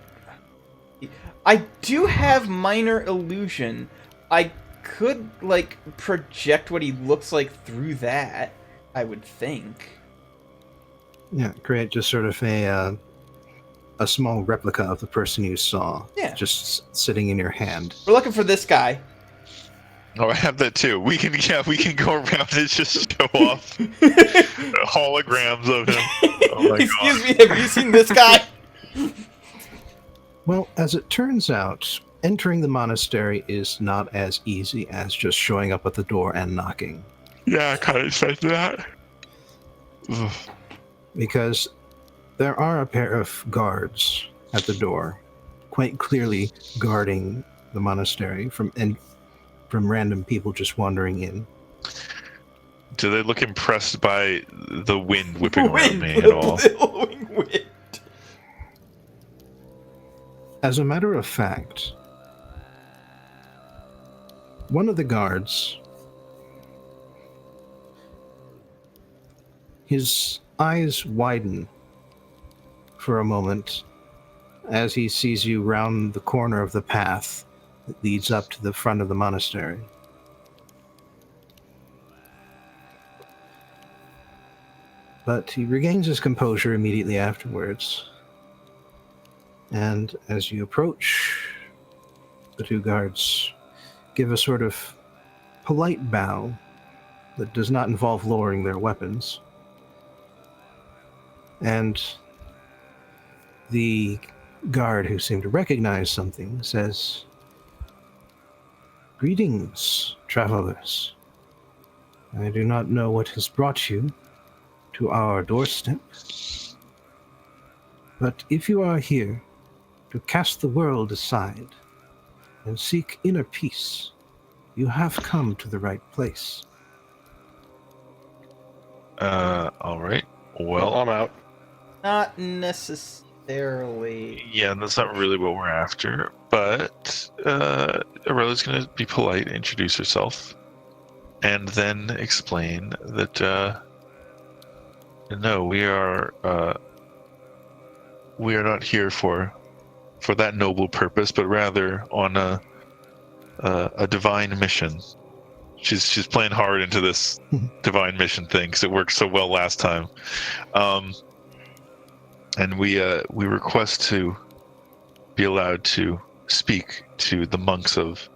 I do have minor illusion. I could like project what he looks like through that. I would think. Yeah, create just sort of a small replica of the person you saw. Yeah. Just sitting in your hand. We're looking for this guy. Oh, I have that too. We can go around and just show off holograms of him. Oh my Excuse God. me, have you seen this guy? Well, as it turns out, entering the monastery is not as easy as just showing up at the door and knocking. Yeah, I kind of said that. Ugh. Because there are a pair of guards at the door, quite clearly guarding the monastery from random people just wandering in. Do they look impressed by the wind whipping around me at all? Blowing wind. As a matter of fact, one of the guards, his eyes widen for a moment as he sees you round the corner of the path that leads up to the front of the monastery. But he regains his composure immediately afterwards. And as you approach, the two guards give a sort of polite bow that does not involve lowering their weapons. And the guard, who seemed to recognize something, says, "Greetings, travelers. I do not know what has brought you to our doorstep, but if you are here to cast the world aside and seek inner peace, you have come to the right place." All right. Well, I'm out. Not necessarily. yeah, that's not really what we're after. But Aurella's going to be polite, introduce herself, and then explain that no, we are not here for that noble purpose, but rather on a divine mission. She's playing hard into this divine mission thing because it worked so well last time, and we request to be allowed to speak to the monks of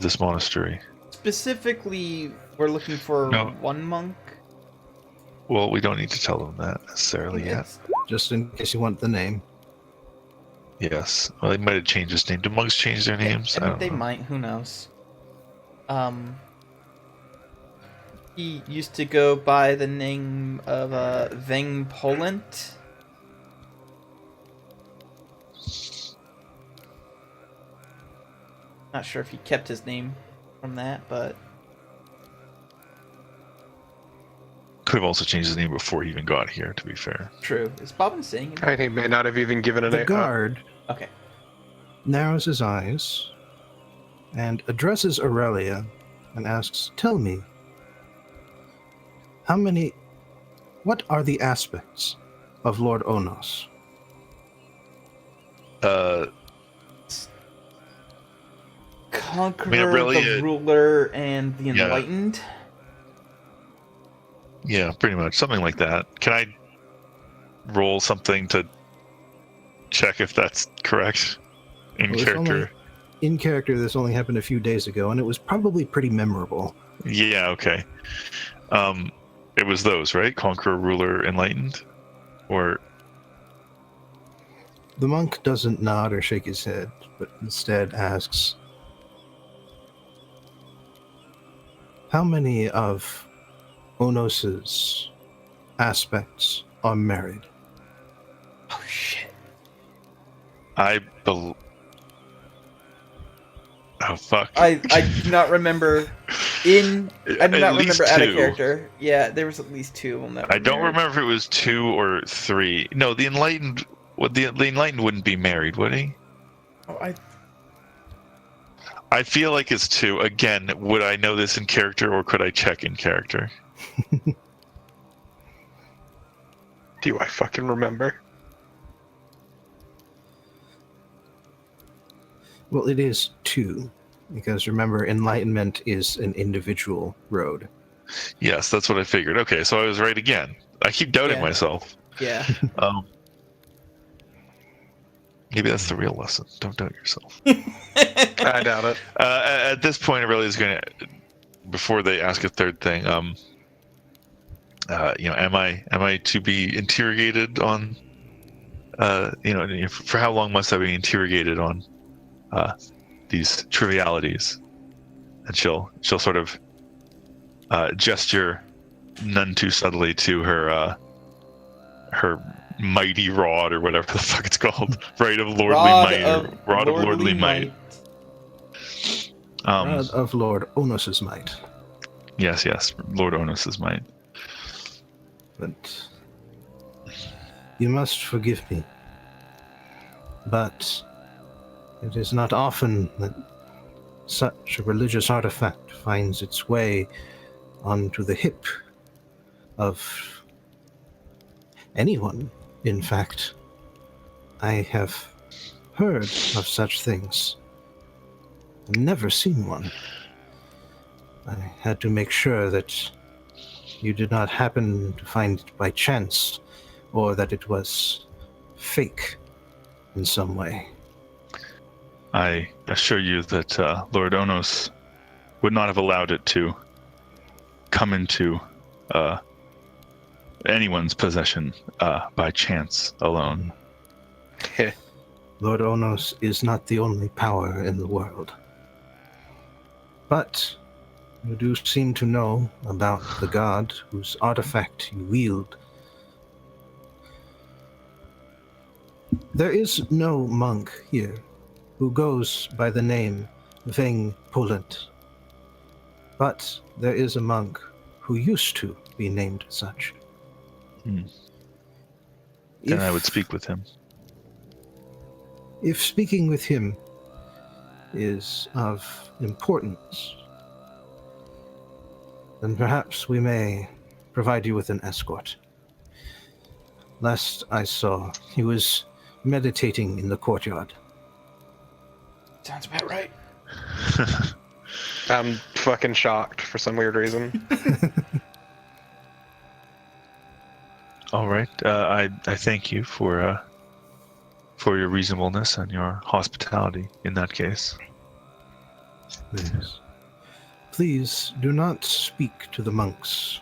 this monastery. Specifically, we're looking for one monk. Well, we don't need to tell them that necessarily yet. Just in case you want the name. Yes. Well, they might have changed his name. Do monks change their names? I don't They know. might. Who knows? He used to go by the name of Veng Polant. Not sure if he kept his name from that, but Could have also changed his name before he even got here, to be fair. true. Is Bobbin saying? And he may not have even given a The name. guard Okay. narrows his eyes and addresses Aurelia and asks, "Tell me, what are the aspects of Lord Onos?" Conqueror, Aurelia- the ruler, and the Yeah. enlightened. Yeah, pretty much. Something like that. Can I roll something to check if that's correct in Well, it's character? In character, this only happened a few days ago, and it was probably pretty memorable. Yeah, okay. It was those, right? Conqueror, ruler, enlightened? Or The monk doesn't nod or shake his head, but instead asks, "How many of Onos's aspects are married?" Oh shit! I bel Oh fuck. I do not remember. I do At not least remember out of two. character. Yeah, there was at least 2 of them that were I don't married. remember if it was 2 or 3. No, the enlightened. The enlightened wouldn't be married, would he? Oh, I feel like it's 2. Again, would I know this in character or could I check in character? Do I fucking remember? Well, it is 2, because remember, enlightenment is an individual road. Yes, that's what I figured. Okay, so I was right again. I keep doubting Yeah. myself. yeah. Maybe that's the real lesson. Don't doubt yourself. I doubt it. At this point, Aurelia's going to, before they ask a third thing, am I to be interrogated on, for how long must I be interrogated on these trivialities? And she'll sort of gesture none too subtly to her mighty rod or whatever the fuck it's called, right of lordly might, or rod of lordly might. Rod of Lord Onos's might. Yes, Lord Onos's might. But you must forgive me. But it is not often that such a religious artifact finds its way onto the hip of anyone, in fact. I have heard of such things. I've never seen one. I had to make sure that you did not happen to find it by chance, or that it was fake in some way. I assure you that Lord Onos would not have allowed it to come into anyone's possession by chance alone. Lord Onos is not the only power in the world. But you do seem to know about the god whose artifact you wield. There is no monk here who goes by the name Veng Polant. But there is a monk who used to be named such. Then I would speak with him. If speaking with him is of importance, then perhaps we may provide you with an escort. Last I saw, he was meditating in the courtyard. Sounds about right. I'm fucking shocked for some weird reason. All right. I thank you for your reasonableness and your hospitality in that case. Yes. Please do not speak to the monks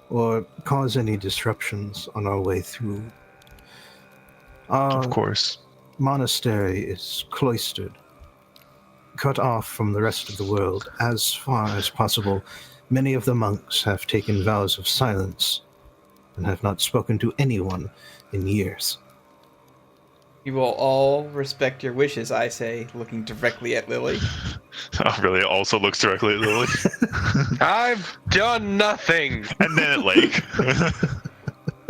or cause any disruptions on our way through. Our Of course. monastery is cloistered, cut off from the rest of the world as far as possible Many of the monks have taken vows of silence and have not spoken to anyone in years. We will all respect your wishes, I say, looking directly at Lily. Really also looks directly at Lily. I've done nothing. And then at Lake.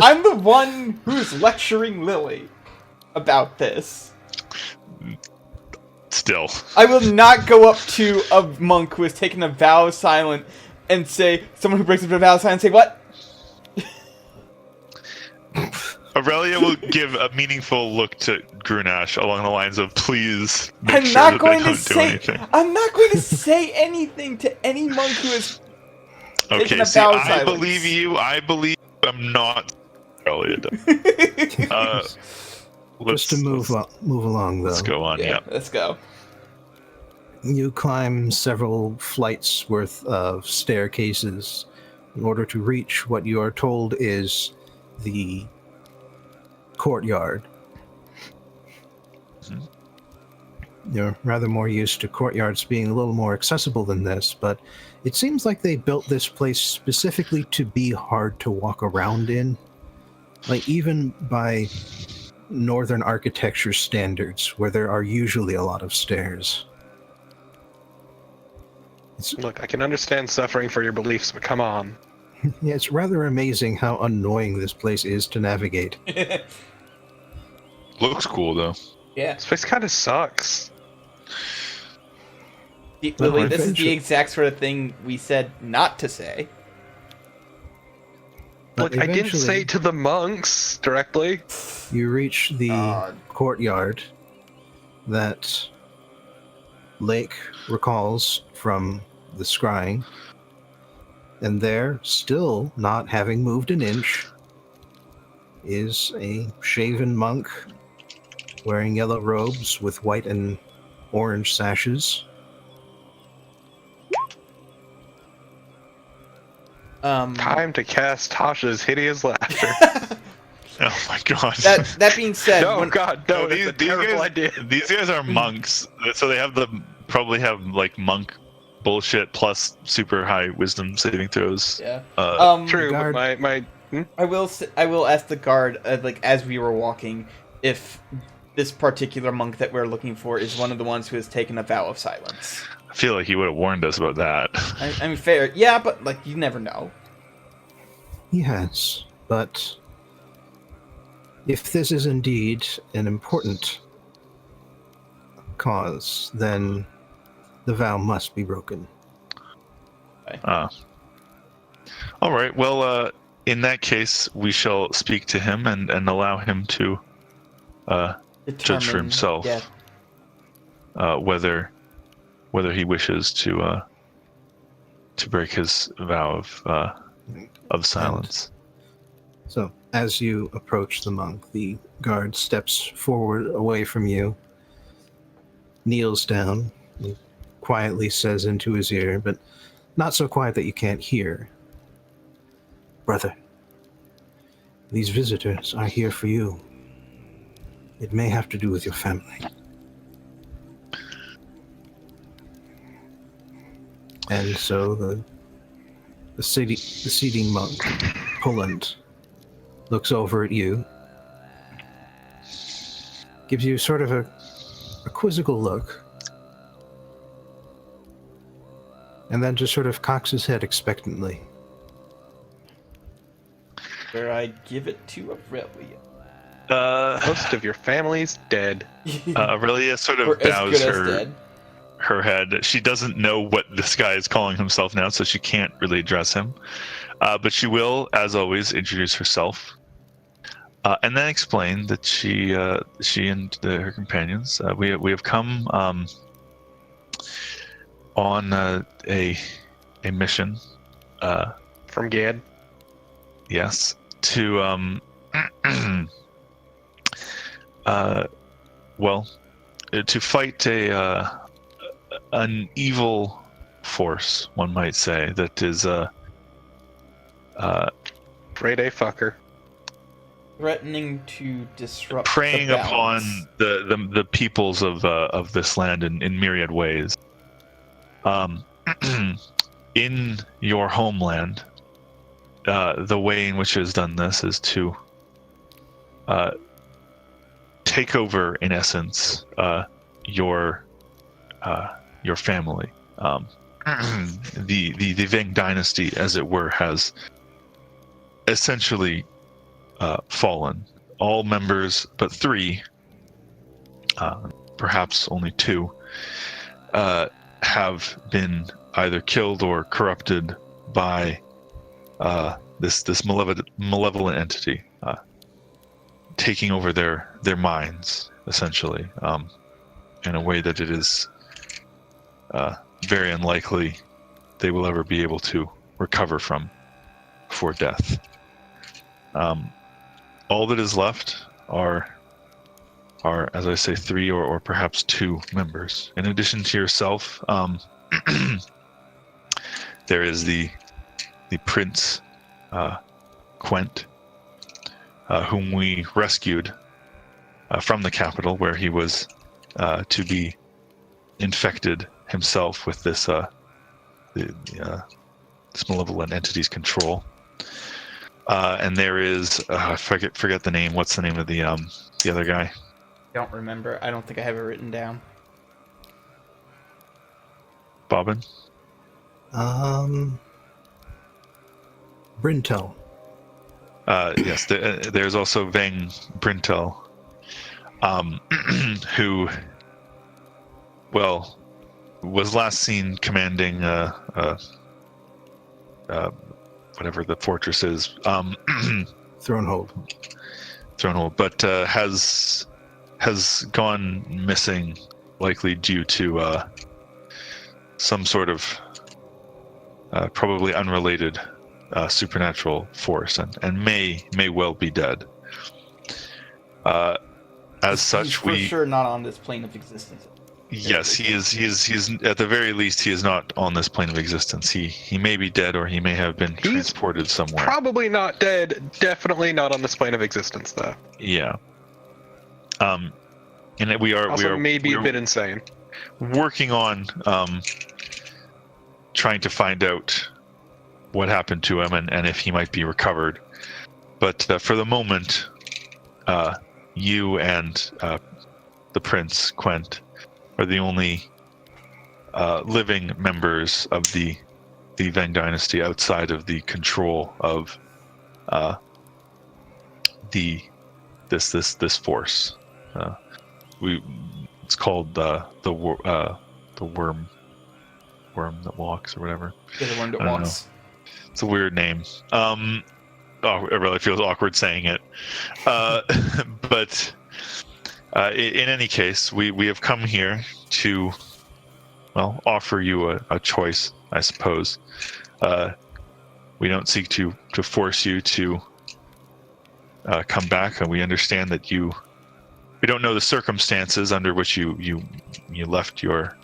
I'm the one who's lecturing Lily about this. Still. I will not go up to a monk who has taken a vow of silence and say, someone who breaks up a vow of silence, say, what? Aurelia will give a meaningful look to Grunash along the lines of, please make I'm sure not that going they to don't do say. anything. I'm not going to say anything to any monk who has taken Okay, a see, vow of I silence. believe you. I believe I'm not Aurelia. Just to move along, though. Let's go on, yeah. Let's go. You climb several flights worth of staircases in order to reach what you are told is the courtyard. You're rather more used to courtyards being a little more accessible than this, but it seems like they built this place specifically to be hard to walk around in. Like, even by northern architecture standards, where there are usually a lot of stairs. Look, I can understand suffering for your beliefs, but come on. Yeah, it's rather amazing how annoying this place is to navigate. Looks cool, though. Yeah. This place kind of sucks. Lily, this is the exact sort of thing we said not to say. Look, I didn't say to the monks directly. You reach the courtyard that Lake recalls from the scrying, and there, still not having moved an inch, is a shaven monk wearing yellow robes with white and orange sashes. Time to cast Tasha's hideous laughter. Oh my god. That being said, No, God, no, that's a terrible idea. These guys are monks, so they have probably have like monk bullshit plus super high wisdom saving throws. Yeah. True, guard- but my I will ask the guard, like as we were walking, if this particular monk that we're looking for is one of the ones who has taken a vow of silence. I feel like he would have warned us about that. I mean, fair, yeah, but like you never know. He has, but if this is indeed an important cause, then the vow must be broken. All right. Well, in that case, we shall speak to him and allow him to judge for himself whether he wishes to break his vow of silence. So, as you approach the monk, the guard steps forward away from you, kneels down, and quietly says into his ear, but not so quiet that you can't hear, "Brother, these visitors are here for you. It may have to do with your family." And so the seating monk, Poland, looks over at you, gives you sort of a quizzical look, and then just sort of cocks his head expectantly. Where I give it to Aurelia. most of your family's dead. Aurelia sort of Or as bows good as dead. her head. She doesn't know what this guy is calling himself now, so she can't really address him. But she will, as always, introduce herself, and then explain that she and her companions we have come on a mission. From Gad. Yes, to to fight an evil force, one might say, that is Grade A fucker. Threatening to disrupt preying the upon balance. the peoples of this land in myriad ways. in your homeland, the way in which it has done this is to take over, in essence, your family. The Veng dynasty, as it were, has essentially fallen. All members but 3, perhaps only 2, have been either killed or corrupted by this malevolent entity, taking over their minds, essentially, in a way that it is very unlikely they will ever be able to recover from before death. All that is left are, as I say, 3 or perhaps 2 members. In addition to yourself, there is the Prince Quent, whom we rescued from the capital, where he was to be infected himself with this this malevolent entity's control. And there is I forget the name. What's the name of the other guy? Don't remember. I don't think I have it written down. Bobbin? Brintel. Yes, there's also Veng Brintel, who, well, was last seen commanding whatever the fortress is, Thronehold. but has gone missing, likely due to some sort of probably unrelated supernatural force, and may well be dead. As such, He's for sure not on this plane of existence. Yes, he is at the very least, he is not on this plane of existence. He may be dead, or he may have been transported somewhere. Probably not dead. Definitely not on this plane of existence, though. Yeah. And we are maybe a bit insane. Working on trying to find out what happened to him and if he might be recovered. But for the moment, you and the Prince Quent are the only living members of the Veng dynasty outside of the control of this force. It's called the worm that walks, or whatever. Yeah, the worm that walks. It's a weird name. It really feels awkward saying it. But in any case, we have come here to, well, offer you a choice, I suppose. We don't seek to force you to come back, and we understand that we don't know the circumstances under which you left your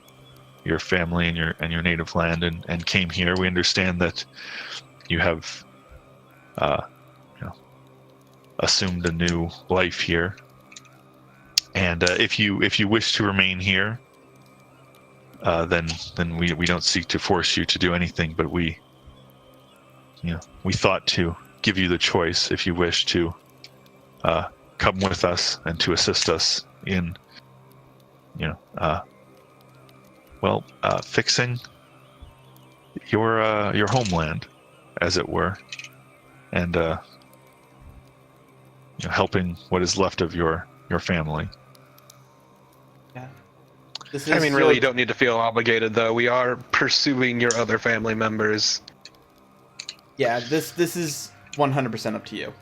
family and your native land and came here. We understand that you have assumed a new life here, and if you wish to remain here, then we don't seek to force you to do anything, but we thought to give you the choice, if you wish to come with us and to assist us in fixing your homeland, as it were, and helping what is left of your family. Yeah. Really, you don't need to feel obligated, though. We are pursuing your other family members. Yeah, this is 100% up to you.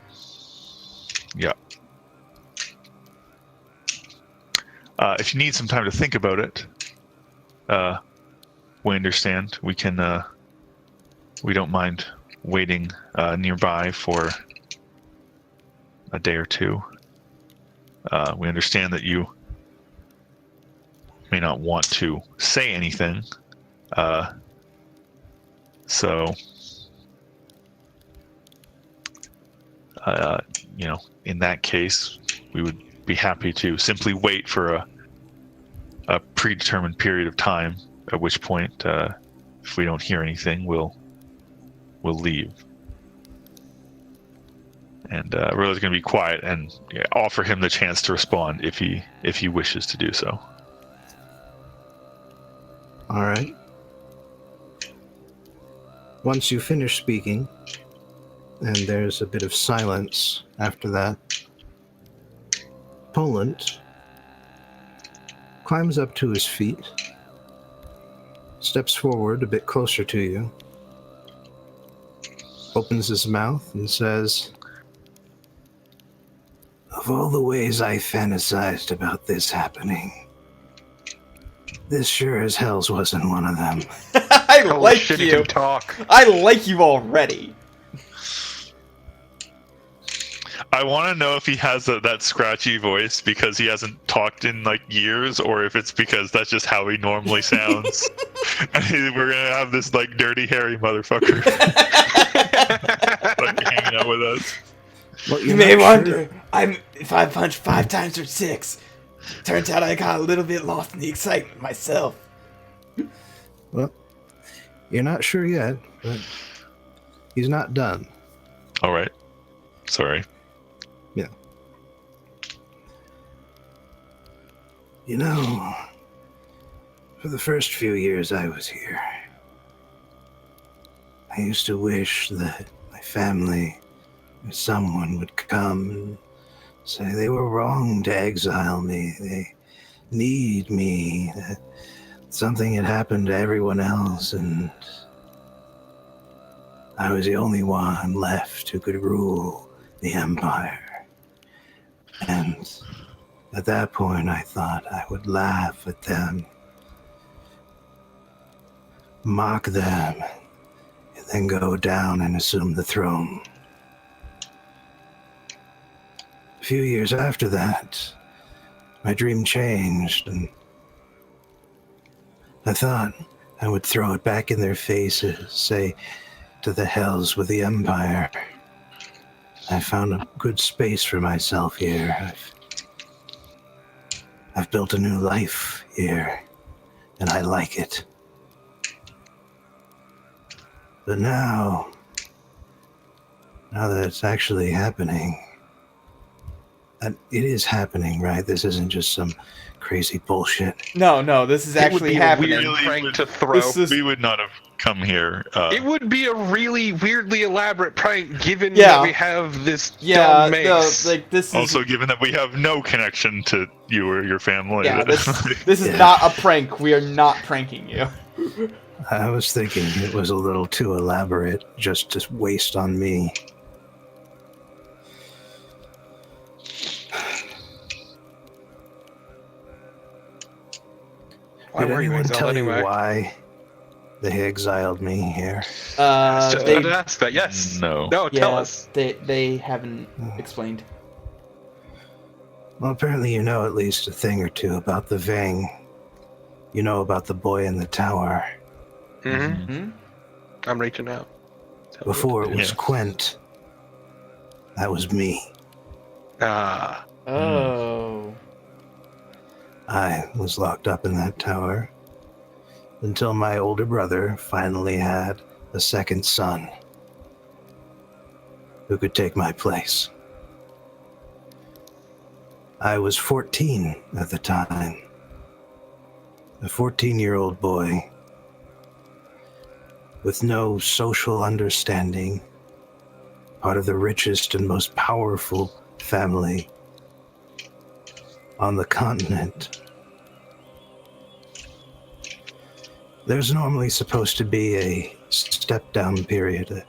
Yeah. If you need some time to think about it, we understand. We can. We don't mind waiting nearby for a day or two. We understand that you may not want to say anything, so in that case, we would be happy to simply wait for a predetermined period of time, at which point if we don't hear anything, we'll leave. And Rilla's going to be quiet and offer him the chance to respond if he wishes to do so. All right. Once you finish speaking, and there's a bit of silence after that, Poland climbs up to his feet, steps forward a bit closer to you, opens his mouth and says, "Of all the ways I fantasized about this happening, this sure as hells wasn't one of them." I Holy like shit, he you. can talk. I like you already. I want to know if he has that scratchy voice because he hasn't talked in like years, or if it's because that's just how he normally sounds. And we're gonna have this like dirty, hairy motherfucker like hanging out with us. Well, You may wonder, if I punch 5 times or 6. Turns out I got a little bit lost in the excitement myself. Well, you're not sure yet, but he's not done. All right, sorry. Yeah. You know, for the first few years I was here, I used to wish that my family or someone would come and say they were wrong to exile me. They need me. That something had happened to everyone else, and I was the only one left who could rule the empire. And at that point, I thought I would laugh at them, mock them, and then go down and assume the throne. A few years after that, my dream changed, and I thought I would throw it back in their faces, say, "To the hells with the empire. I found a good space for myself here. I've built a new life here, and I like it. But now that it's actually happening, and it is happening, right? This isn't just some crazy bullshit." No, this is actually happening. It would be a weird prank to throw. This is- We would not have come here. It would be a really weirdly elaborate prank, given that we have this dumb mace. this is Also, given that we have no connection to you or your family. yeah. This is not a prank. We are not pranking you. I was thinking it was a little too elaborate just to waste on me. Why Did were you anyone exiled tell anyway? you why they exiled me here? Just about to ask that. Yes. No. No. Tell us. They haven't explained. Well, apparently you know at least a thing or two about the Vang. You know about the boy in the tower. Mm-hmm. I'm reaching out. Tell me Before what it to was Quent. That was me. do. Ah. Oh. I was locked up in that tower until my older brother finally had a second son who could take my place. I was 14 at the time. A 14-year-old boy with no social understanding, part of the richest and most powerful family on the continent. There's normally supposed to be a step-down period,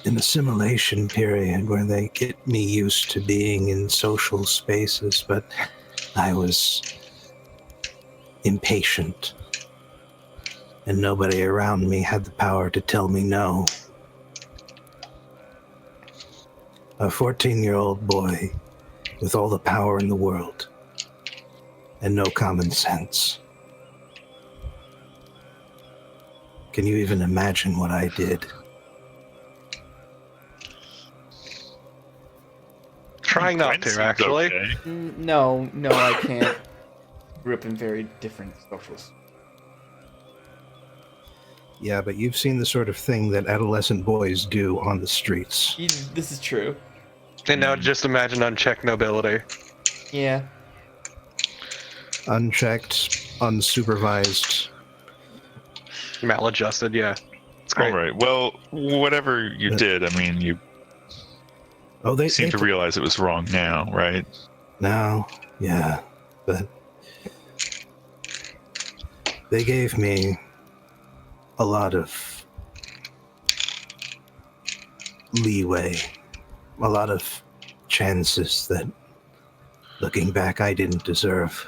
an assimilation period where they get me used to being in social spaces, but I was impatient, and nobody around me had the power to tell me no. A 14-year-old boy with all the power in the world and no common sense. Can you even imagine what I did? Trying not to, actually. Okay. No, I can't. Grew up in very different social. Yeah, but you've seen the sort of thing that adolescent boys do on the streets. This is true. And now just imagine unchecked nobility. Yeah. Unchecked, unsupervised. Maladjusted, yeah. It's great. All right. Well, whatever you did, I mean, you Oh, they seem to realize it was wrong now, right? now, yeah, but they gave me a lot of leeway, a lot of chances that, looking back, I didn't deserve.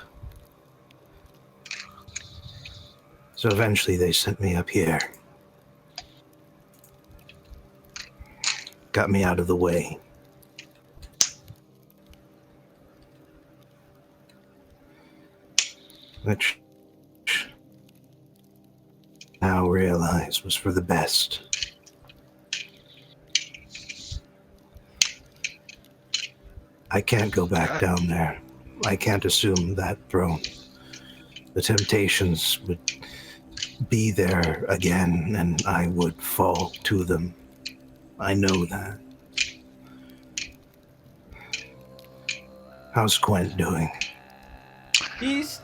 So eventually they sent me up here. Got me out of the way. Which now realize was for the best. I can't go back down there. I can't assume that throne. The temptations would be there again, and I would fall to them. I know that. How's Quent doing? He's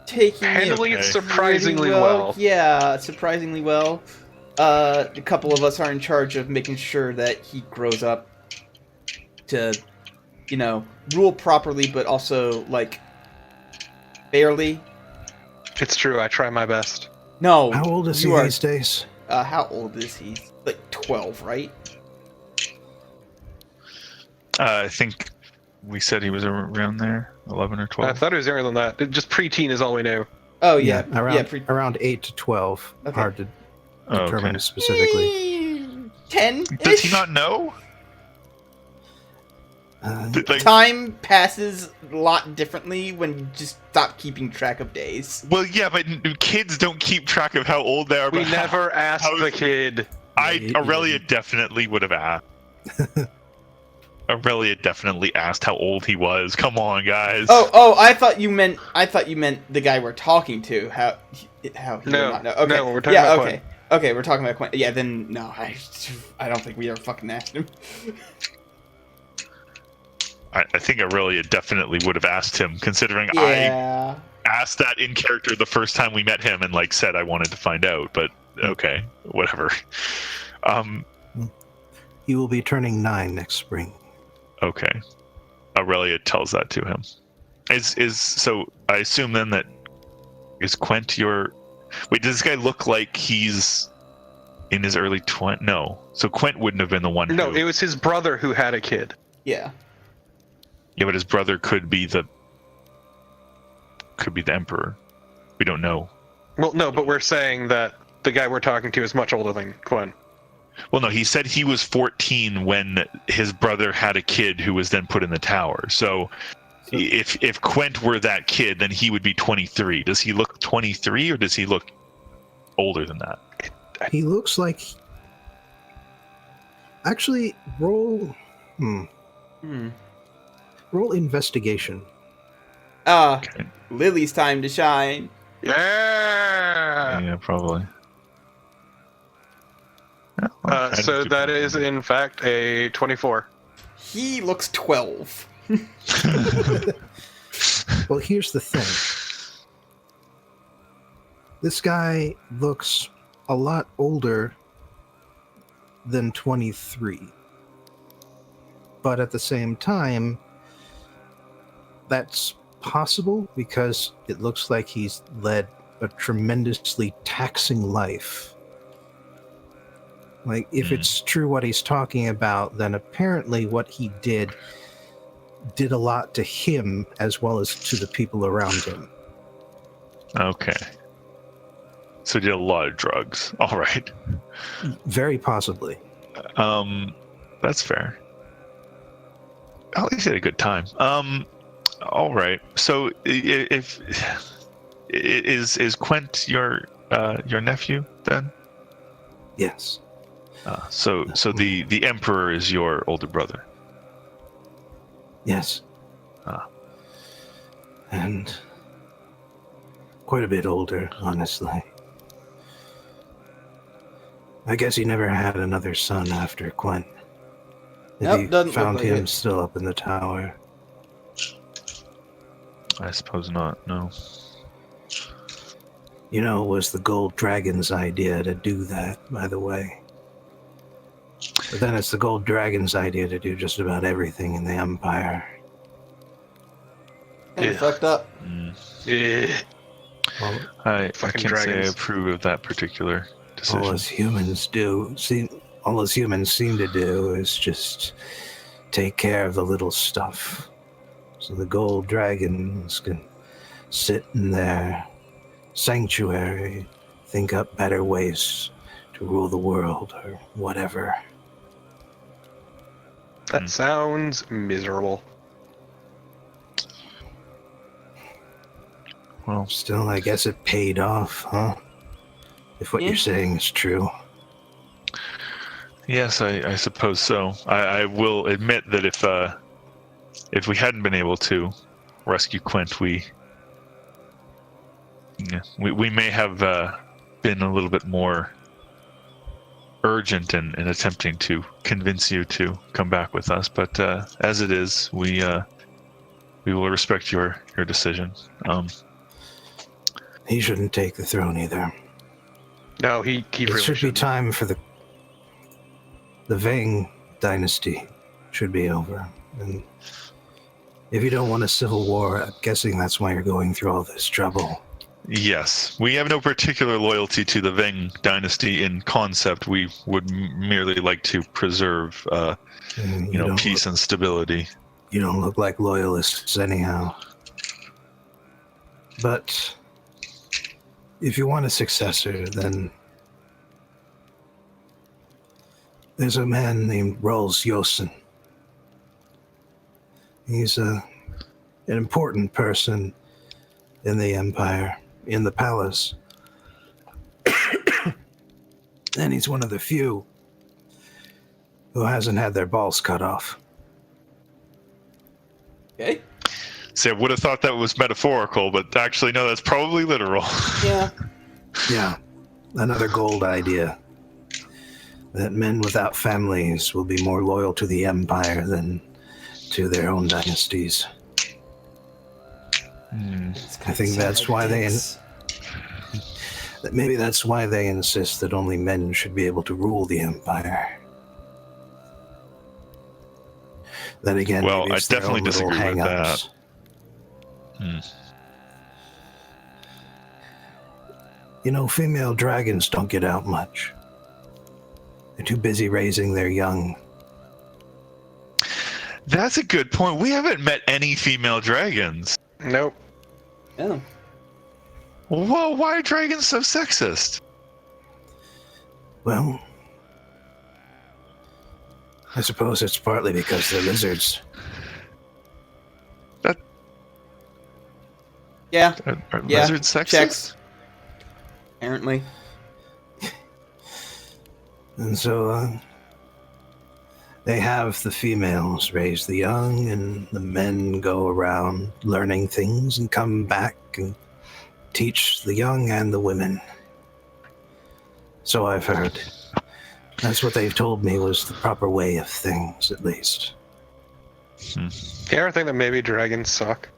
taking Handling it okay. surprisingly really well. Yeah, surprisingly well. A couple of us are in charge of making sure that he grows up to, rule properly, but also, fairly. It's true, I try my best. No. How old is he you are- these days? How old is he? 12, right? I think we said he was around there, 11 or 12. I thought it was younger than that. Just preteen is all we knew. Oh, yeah. Around 8 to 12. Okay. Hard to Oh, determine okay. specifically. 10? Does he not know? Time passes a lot differently when you just stop keeping track of days. Well, yeah, but kids don't keep track of how old they are. We but never asked how- the kid. Aurelia definitely would have asked. Aurelia definitely asked how old he was. Come on, guys. Oh! I thought you meant the guy we're talking to. How he would No, not know. Okay. no, we're talking about okay. Okay, we're talking about Quinn. Yeah, then no, I don't think we ever fucking asked him. I think Aurelia definitely would have asked him, considering Yeah. I asked that in character the first time we met him and said I wanted to find out. But okay, whatever. He will be turning 9 next spring. Okay. Aurelia tells that to him. So I assume then that is Quent your... Wait, does this guy look like he's in his early 20s? No. So Quent wouldn't have been the one No, who... it was his brother who had a kid. Yeah. Yeah, but his brother could be the emperor. We don't know. Well, no, but we're saying that the guy we're talking to is much older than Quinn. Well, no, he said he was 14 when his brother had a kid who was then put in the tower. So if Quent were that kid, then he would be 23. Does he look 23 or does he look older than that? He looks like... Actually, roll investigation. Okay. Lily's time to shine. Yeah! Yeah, probably. Yeah, well, I So didn't that do is, in fact, a 24. He looks 12. Well, here's the thing. This guy looks a lot older than 23. But at the same time, that's possible because it looks like he's led a tremendously taxing life. If it's true what he's talking about, then apparently what he did a lot to him as well as to the people around him. Okay. So he did a lot of drugs. All right. Very possibly. That's fair. At least he had a good time. All right. So if is Quent your nephew then? Yes. So the emperor is your older brother. Yes. Ah. And quite a bit older, honestly. I guess he never had another son after Quent. If Nope, you doesn't look found like him it. still up in the tower. I suppose not. No. You know, it was the Gold Dragon's idea to do that, by the way. But then it's the Gold Dragon's idea to do just about everything in the Empire. Kind of Yeah. fucked up. Yeah. All, I Fucking can't say I dragons. approve of that particular decision. all us humans seem to do is just take care of the little stuff. So the Gold Dragons can sit in their sanctuary, think up better ways to rule the world or whatever. That sounds miserable. Well, Still, I guess it paid off, huh? If what Yeah. you're saying is true. yes, I suppose so. I will admit that if we hadn't been able to rescue Quint, we may have been a little bit more urgent in attempting to convince you to come back with us. But as it is, we will respect your decision. He shouldn't take the throne either. No, he It really should be shouldn't. time for the Vang dynasty should be over. And if you don't want a civil war, I'm guessing that's why you're going through all this trouble. Yes, we have no particular loyalty to the Veng dynasty in concept. We would merely like to preserve, And peace and stability. You don't look like loyalists anyhow. But if you want a successor, then there's a man named Rolls Yosen. He's an important person in the Empire, in the palace. And he's one of the few who hasn't had their balls cut off. Okay. See, I would have thought that was metaphorical, but actually, no, that's probably literal. Yeah. Yeah, another gold idea. That men without families will be more loyal to the Empire than to their own dynasties. I think that's why maybe that's why they insist that only men should be able to rule the Empire. Then again, Well, maybe I it's their definitely own little disagree with hang-ups. You know, female dragons don't get out much. They're too busy raising their young. That's a good point. We haven't met any female dragons. Nope. Yeah. Whoa, why are dragons so sexist? Well, I suppose it's partly because they're lizards. Yeah. Are Yeah, lizards sexist? checks. Apparently. And so they have the females raise the young, and the men go around learning things and come back and teach the young and the women. So I've heard. That's what they've told me was the proper way of things, at least. You ever think that maybe dragons suck?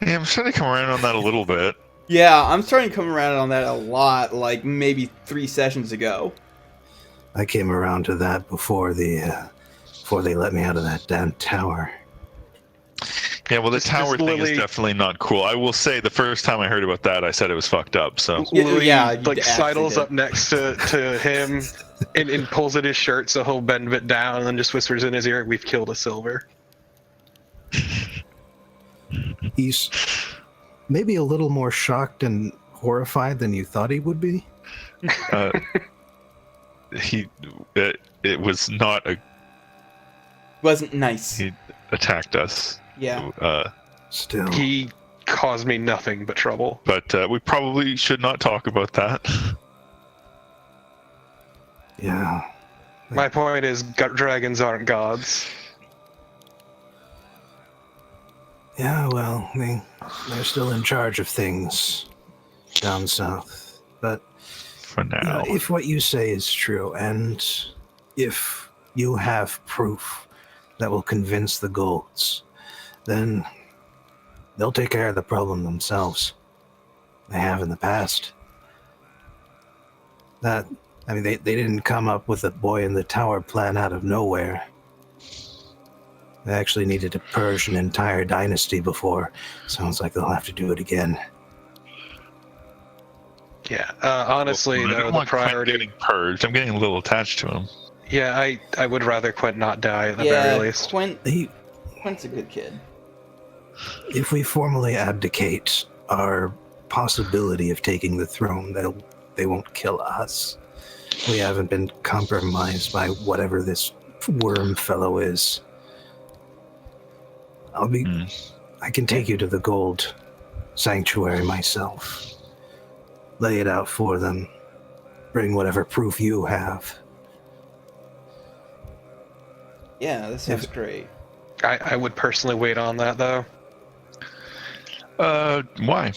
Yeah, I'm starting to come around on that a little bit. Yeah, I'm starting to come around on that a lot, like maybe 3 sessions ago. I came around to that before they let me out of that damn tower. Yeah, well, the Just tower thing literally- is definitely not cool. I will say the first time I heard about that, I said it was fucked up. So Literally, Yeah, you like actually sidles did. up next to him and pulls at his shirt so he'll bend it down and then just whispers in his ear, "We've killed a silver." He's maybe a little more shocked and horrified than you thought he would be. It was not a. Wasn't nice. He attacked us. Yeah. Still, He caused me nothing but trouble. But we probably should not talk about that. yeah. My point is, dragons aren't gods. Yeah, well, they're still in charge of things down south. But for now. If what you say is true, and if you have proof that will convince the Golds, then they'll take care of the problem themselves. They have in the past. They didn't come up with a boy in the tower plan out of nowhere. They actually needed to purge an entire dynasty before. Sounds like they'll have to do it again. Yeah, honestly, I don't the want Quint priority... getting purged. I'm getting a little attached to him. Yeah, I would rather Quint not die at the very least. Quint's a good kid. If we formally abdicate our possibility of taking the throne, they won't kill us. We haven't been compromised by whatever this worm fellow is. I can take you to the Gold Sanctuary myself. Lay it out for them. Bring whatever proof you have. Yeah, that sounds great. I would personally wait on that, though. Why?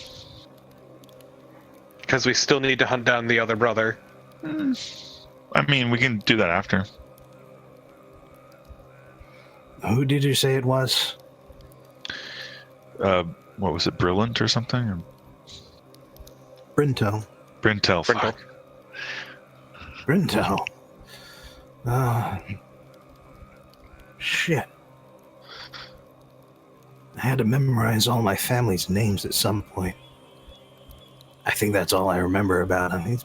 Because we still need to hunt down the other brother. I mean, we can do that after. Who did you say it was? What was it, Brilliant or something? Or... Brintel. Brintel, fuck. Brintel. Shit. I had to memorize all my family's names at some point. I think that's all I remember about him.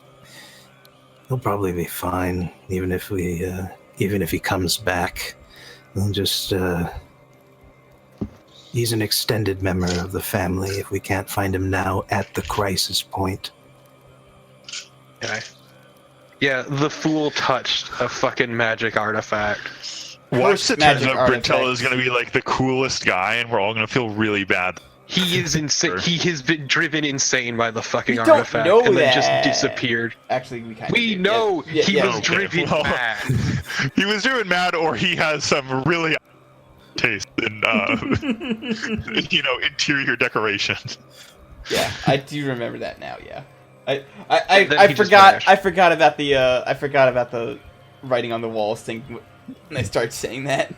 He'll probably be fine, even if he comes back. He'll just, he's an extended member of the family if we can't find him now at the crisis point. Okay. Yeah, the fool touched a fucking magic artifact. Watch, it turns out artifact. Brintel is going to be like the coolest guy, and we're all going to feel really bad. He is insane. He has been driven insane by the fucking We don't artifact know and then that. just disappeared. Actually, we kind of We know he was driven mad. He was driven mad, or he has some really taste in, interior decorations. Yeah, I do remember that now. Yeah, Then I he just forgot. vanished. I forgot about the writing on the walls thing when I started saying that.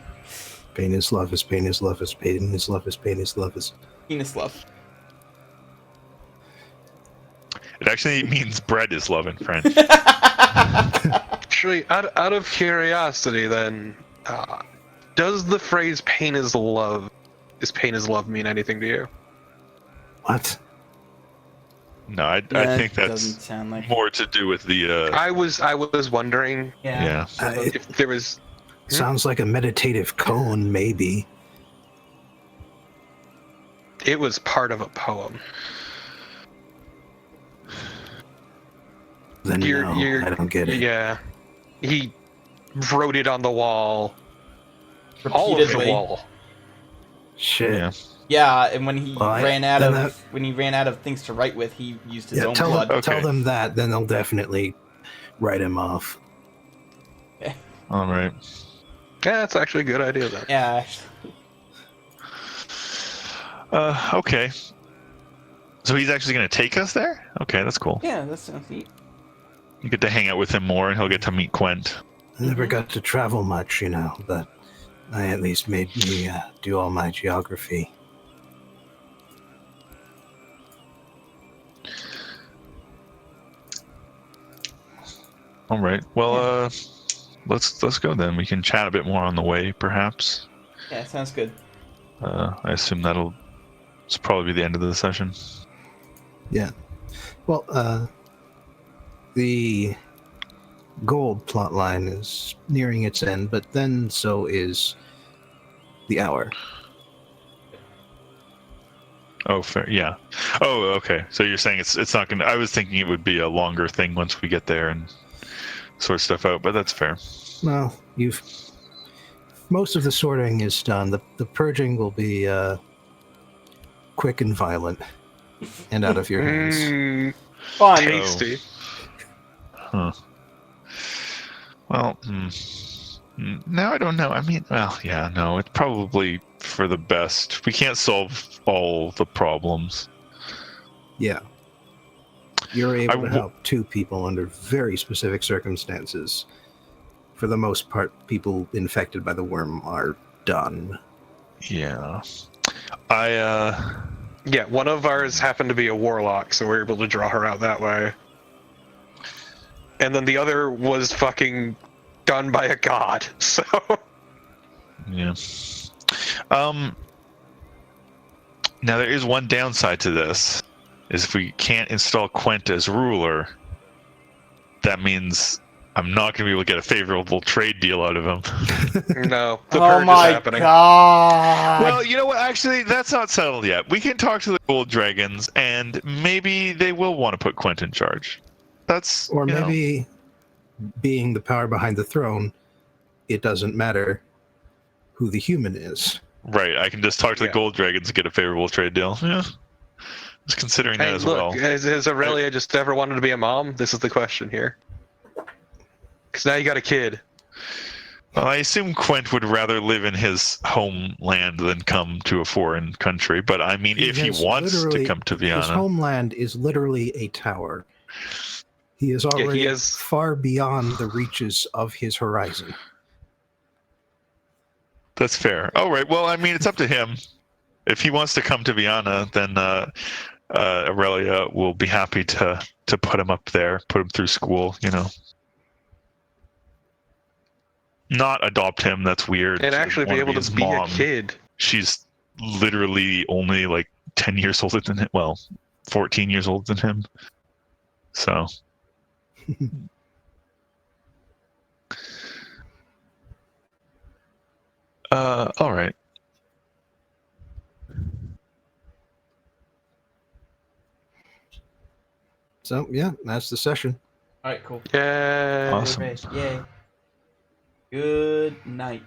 Pain is love is pain is love is pain is love is pain is love is. Penis love. It actually means bread is love in French. Actually, out of curiosity, then, does the phrase "pain is love" mean anything to you? What? No, I That think that's doesn't sound like. more to do with the. I was wondering Yeah. if there was. Sounds like a meditative koan, maybe. It was part of a poem. Then I don't get it. Yeah, he wrote it on the wall, all over the Repeatedly. wall. Shit. Yeah. Yeah, and when he Well, ran out of things to write with, he used his own blood. Tell them that, then they'll definitely write him off. All right. Yeah, that's actually a good idea then. Yeah, actually. Okay. So he's actually going to take us there? Okay, that's cool. Yeah, that sounds neat. You get to hang out with him more, and he'll get to meet Quint. I never got to travel much, but I at least made me do all my geography. All right. Well, let's go then. We can chat a bit more on the way, perhaps. Yeah, sounds good. I assume it's probably the end of the session. Yeah. Well, the gold plotline is nearing its end, but then so is the hour. Oh, fair. Yeah. Oh, okay. So you're saying it's not gonna. I was thinking it would be a longer thing once we get there and sort stuff out, but that's fair. Well, most of the sorting is done. The purging will be quick and violent, and out of your hands. Fun. Tasty. Huh. Well, now I don't know. I mean, well, yeah, no, it's probably for the best. We can't solve all the problems. Yeah. You're able to w- help 2 people under very specific circumstances. For the most part, people infected by the worm are done. Yeah. Yeah, one of ours happened to be a warlock, so we were able to draw her out that way. And then the other was fucking done by a god, so... Yeah. Now there is one downside to this, is if we can't install Quent as ruler, that means I'm not going to be able to get a favorable trade deal out of him. No, the Oh purge is my happening. god! Well, you know what? Actually, that's not settled yet. We can talk to the gold dragons, and maybe they will want to put Quent in charge. That's Or you know. maybe, being the power behind the throne, it doesn't matter who the human is. Right. I can just talk to the Yeah. gold dragons and get a favorable trade deal. Yeah. I was considering that Hey, as look, well. has Aurelia just ever wanted to be a mom? This is the question here. Because now you got a kid. Well, I assume Quent would rather live in his homeland than come to a foreign country. But I mean, if he has wants to literally- come to His Vienna, homeland is literally a tower. He is he already is- far beyond the reaches of his horizon. that's fair. All right. Well, I mean, it's up to him. If he wants to come to Vienna, then Aurelia will be happy to put him up there, put him through school. You know, not adopt him. That's weird. And She actually doesn't be wanna able his to be a mom. kid. She's literally only like 10 years older than him. Well, 14 years older than him. So. All right. So, yeah, that's the session. All right, cool. Yay. Awesome. Yay. Good night.